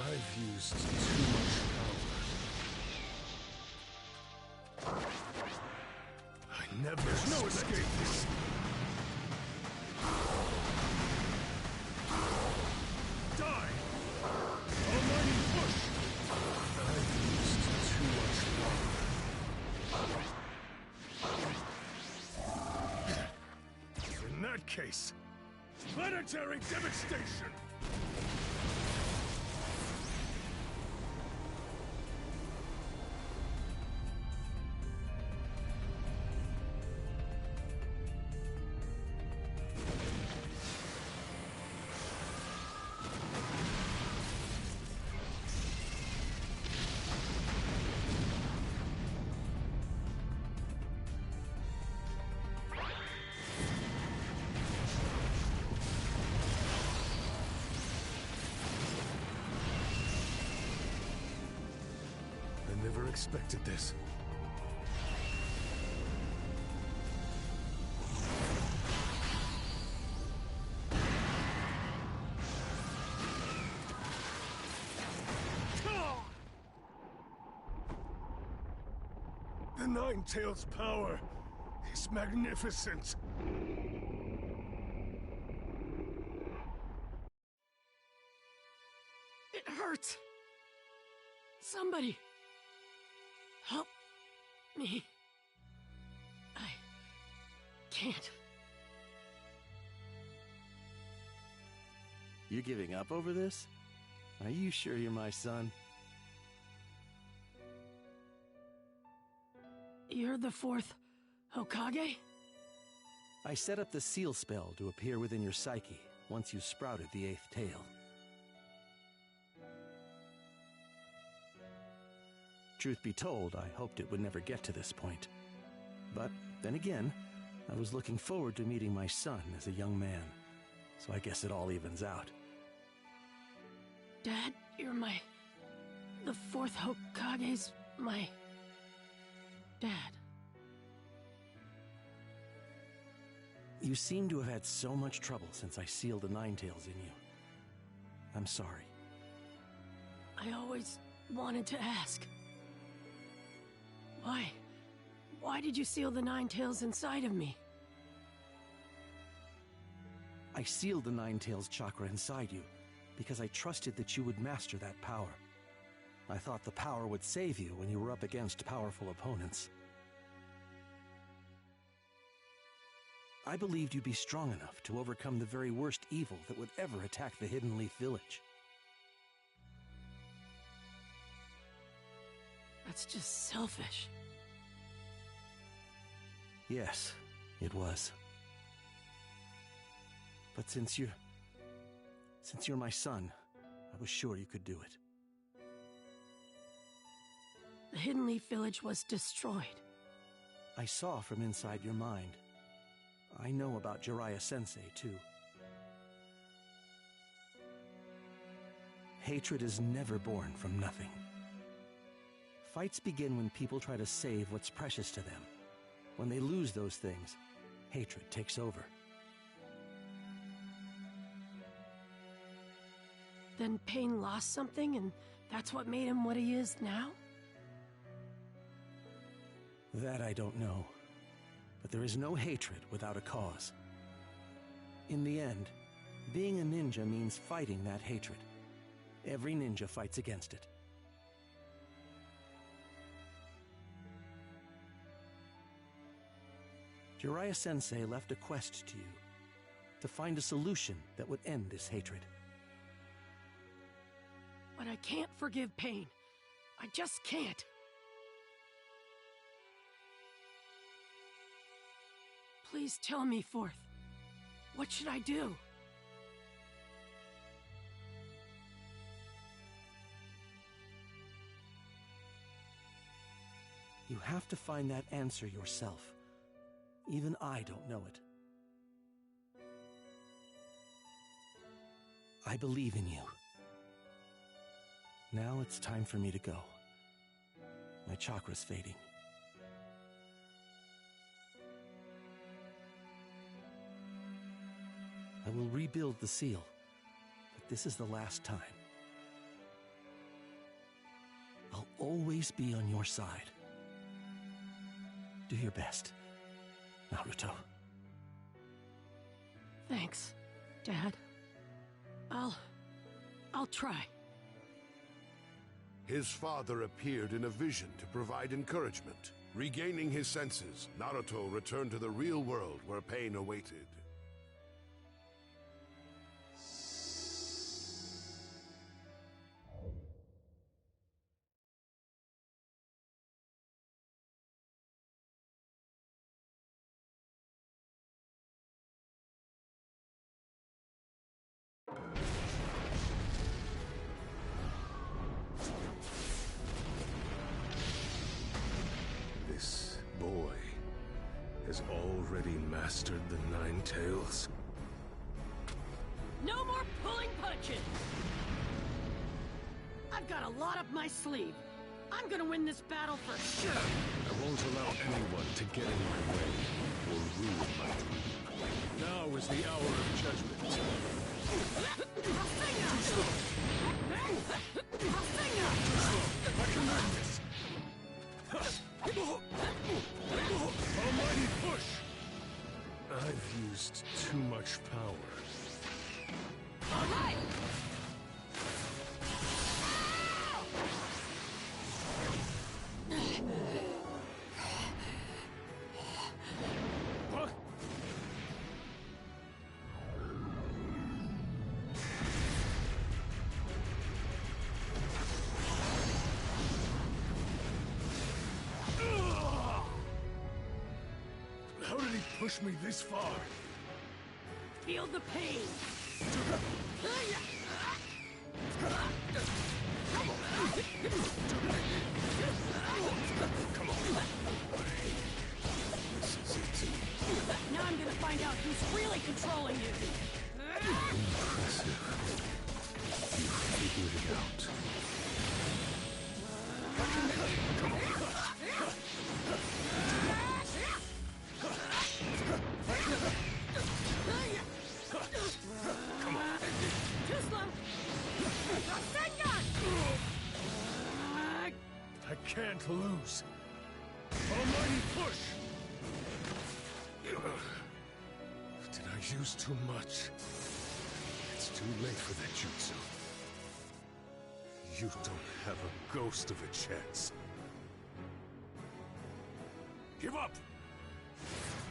I've used too much power. I never. There's no escape. Die! Almighty push! I've used too much power. In that case, planetary devastation! Never expected this. The Nine-Tails' power is magnificent. It hurts. Somebody. Help me. I can't. You giving up over this? Are you sure you're my son? You're the fourth Hokage? I set up the seal spell to appear within your psyche once you sprouted the eighth tail. Truth be told, I hoped it would never get to this point. But then again, I was looking forward to meeting my son as a young man, so I guess it all evens out. Dad, you're the fourth Hokage's my dad. You seem to have had so much trouble since I sealed the Nine-Tails in you. I'm sorry. I always wanted to ask. Why? Why did you seal the Nine-Tails inside of me? I sealed the Nine-Tails chakra inside you because I trusted that you would master that power. I thought the power would save you when you were up against powerful opponents. I believed you'd be strong enough to overcome the very worst evil that would ever attack the Hidden Leaf Village. That's just selfish. Yes, it was. But since you're my son, I was sure you could do it. The Hidden Leaf Village was destroyed. I saw from inside your mind. I know about Jiraiya Sensei, too. Hatred is never born from nothing. Fights begin when people try to save what's precious to them. When they lose those things, hatred takes over. Then Pain lost something, and that's what made him what he is now? That I don't know. But there is no hatred without a cause. In the end, being a ninja means fighting that hatred. Every ninja fights against it. Jiraiya Sensei left a quest to you, to find a solution that would end this hatred. But I can't forgive Pain. I just can't. Please tell me, Fourth. What should I do? You have to find that answer yourself. Even I don't know it. I believe in you. Now it's time for me to go. My chakra's fading. I will rebuild the seal, but this is the last time. I'll always be on your side. Do your best, Naruto. Thanks, Dad. I'll try. His father appeared in a vision to provide encouragement. Regaining his senses, Naruto returned to the real world where Pain awaited. This boy has already mastered the Nine Tails. No more pulling punches! I've got a lot up my sleeve. I'm gonna win this battle for sure! I won't allow anyone to get in my way or ruin my dream. Now is the hour of judgment. I can win this! Almighty push! I've used too much power. All right! How did he push me this far? Feel the pain! Come on. This is it. Now I'm gonna find out who's really controlling you! Impressive. You figured it out. Come on. Come on. Too slow! Rasengan! I can't lose. Almighty push! Did I use too much? It's too late for that jutsu. You don't have a ghost of a chance. Give up!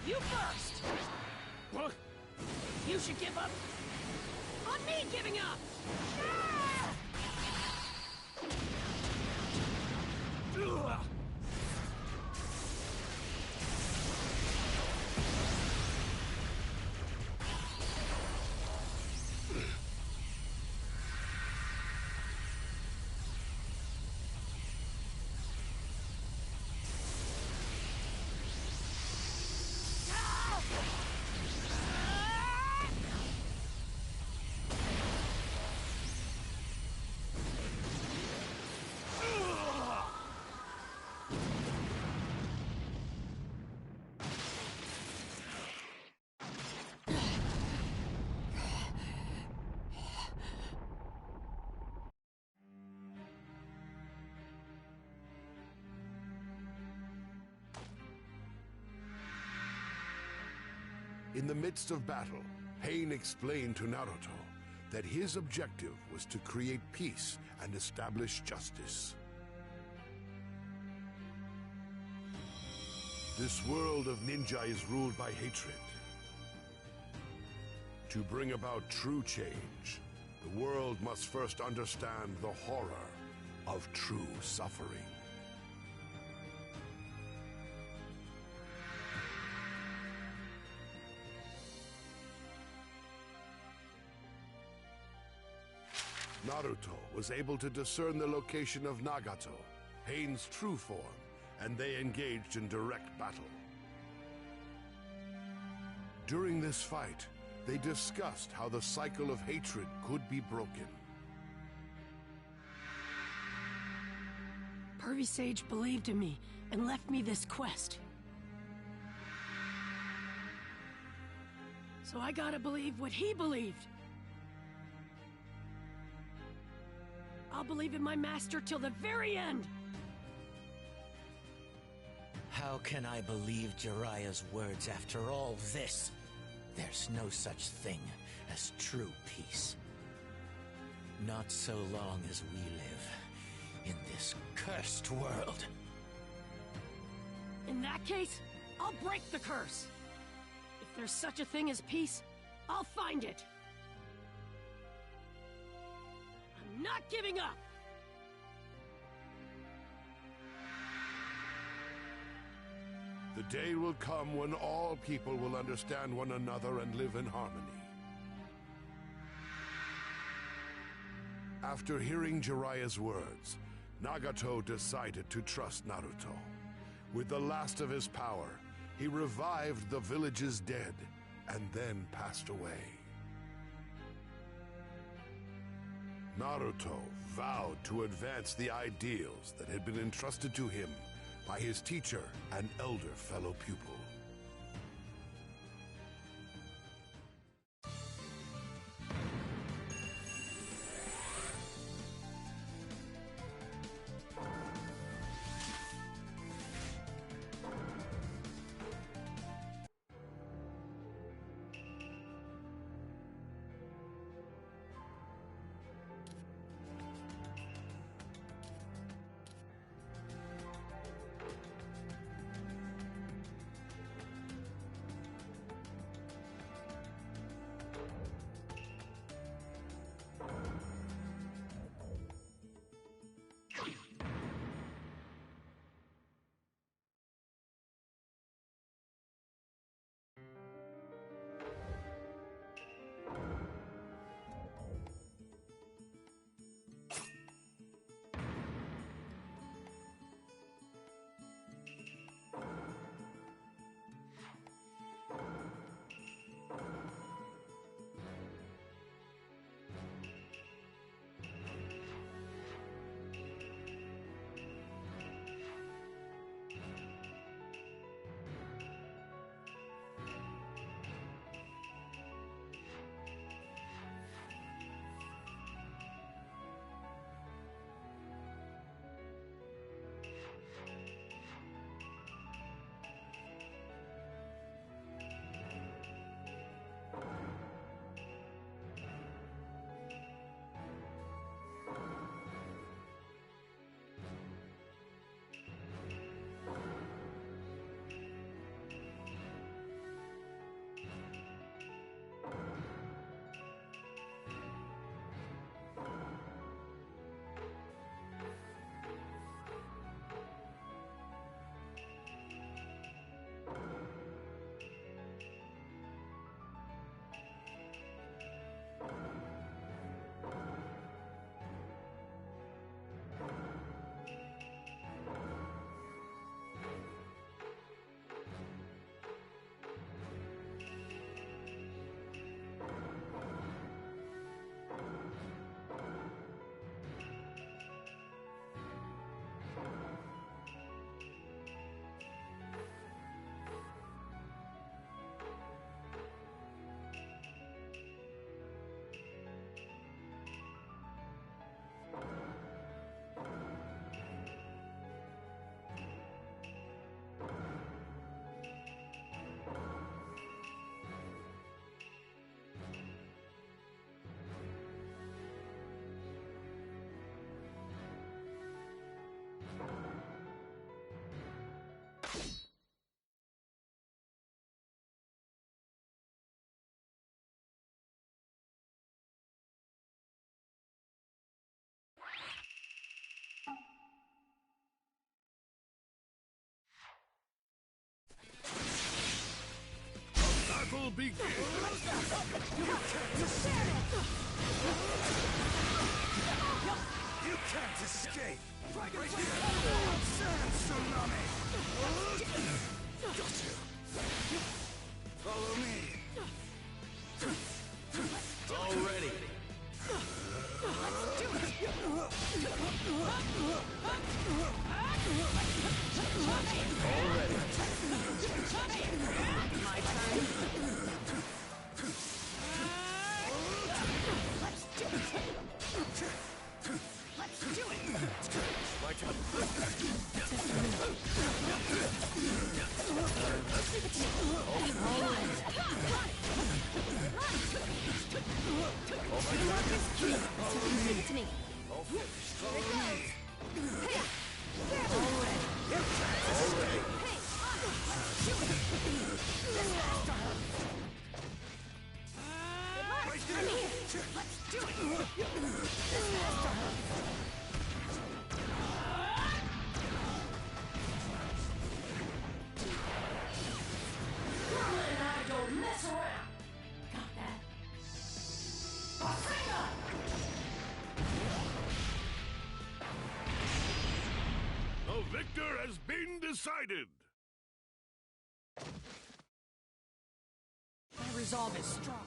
You first! What? You should give up! On me giving up! In the midst of battle, Pain explained to Naruto that his objective was to create peace and establish justice. This world of ninja is ruled by hatred. To bring about true change, the world must first understand the horror of true suffering. Naruto was able to discern the location of Nagato, Pain's true form, and they engaged in direct battle. During this fight, they discussed how the cycle of hatred could be broken. Pervy Sage believed in me and left me this quest. So I gotta believe what he believed. I'll believe in my master till the very end! How can I believe Jiraiya's words after all this? There's no such thing as true peace. Not so long as we live in this cursed world. In that case, I'll break the curse! If there's such a thing as peace, I'll find it! I'm not giving up! The day will come when all people will understand one another and live in harmony. After hearing Jiraiya's words, Nagato decided to trust Naruto. With the last of his power, he revived the village's dead and then passed away. Naruto vowed to advance the ideals that had been entrusted to him by his teacher and elder fellow pupil. Battle begins! You can't escape! Sand tsunami! Got you! Follow me! Already! Let's do it! My turn. Teamwork is key. Give it to me. Here it goes. Hey. Already. Hey, let's do it. This has to hurt. I'm here. Let's do it. This has to hurt. Carla and I don't mess around. Got that? The victor has been decided. My resolve is strong.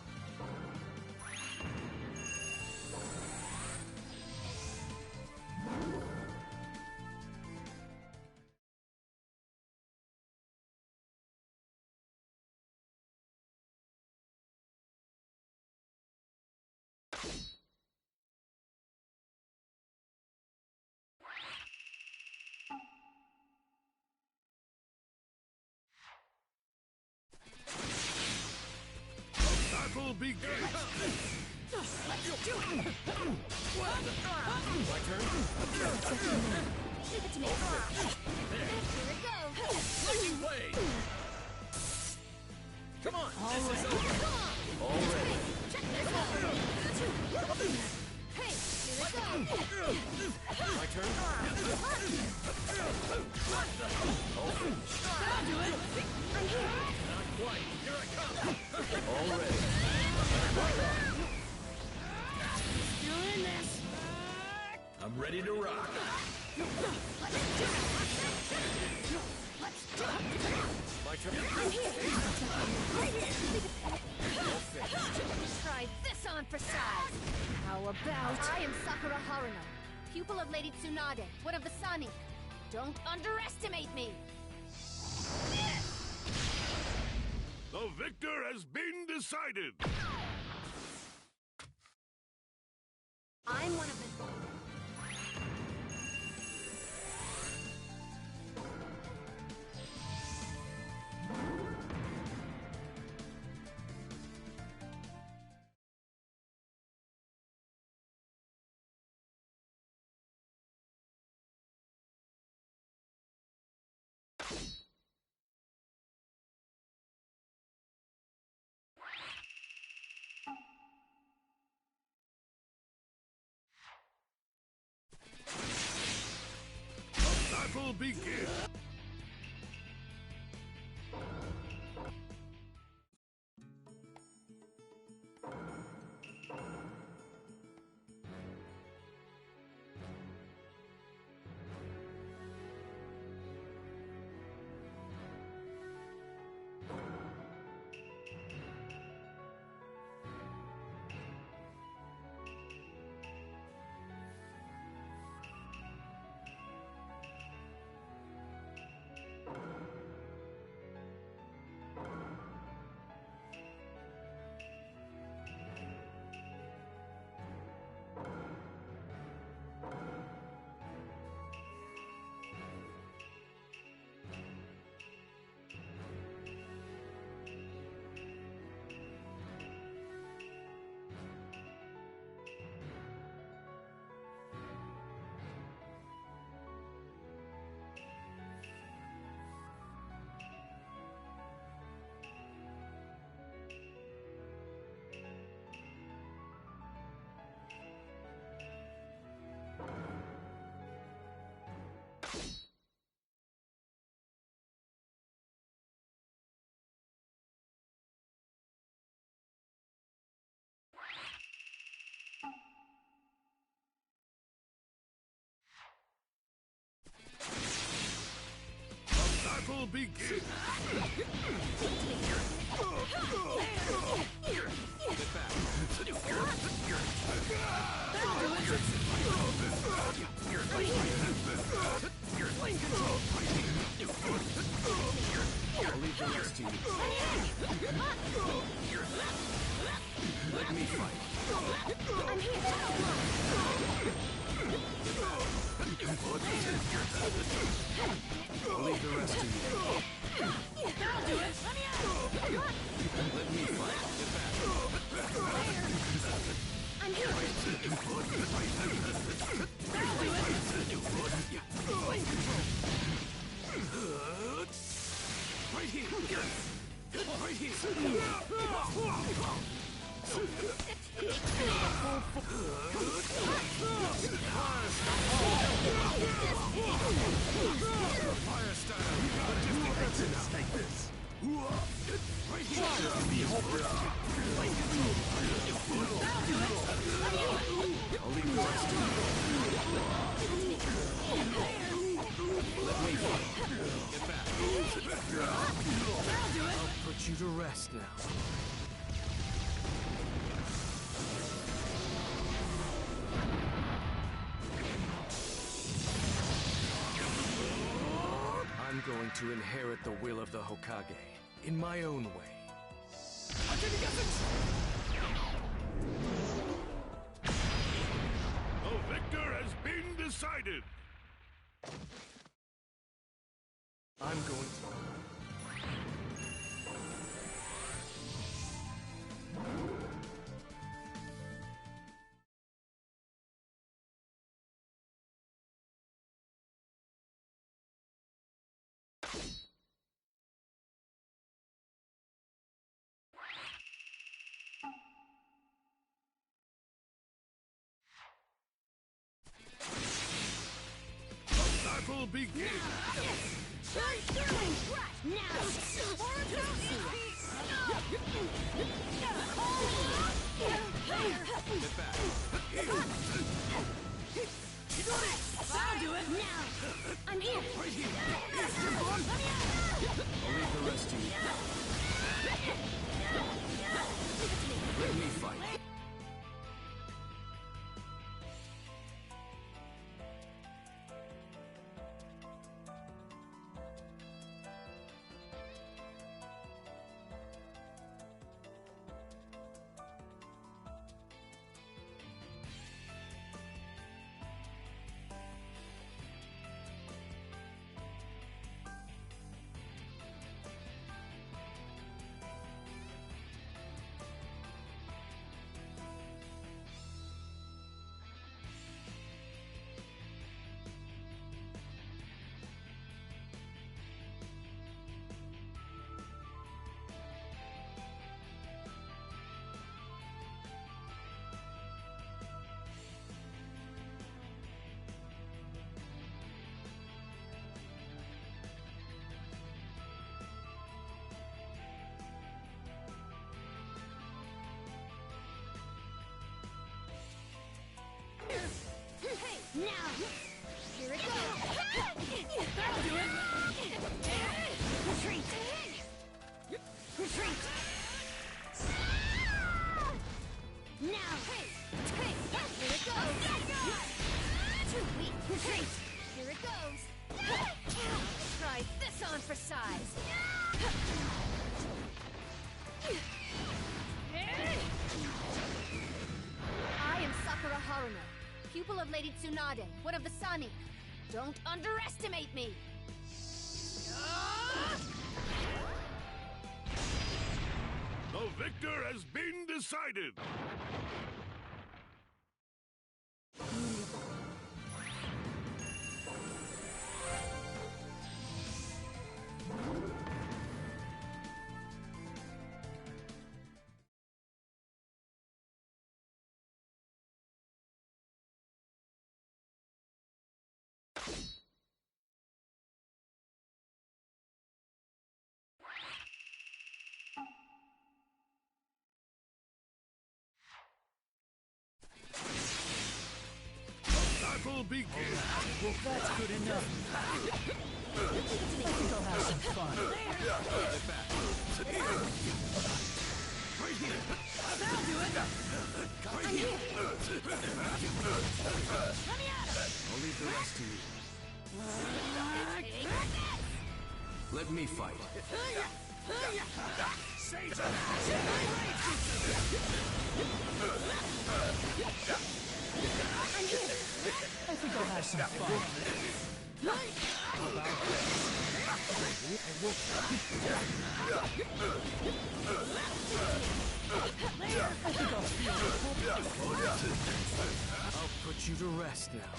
Battle begins. Let's do it. My turn? Give it to me. Here it goes. Lightning blade! Come on! Already. This is over! Already! Check this out. Hey, here it goes. My turn? All finished. I'll do it. I'm here. Not quite. Here I come! Already! You're in this. I'm ready to rock. Let's do it. My turn? I'm here. Right here. All finished. Try this on for size. How about... I am Sakura Haruno, pupil of Lady Tsunade, one of the Sani. Don't underestimate me. The victor has been decided. I'm one of the... Battle begins. Battle begins. I'll leave the rest to you. Let me fight. I'm here. I'll leave the rest to you. I'll do it. Let me out. Let me fight. Get back. I'm Fire style. Just take this. Right here. I'll leave the rest to you. Let me get back. I'll put you to rest now. I'm going to inherit the will of the Hokage in my own way. The victor has been decided. I'm going to... Battle begins. Get back. I'll do it now. I'm here. Right here. I'll leave the rest to you. Let me fight. Now, here it goes. That'll do it. Retreat. Retreat. Now, here it goes. Too weak. Retreat. Here it goes. Try this on for size. I am Sakura Haruno, pupil of Lady Tsunade, one of the Sani. Don't underestimate me! The victor has been decided. Battle begins. That's good enough. I think I'll have some fun. Get back. Right here. That'll do it. Right here. Let me at him. I'll leave the rest to you. Let me fight. I think I'll have some fun. How about I think I'll feel it. I'll put you to rest now.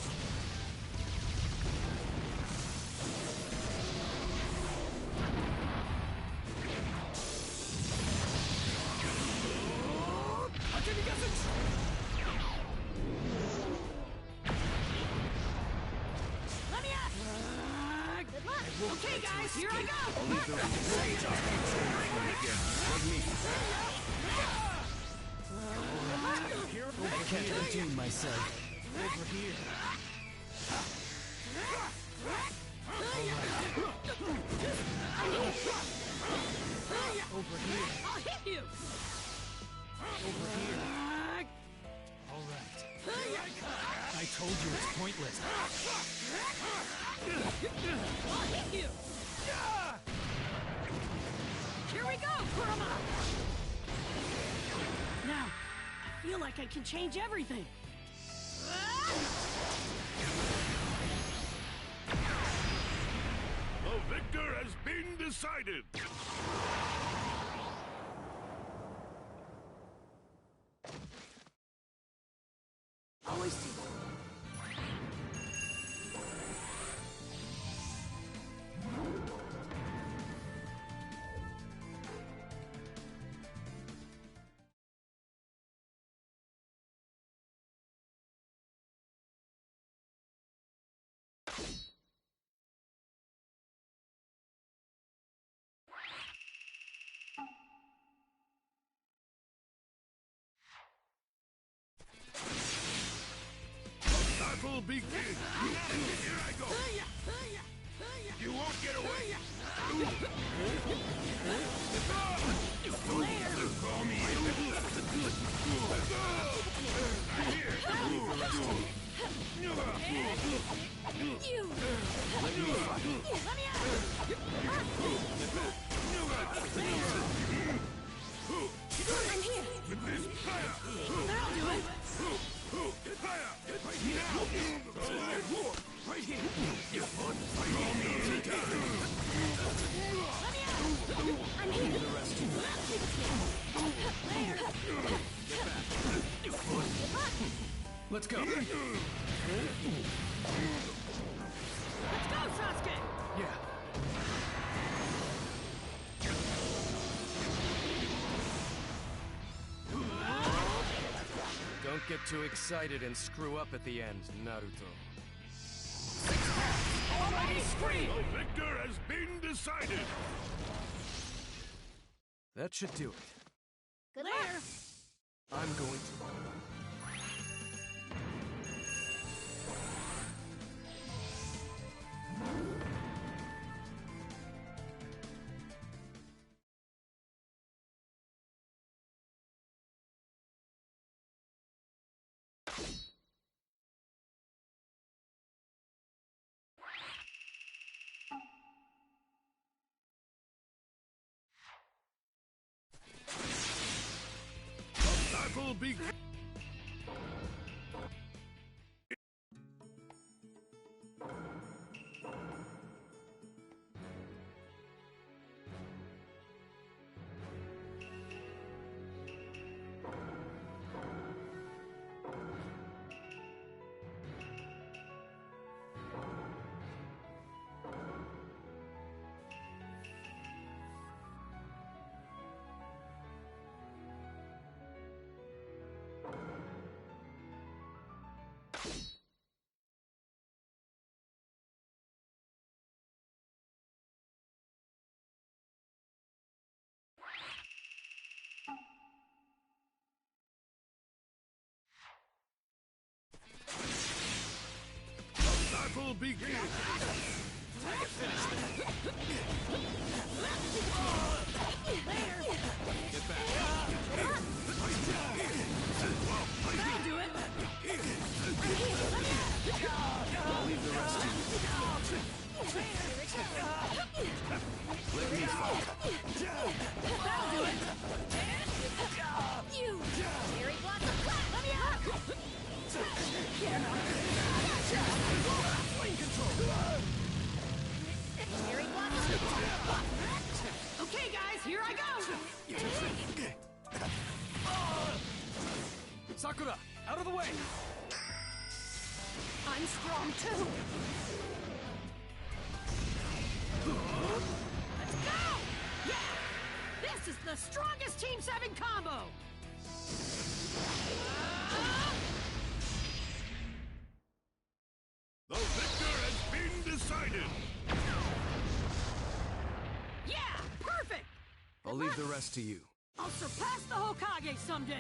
Okay, guys, here I go! Only the sage are again. Let me. I can't contain myself. Over here. Over here. I'll hit you! Over here. All right. I told you it's pointless. I'll hit you! Here we go, Kurama! Now, I feel like I can change everything. The victor has been decided. Always do. Battle begins. Here I go. You won't get away. Call me. You! Let me fight. Let me out! I'm here! That'll do it! Right here. Let me out! I'm here! The rest of There! Get back. Let's go. Let's go, Sasuke! Yeah. Don't get too excited and screw up at the end, Naruto. Almighty scream! The victor has been decided. That should do it. Good luck! I'm going to... Battle begins. Battle begins. I can finish that. Get back. That'll do it! I'll leave the rest to you. Let me fight. That'll do it! You! Cherry blossom clap! Let me out! Flame control. Cherry blossom! Okay, guys, here I go! Sakura, out of the way! I'm strong too! Let's go! Yeah! This is the strongest Team 7 combo! The victor has been decided. leave the rest to you. I'll surpass the Hokage someday!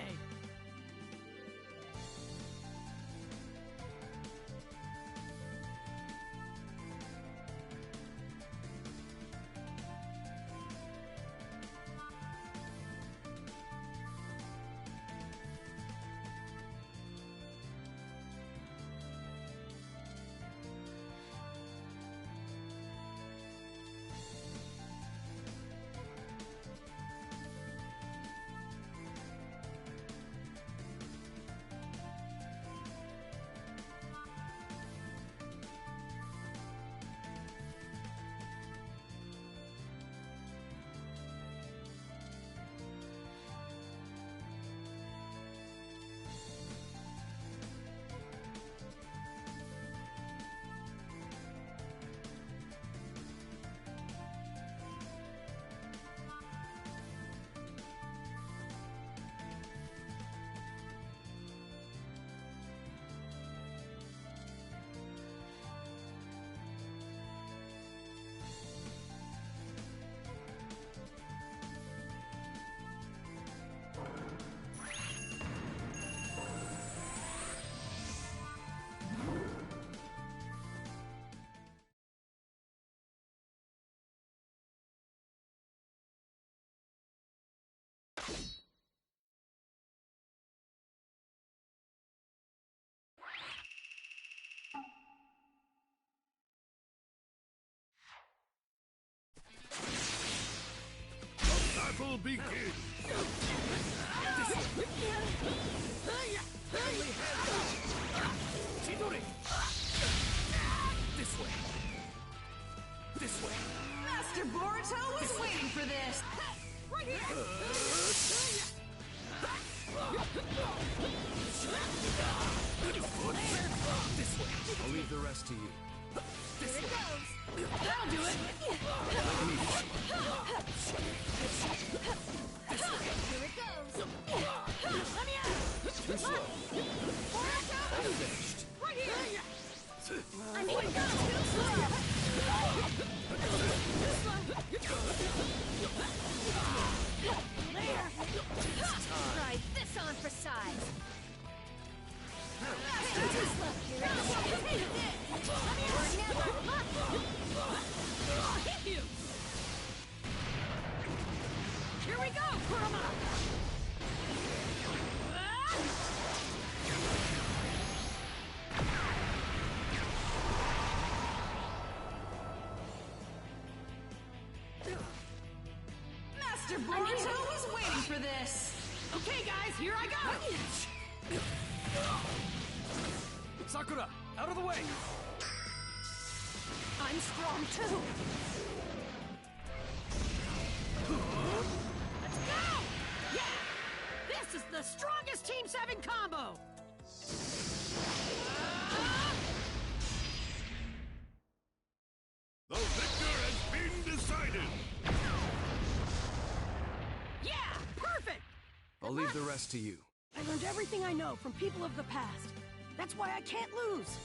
Battle begins! Chidori! This way! This way! Master Boruto was waiting for this! Right here! This way! I'll leave the rest to you. This way! That'll do it! Here it goes! Let me out! Too slow. All finished. Right here! I mean, go! Too slow! There! Try this on for size! Here we go, Kurama! Master Boruto was waiting for this! Okay, guys, here I go! Sakura, out of the way! I'm strong too! Let's go! Yeah! This is the strongest Team 7 combo! The victor has been decided! Yeah! Perfect! I'll leave the rest to you. I learned everything I know from people of the past. That's why I can't lose.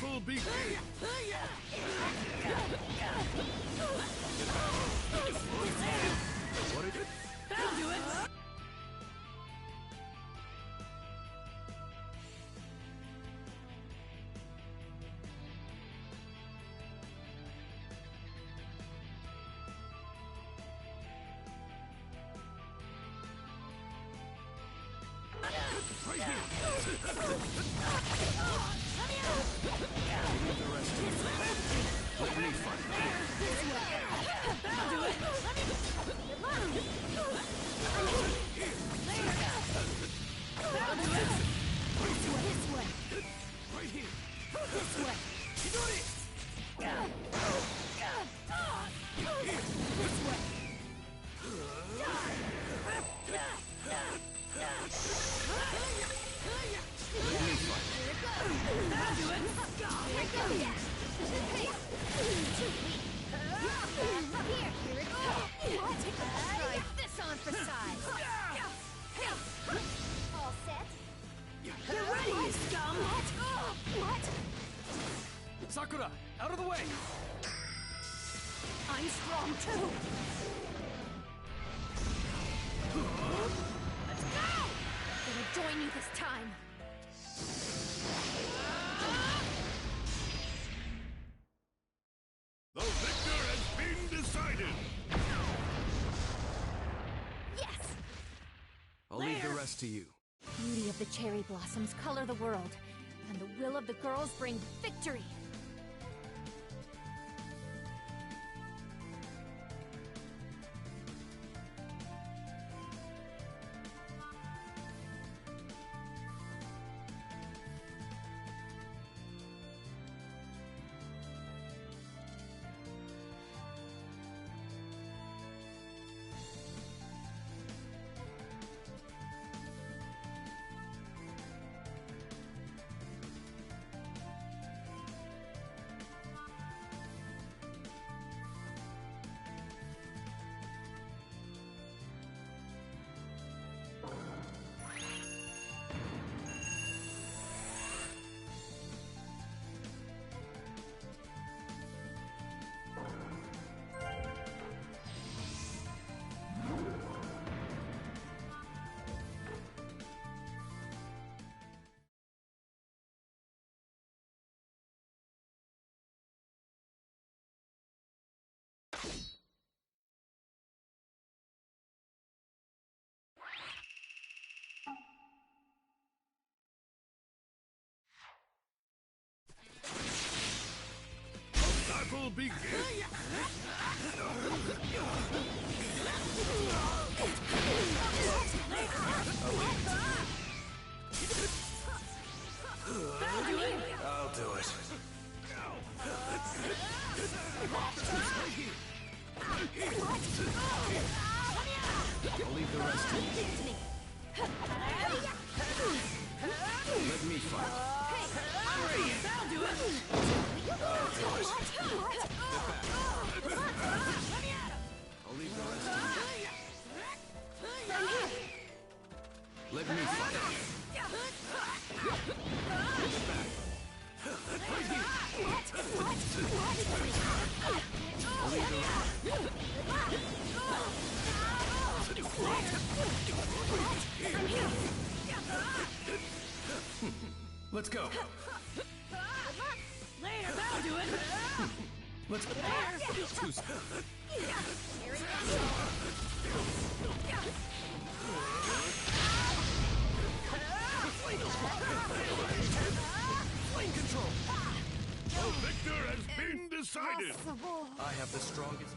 Battle begins! What is it? That'll do it! Right here! Let me fight. That'll do it! That'll the way! I'm strong too! Let's go! Gonna join you this time. The victor has been decided! Yes! I'll leave the rest to you. Beauty of the cherry blossoms color the world, and the will of the girls bring victory. Battle begins! I'll do it. I'll leave the rest to you. Let me fight. That'll do it! I'll leave the rest to you. Let me fight. I'll leave the Let's go. Later, that'll do it! Let's go. Flame control! The victor has been decided! I have the strongest.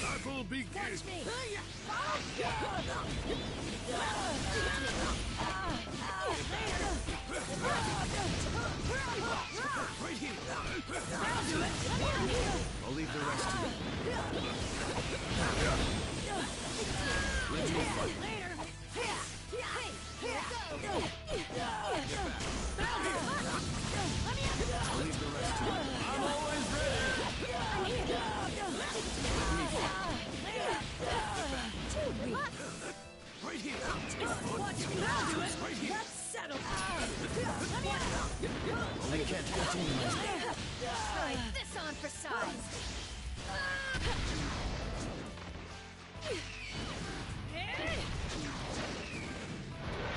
Battle begins! Watch me! Right here! I'll leave the rest to you. Let me fight. I'll leave the rest to you. I'm always ready! Let me fight. Right here! Watch me! I'll do it! Right here! That's settled! I can't continue my... Try this on for size.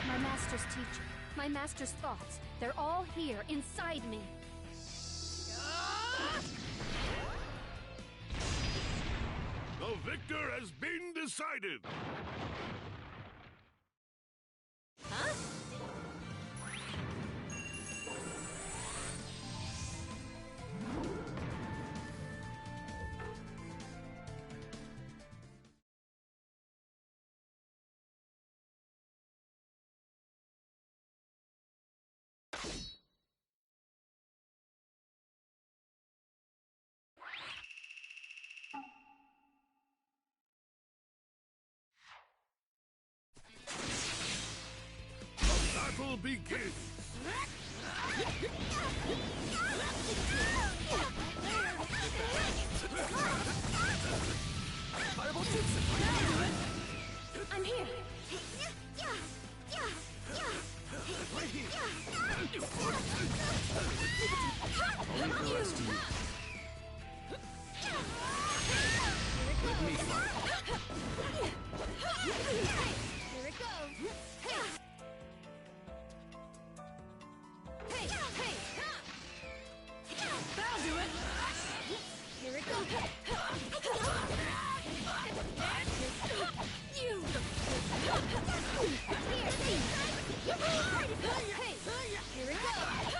My master's teaching, my master's thoughts, they're all here inside me. The victor has been decided! begins! Fireball Jutsu! I'm here! Right here! I'll leave the rest to you. Let me fight. Here it goes. Hey! Hey! Hey! That'll do it! Here it goes. You! Hey! Here it goes.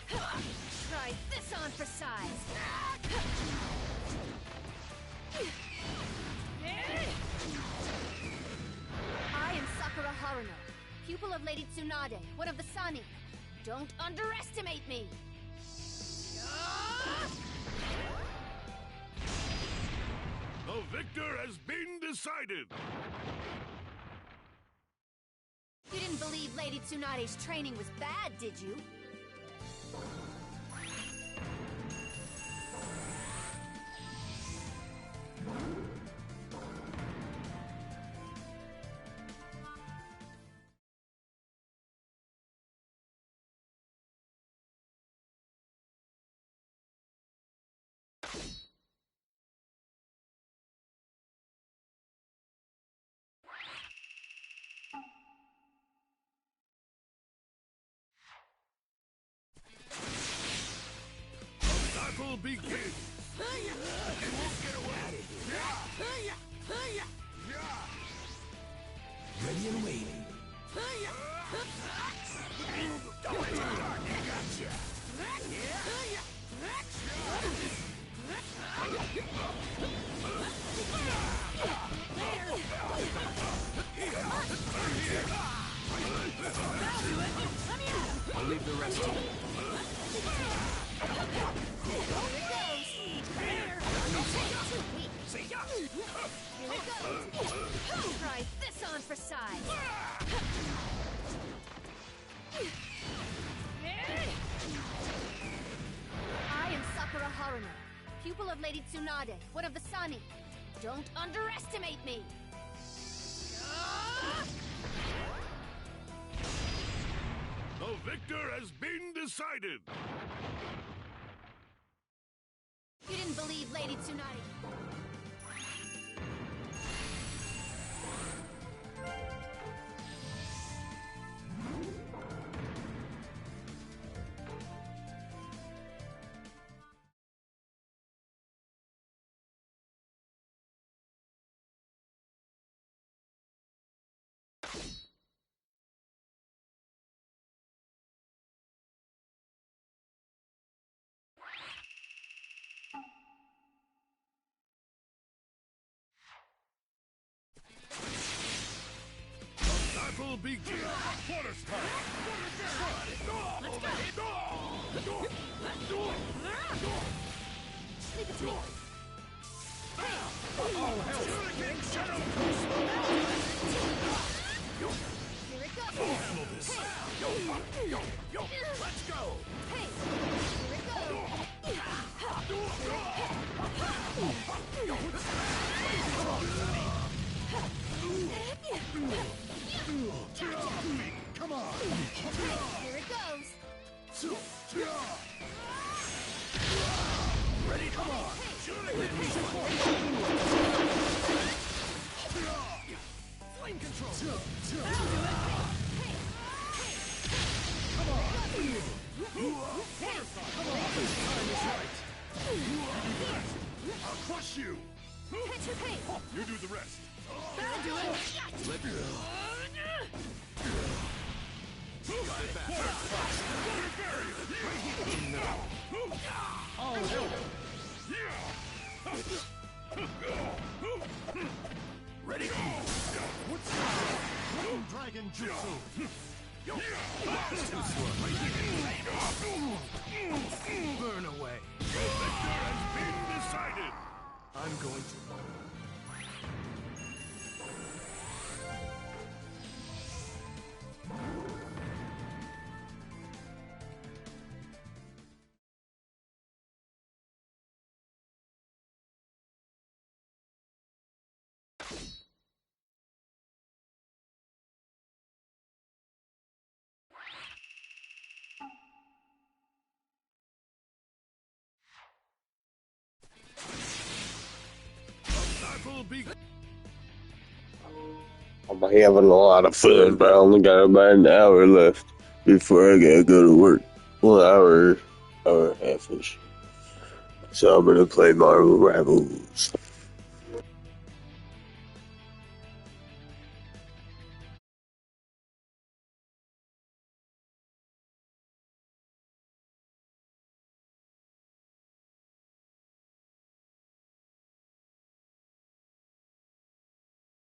Try this on for size. I am Sakura Haruno, pupil of Lady Tsunade, one of the Sani. Don't underestimate me! The victor has been decided! You didn't believe Lady Tsunade's training was bad, did you? Battle begins! You won't get away! Ready and waiting. Gotcha! I'll leave the rest to you. Here it goes! Here it goes! Try this on for size! I am Sakura Haruno, pupil of Lady Tsunade, one of the Sani. Don't underestimate me! The victor has been decided! You didn't believe Lady Tsunade. Battle begins! Quarter time! Let's go! Leave it to me. Shuriken Shadow Here it goes! Handle this! Let's go! Hey! Here it goes! Come on! Here it goes! Ready? Come on! Flame control! Come on! This time is right! I'll crush you! You do the rest! That'll do it! Let me go. Got it back! Oh, no! Ready? What's Dragon Jutsu! Burn away! The victor has been decided! I'm going to... I'm having a lot of fun, but I only got about an hour left before I gotta go to work. Well, hour and a half-ish. So I'm gonna play Marvel Rivals.